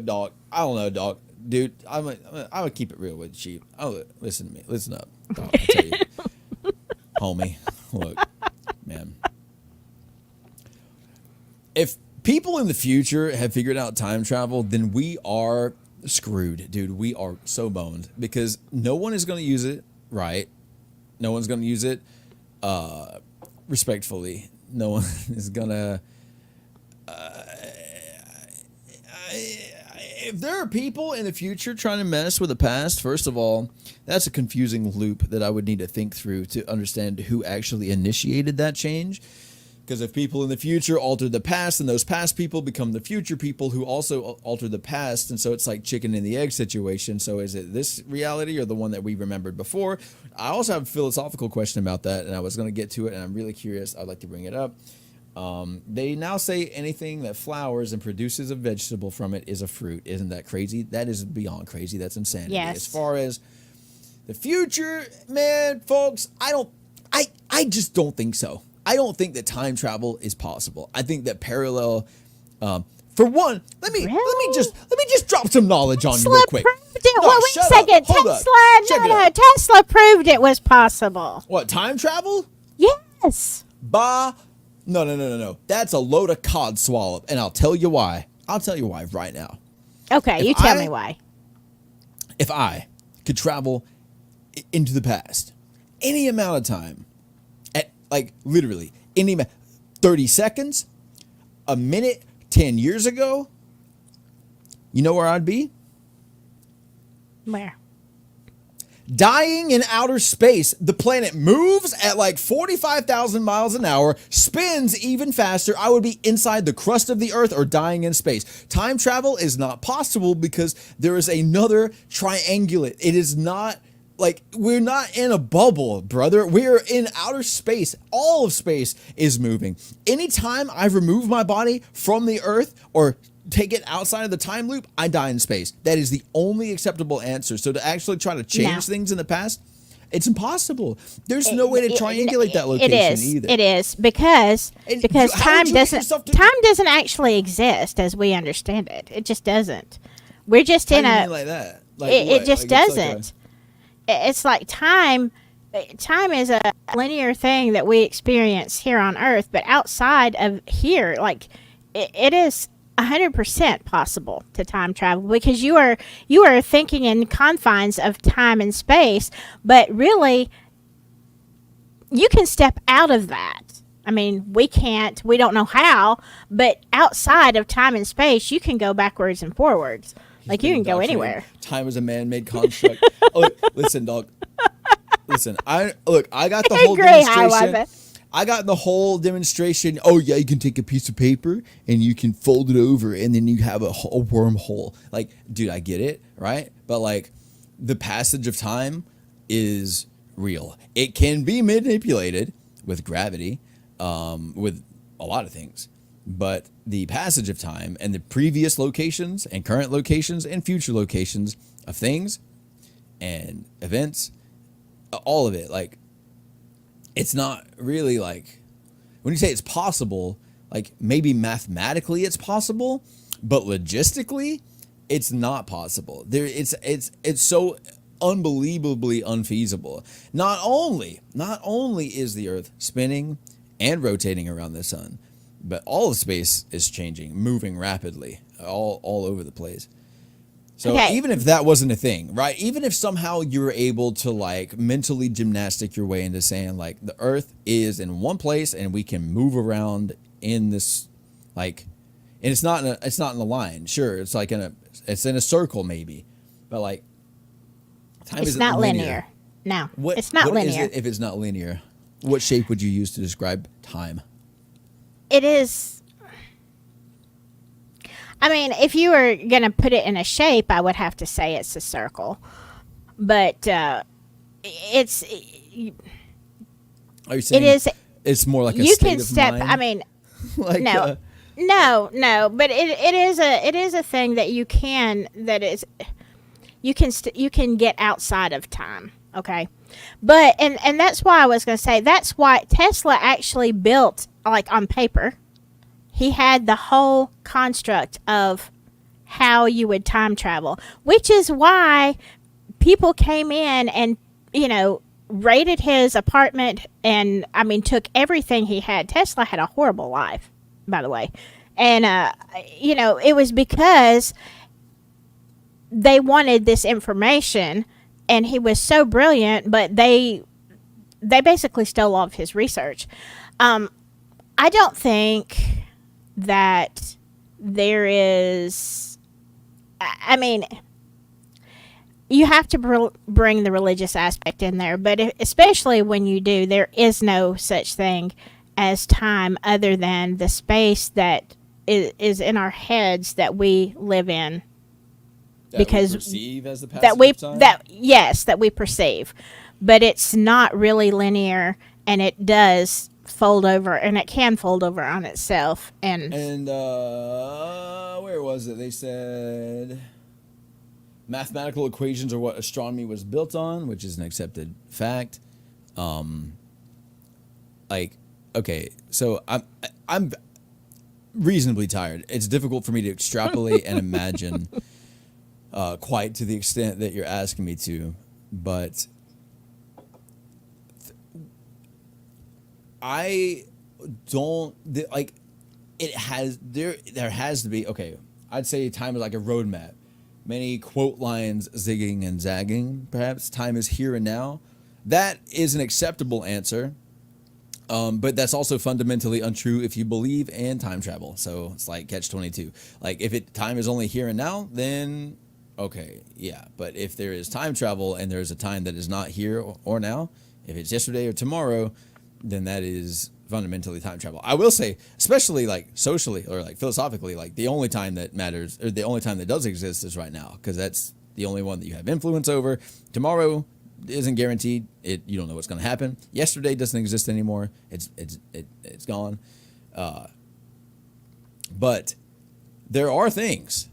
dog. I don't know, dog. Dude, I'm gonna keep it real with you. Oh, listen to me. Listen up, dog. I tell you, homie. Look, man. If people in the future have figured out time travel, then we are screwed, dude. We are so boned because no one is gonna use it, right? No one's gonna use it. Respectfully, no one is gonna. If there are people in the future trying to mess with the past, first of all, that's a confusing loop that I would need to think through to understand who actually initiated that change. Because if people in the future alter the past, then those past people become the future people who also alter the past. And so it's like chicken and the egg situation. So is it this reality or the one that we remembered before? I also have a philosophical question about that, and I was going to get to it, and I'm really curious. I'd like to bring it up. They now say anything that flowers and produces a vegetable from it is a fruit. Isn't that crazy? That is beyond crazy. That's insanity. Yes. As far as the future, man, folks, I just don't think so. I don't think that time travel is possible. I think that parallel, for one, let me just drop some knowledge on you real quick. Wait a second. Tesla proved it was possible. What, time travel? Yes. No. That's a load of cod swallow, and I'll tell you why. I'll tell you why right now. Okay, you tell me why. If I could travel into the past, any amount of time, like literally any 30 seconds, a minute, 10 years ago, you know where I'd be? Where? Dying in outer space. The planet moves at like 45,000 miles an hour, spins even faster. I would be inside the crust of the earth or dying in space. Time travel is not possible because there is another triangulate. It is not like, we're not in a bubble, brother. We're in outer space. All of space is moving. Anytime I remove my body from the earth or take it outside of the time loop, I die in space. That is the only acceptable answer. So to actually try to change things in the past, it's impossible. There's no way to triangulate that location either. It is because time doesn't actually exist as we understand it. It just doesn't. We're just How in do you a. mean like that? Like it just like doesn't. It's like time. Time is a linear thing that we experience here on Earth, but outside of here, like it is 100% possible to time travel because you are thinking in confines of time and space, but really you can step out of that. I mean, we don't know how, but outside of time and space, you can go backwards and forwards. Like you can go anywhere. Time is a man-made construct. Listen, dog. Listen, I got the whole demonstration. I got the whole demonstration. Oh yeah, you can take a piece of paper and you can fold it over, and then you have a wormhole. Like, dude, I get it, right? But like, the passage of time is real. It can be manipulated with gravity, with a lot of things. But the passage of time and the previous locations and current locations and future locations of things and events, all of it, like, it's not really like, when you say it's possible, like maybe mathematically it's possible, but logistically it's not possible. It's so unbelievably unfeasible. Not only is the Earth spinning and rotating around the sun, but all of space is changing, moving rapidly, all over the place. So Okay. even if that wasn't a thing, right? Even if somehow you were able to like mentally gymnastic your way into saying like the Earth is in one place and we can move around in this, like, and it's not in a line. Sure, it's like it's in a circle maybe, but like time It's isn't not linear. No, it's not what linear. is it if it's not linear? What shape would you use to describe time? It is. I mean, if you were going to put it in a shape, I would have to say it's a circle. But it's Are you it saying is. it's more like a You state can of step. mind? I mean, like no, no. But it is a thing that you can you can get outside of time. Okay, but and that's why I was going to say that's why Tesla actually built, like, on paper. He had the whole construct of how you would time travel, which is why people came in and, raided his apartment and, I mean, took everything he had. Tesla had a horrible life, by the way. And, it was because they wanted this information, and he was so brilliant, but they basically stole all of his research. I don't think that there is, I mean, you have to bring the religious aspect in there, but especially when you do, there is no such thing as time other than the space that is in our heads that we live in. that Because we perceive as the passage that we of time? that we perceive, but it's not really linear, and it does fold over, and it can fold over on itself. And where was it? They said mathematical equations are what astronomy was built on, which is an accepted fact. Like, okay, so I'm reasonably tired. It's difficult for me to extrapolate and imagine quite to the extent that you're asking me to, but I don't like it has there has to be, okay, I'd say time is like a roadmap. Many quote lines zigging and zagging, perhaps. Time is here and now. That is an acceptable answer. But that's also fundamentally untrue if you believe in time travel. So it's like catch-22. Like if time is only here and now, then okay, yeah. But if there is time travel and there's a time that is not here or now, if it's yesterday or tomorrow, then that is fundamentally time travel. I will say, especially like socially or like philosophically, like the only time that matters or the only time that does exist is right now, because that's the only one that you have influence over. Tomorrow isn't guaranteed. You don't know what's going to happen. Yesterday doesn't exist anymore. It's gone. But there are things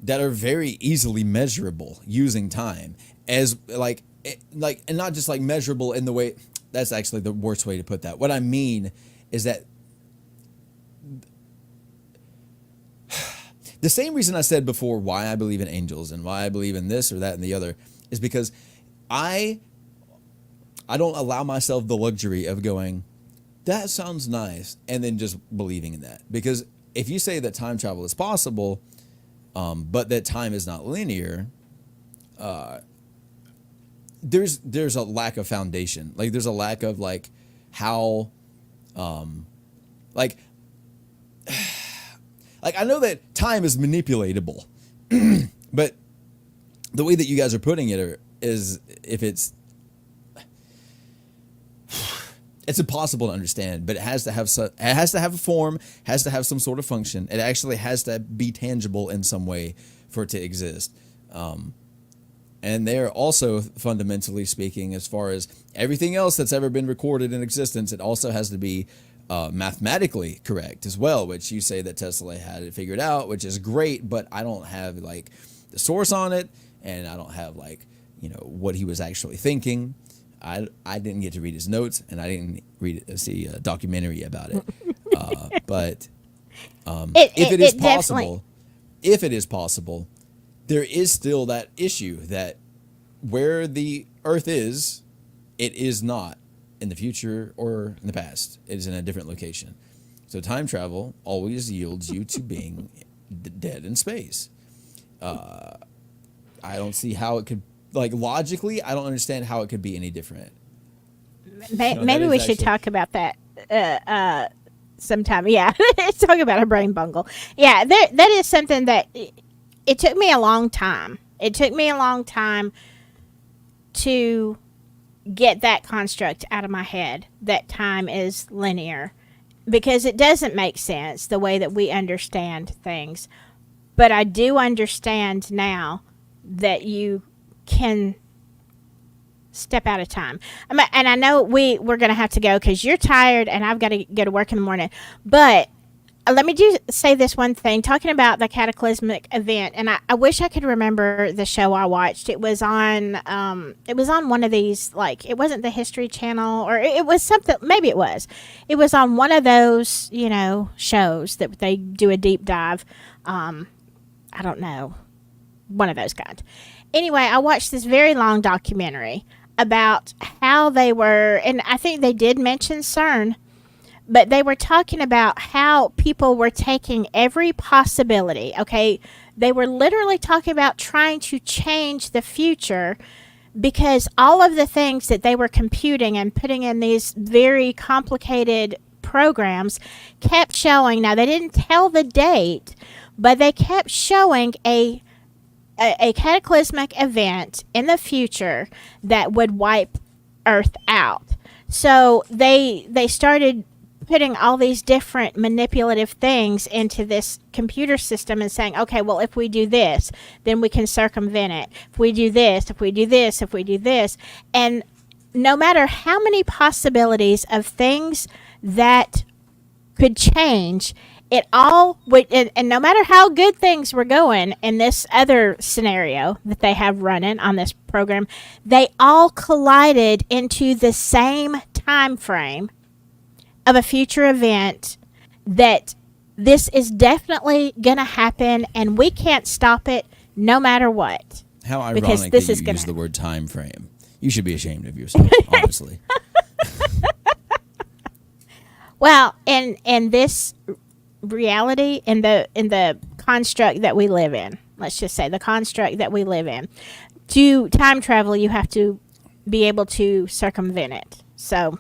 that are very easily measurable using time, as and not just like measurable in the way. That's actually the worst way to put that. What I mean is that the same reason I said before why I believe in angels and why I believe in this or that and the other is because I don't allow myself the luxury of going, that sounds nice, and then just believing in that. Because if you say that time travel is possible, but that time is not linear, there's a lack of foundation. Like there's a lack of like how, like I know that time is manipulatable, but the way that you guys are putting it is if it's impossible to understand, but it has to have a form, has to have some sort of function. It actually has to be tangible in some way for it to exist. And they're also, fundamentally speaking, as far as everything else that's ever been recorded in existence, it also has to be mathematically correct as well, which you say that Tesla had it figured out, which is great, but I don't have like the source on it, and I don't have like, what he was actually thinking. I didn't get to read his notes, and I didn't see a documentary about it. But if it is possible, there is still that issue that where the Earth is, it is not in the future or in the past. It is in a different location. So time travel always yields you to being dead in space. I don't see how it could, like, logically, I don't understand how it could be any different. Maybe we should talk about that sometime. Yeah, let's talk about a brain bungle. Yeah, that is something that it took me a long time. It took me a long time to get that construct out of my head that time is linear, because it doesn't make sense the way that we understand things. But I do understand now that you can step out of time. And I know we're going to have to go because you're tired and I've got to go to work in the morning. But let me just say this one thing, talking about the cataclysmic event. And I wish I could remember the show I watched. It was on one of these, like, it wasn't the History Channel, or it was something, maybe it was. It was on one of those, shows that they do a deep dive. I don't know, one of those kinds. Anyway, I watched this very long documentary about how they were, and I think they did mention CERN, but they were talking about how people were taking every possibility. Okay, they were literally talking about trying to change the future, because all of the things that they were computing and putting in these very complicated programs kept showing. Now, they didn't tell the date, but they kept showing a cataclysmic event in the future that would wipe Earth out. So they started putting all these different manipulative things into this computer system and saying, okay, well, if we do this, then we can circumvent it. If we do this, if we do this, if we do this. And no matter how many possibilities of things that could change, it all would, and no matter how good things were going in this other scenario that they have running on this program, they all collided into the same time frame of a future event, that this is definitely going to happen and we can't stop it no matter what. How ironic that you use the word time frame. You should be ashamed of yourself, honestly. Well, in this reality, in the construct that we live in, let's just say the construct that we live in, to time travel, you have to be able to circumvent it. So,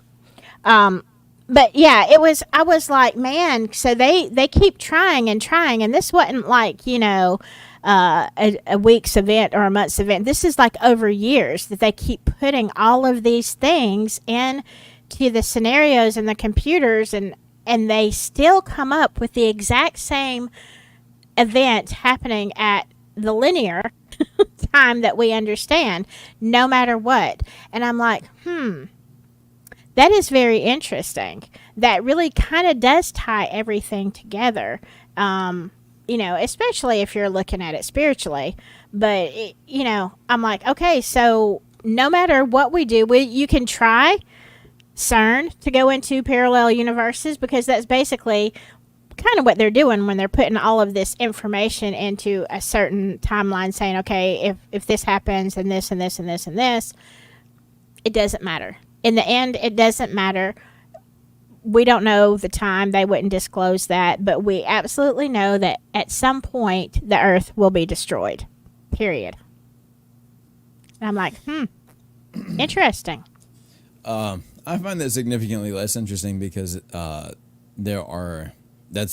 but yeah, I was like, man, so they keep trying, and this wasn't like, a week's event or a month's event. This is like over years that they keep putting all of these things in to the scenarios and the computers, and they still come up with the exact same event happening at the linear time that we understand, no matter what. And I'm like, that is very interesting. That really kind of does tie everything together, especially if you're looking at it spiritually. But, I'm like, okay, so no matter what we do, you can try CERN to go into parallel universes, because that's basically kind of what they're doing when they're putting all of this information into a certain timeline, saying, okay, if this happens and this and this and this and this, it doesn't matter. In the end, it doesn't matter. We don't know the time. They wouldn't disclose that, but we absolutely know that at some point the Earth will be destroyed. Period. And I'm like, interesting. I find that significantly less interesting because that's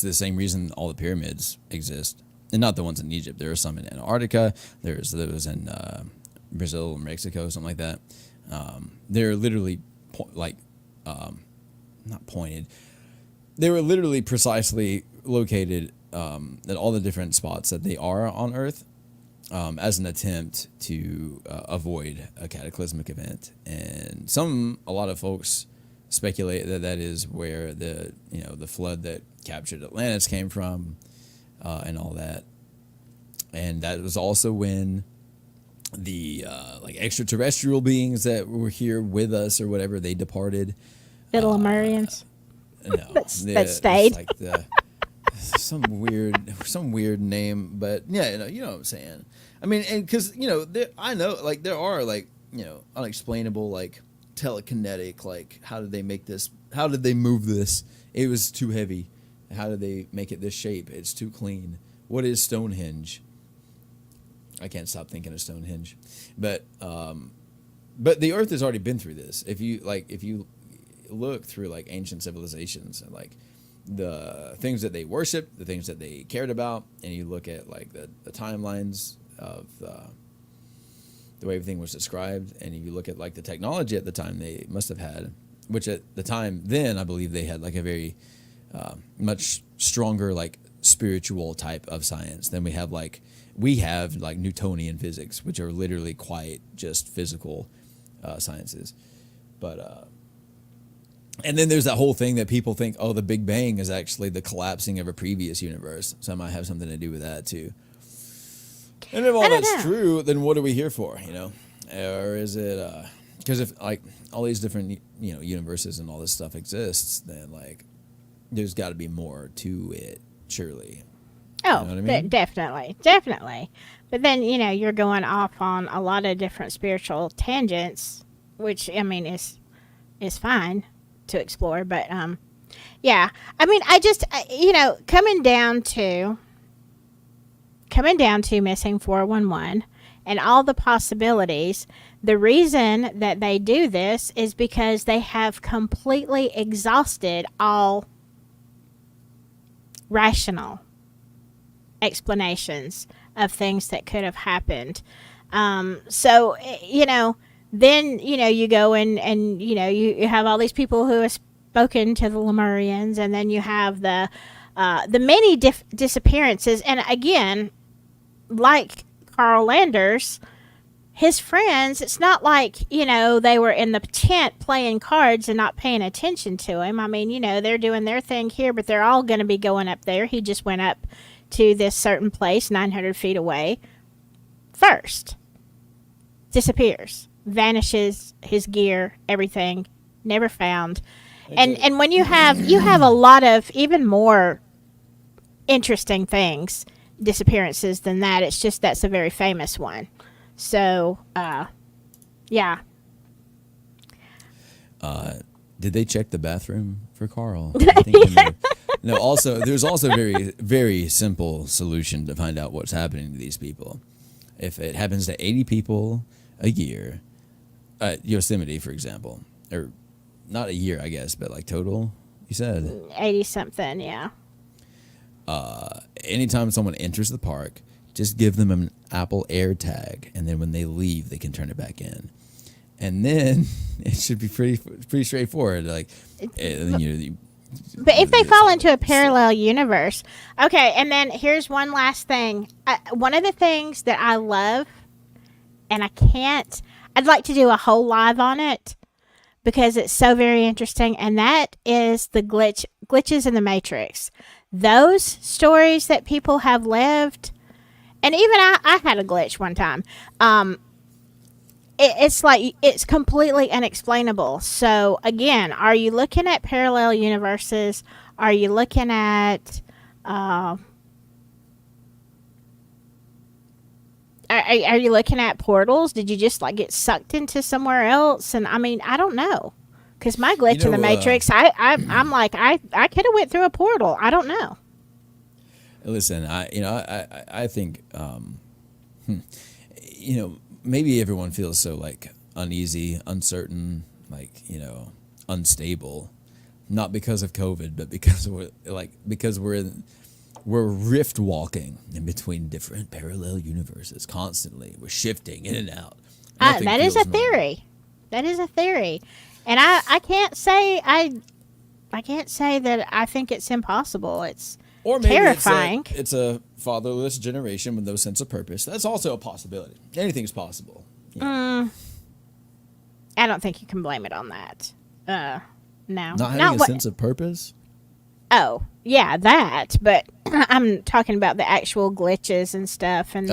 the same reason all the pyramids exist. And not the ones in Egypt. There are some in Antarctica. There's those in Brazil or Mexico, something like that. They're literally not pointed. They were literally precisely located at all the different spots that they are on Earth, as an attempt to avoid a cataclysmic event. And a lot of folks speculate that is where the flood that captured Atlantis came from, and all that. And that was also when the extraterrestrial beings that were here with us or whatever, they departed. The Lumerians. No, that stayed. Like some weird name, but yeah, you know what I'm saying. I mean, and because I know, like, there are, like, unexplainable, like, telekinetic, like, how did they make this? How did they move this? It was too heavy. How did they make it this shape? It's too clean. What is Stonehenge? I can't stop thinking of Stonehenge, but the Earth has already been through this. If you look through like ancient civilizations and like the things that they worshiped, the things that they cared about, and you look at like the timelines of the way everything was described, and you look at like the technology at the time they must have had, which at the time then I believe they had like a very much stronger like spiritual type of science than we have like Newtonian physics, which are literally quite just physical sciences. But and then there's that whole thing that people think, oh, the Big Bang is actually the collapsing of a previous universe, so it might have something to do with that too. And if all that's true, then what are we here for, you know? Or is it because if like all these different universes and all this stuff exists, then like there's got to be more to it, surely. Oh, you know what I mean? Definitely. But then you're going off on a lot of different spiritual tangents, which I mean is fine to explore. But yeah, I mean, I just coming down to missing 411 and all the possibilities. The reason that they do this is because they have completely exhausted all rational explanations of things that could have happened. So, then, you go and you have all these people who have spoken to the Lumerians, and then you have the many disappearances. And again, like Carl Landers, his friends, it's not like, they were in the tent playing cards and not paying attention to him. I mean, they're doing their thing here, but they're all going to be going up there. He just went up to this certain place 900 feet away first. Disappears. Vanishes, his gear, everything, never found. And when you have a lot of even more interesting things, disappearances than that. It's just that's a very famous one. So, yeah. Did they check the bathroom for Carl? I think no. Also, there's also a very, very simple solution to find out what's happening to these people. If it happens to 80 people a year, Yosemite, for example, or not a year, I guess, but like total, you said 80 something, yeah. Anytime someone enters the park, just give them an Apple AirTag, and then when they leave, they can turn it back in. And then it should be pretty straightforward. Like, but if they fall into a parallel universe, okay. And then here's one last thing. One of the things that I love, and I'd like to do a whole live on it because it's so very interesting, and that is the glitches in the Matrix. Those stories that people have lived, and even I had a glitch one time. It's like it's completely unexplainable. So again, are you looking at parallel universes? Are you looking at are you looking at portals? Did you just like get sucked into somewhere else? And I mean, I don't know. Because my glitch in the Matrix, I'm like, I could have went through a portal. I don't know. Listen, I think, maybe everyone feels so like uneasy, uncertain, like, unstable, not because of COVID, but because we're rift walking in between different parallel universes constantly. We're shifting in and out. That is a theory. That is a theory. And I can't say that I think it's impossible. It's terrifying. It's a fatherless generation with no sense of purpose. That's also a possibility. Anything's possible. I don't think you can blame it on that. No. Not having a sense of purpose? Oh, yeah, that. But I'm talking about the actual glitches and stuff. And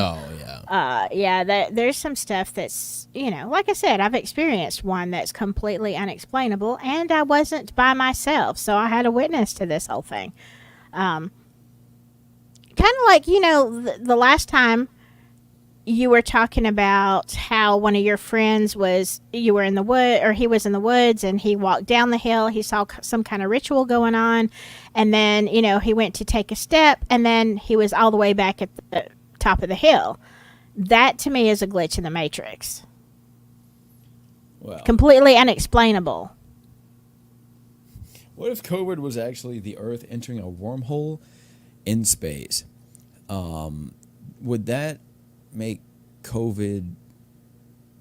there's some stuff that's, like I said, I've experienced one that's completely unexplainable, and I wasn't by myself, so I had a witness to this whole thing. Kind of like, the last time you were talking about how one of your friends he was in the woods, and he walked down the hill. He saw some kind of ritual going on, and then, he went to take a step, and then he was all the way back at the top of the hill. That to me is a glitch in the Matrix. Well, Completely unexplainable. what if COVID was actually the Earth entering a wormhole in space? Would that make COVID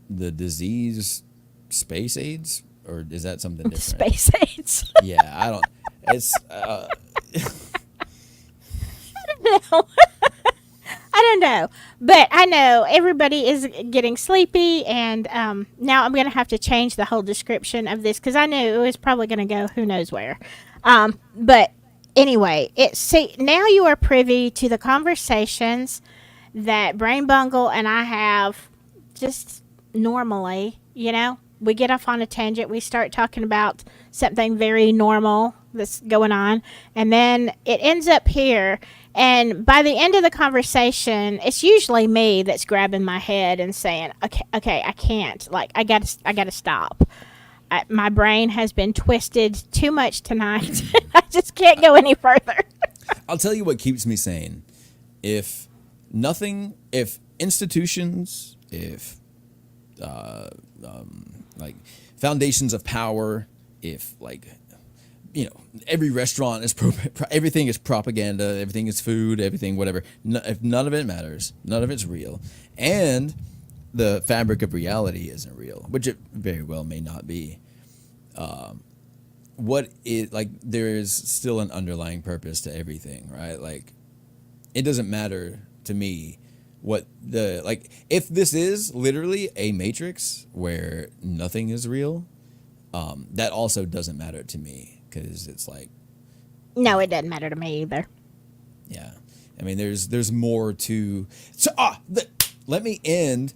the disease space AIDS, or is that something different? Space AIDS. Yeah, I don't. It's No. I don't know, but I know everybody is getting sleepy, and now I'm going to have to change the whole description of this because I knew it was probably going to go who knows where. But anyway, see, now you are privy to the conversations that Brain Bungle and I have just normally. We get off on a tangent, we start talking about something very normal that's going on, and then it ends up here. And by the end of the conversation, it's usually me that's grabbing my head and saying, okay, I can't. Like, I gotta stop. My brain has been twisted too much tonight. I just can't go any further. I'll tell you what keeps me sane. If institutions, if like foundations of power, if every restaurant is everything is propaganda, everything is food, everything whatever. If none of it matters, none of it's real, and the fabric of reality isn't real, which it very well may not be. There is still an underlying purpose to everything, right? Like, it doesn't matter to me what if this is literally a matrix where nothing is real, that also doesn't matter to me. Because it's like, no, it doesn't matter to me either. Yeah, I mean, there's more to. So let me end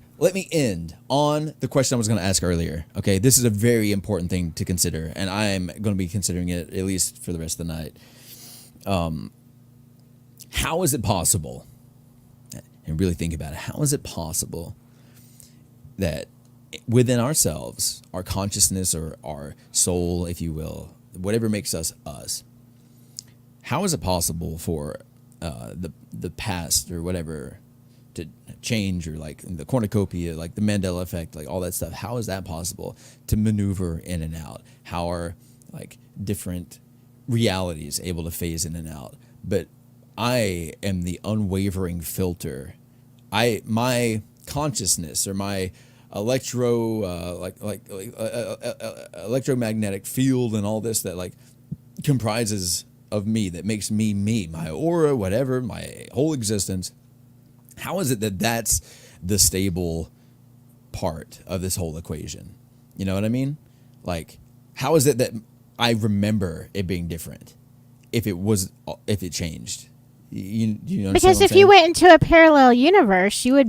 on the question I was going to ask earlier. Okay, this is a very important thing to consider, and I'm going to be considering it at least for the rest of the night. How is it possible? And really think about it. How is it possible that within ourselves, our consciousness or our soul, if you will, whatever makes us us, how is it possible for the past or whatever to change, or like the cornucopia, like the Mandela effect, like all that stuff? How is that possible to maneuver in and out? How are like different realities able to phase in and out? But I am the unwavering filter. My consciousness or my electromagnetic field and all this that like comprises of me, that makes me me, my aura, whatever, my whole existence. How is it that that's the stable part of this whole equation? You know what I mean? Like, how is it that I remember it being different if it changed? You understand Because what I'm if you saying? went into a parallel universe, you would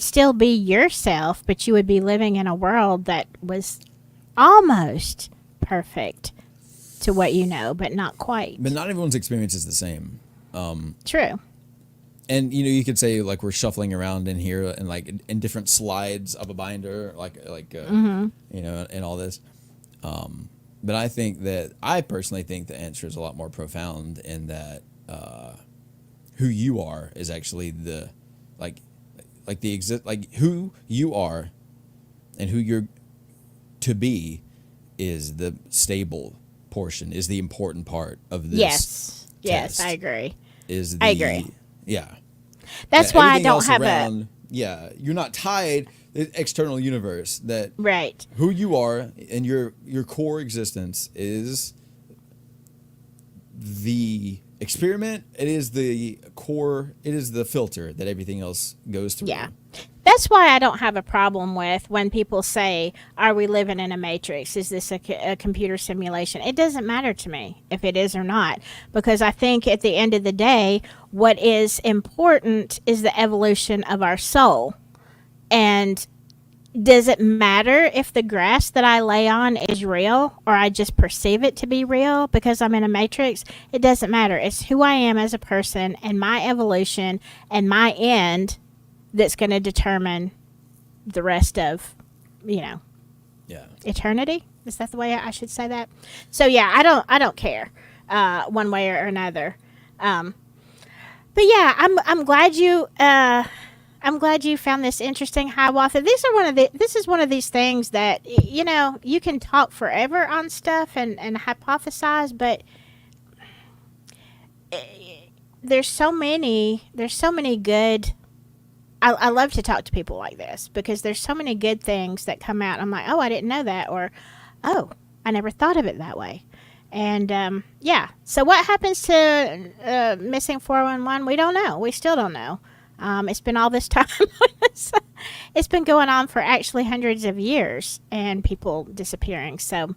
still be yourself, but you would be living in a world that was almost perfect to what you know, but not quite. But not everyone's experience is the same. True. And you could say like we're shuffling around in here and like in different slides of a binder, and all this. But I personally think the answer is a lot more profound in that who you are is actually the who you are and who you're to be is the stable portion, is the important part of this. Yes, I agree. I agree. Yeah. That's why I don't have Yeah, you're not tied the external universe. That right. Who you are and your core existence is the experiment. It is the core. It is the filter that everything else goes through. Yeah. That's why I don't have a problem with when people say, are we living in a matrix? Is this a computer simulation? It doesn't matter to me if it is or not, because I think at the end of the day, what is important is the evolution of our soul. And does it matter if the grass that I lay on is real or I just perceive it to be real because I'm in a matrix? It doesn't matter. It's who I am as a person and my evolution and my end that's going to determine the rest of, eternity. Is that the way I should say that? So yeah, I don't care one way or another. But yeah, I'm glad you I'm glad you found this interesting, Hiawatha. This is one of these things that you can talk forever on stuff and hypothesize, but there's so many good. I love to talk to people like this because there's so many good things that come out. I'm like, oh, I didn't know that, or oh, I never thought of it that way. And yeah, so what happens to missing 411? We don't know. We still don't know. It's been all this time. It's been going on for actually hundreds of years, and people disappearing. So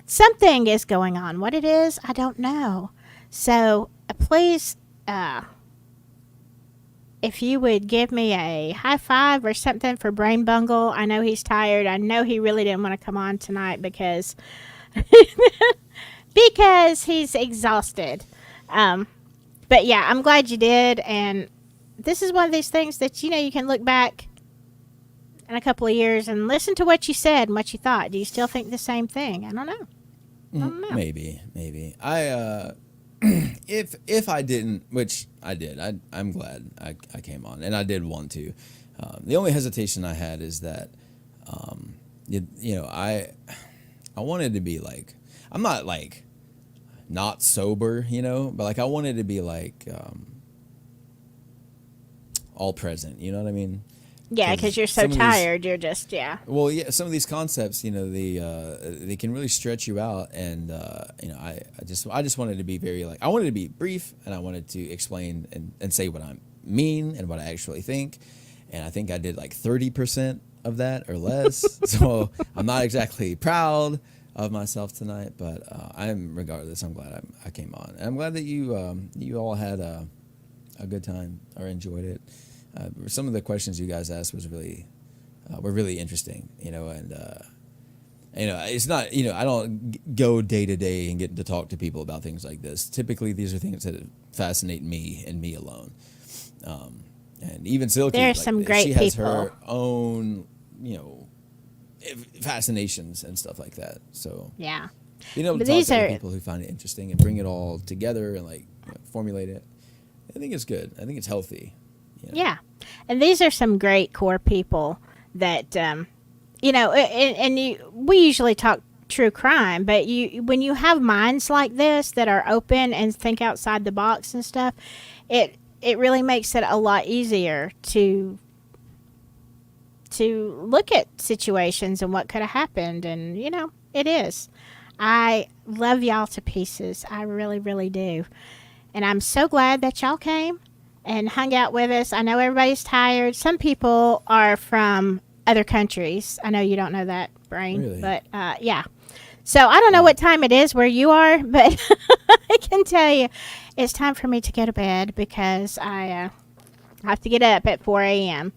something is going on. What it is, I don't know. So please, if you would give me a high five or something for Brain Bungle. I know he's tired. I know he really didn't want to come on tonight because he's exhausted. But yeah, I'm glad you did. And this is one of these things that, you can look back in a couple of years and listen to what you said and what you thought. Do you still think the same thing? I don't know. Maybe. I if I didn't, which I did, I'm glad I came on, and I did want to. The only hesitation I had is that, I wanted to be like, I'm not like not sober, but like I wanted to be like all present. You know what I mean? Yeah, because you're so tired. You're just, yeah. Well, yeah, some of these concepts, they can really stretch you out, and I just wanted to be very like, I wanted to be brief, and I wanted to explain and say what I mean and what I actually think, and I think I did like 30% of that or less. So I'm not exactly proud of myself tonight, but I'm glad I came on, and I'm glad that you all had a good time or enjoyed it. Some of the questions you guys asked were really interesting, and it's not, I don't go day to day and get to talk to people about things like this. Typically, these are things that fascinate me and me alone. And even Silky, there's some great she has people. her own, fascinations and stuff like that. So yeah, being able to talk to other people who find it interesting and bring it all together and like formulate it, I think it's good. I think it's healthy. Yeah, and these are some great core people that we usually talk true crime, but when you have minds like this that are open and think outside the box and stuff, it really makes it a lot easier to look at situations and what could have happened. And it is. I love y'all to pieces. I really, really do. And I'm so glad that y'all came and hung out with us. I know everybody's tired. Some people are from other countries. I know you don't know that, Brain. Really? But yeah. So I don't know what time it is where you are, but I can tell you it's time for me to go to bed because I have to get up at 4 a.m.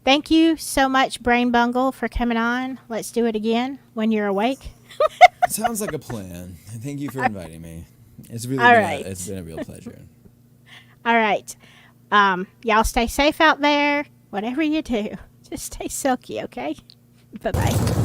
Thank you so much, Brain Bungle, for coming on. Let's do it again when you're awake. Sounds like a plan. Thank you for inviting me. It's been a real pleasure. All right. Y'all stay safe out there. Whatever you do, just stay silky, okay? Bye-bye.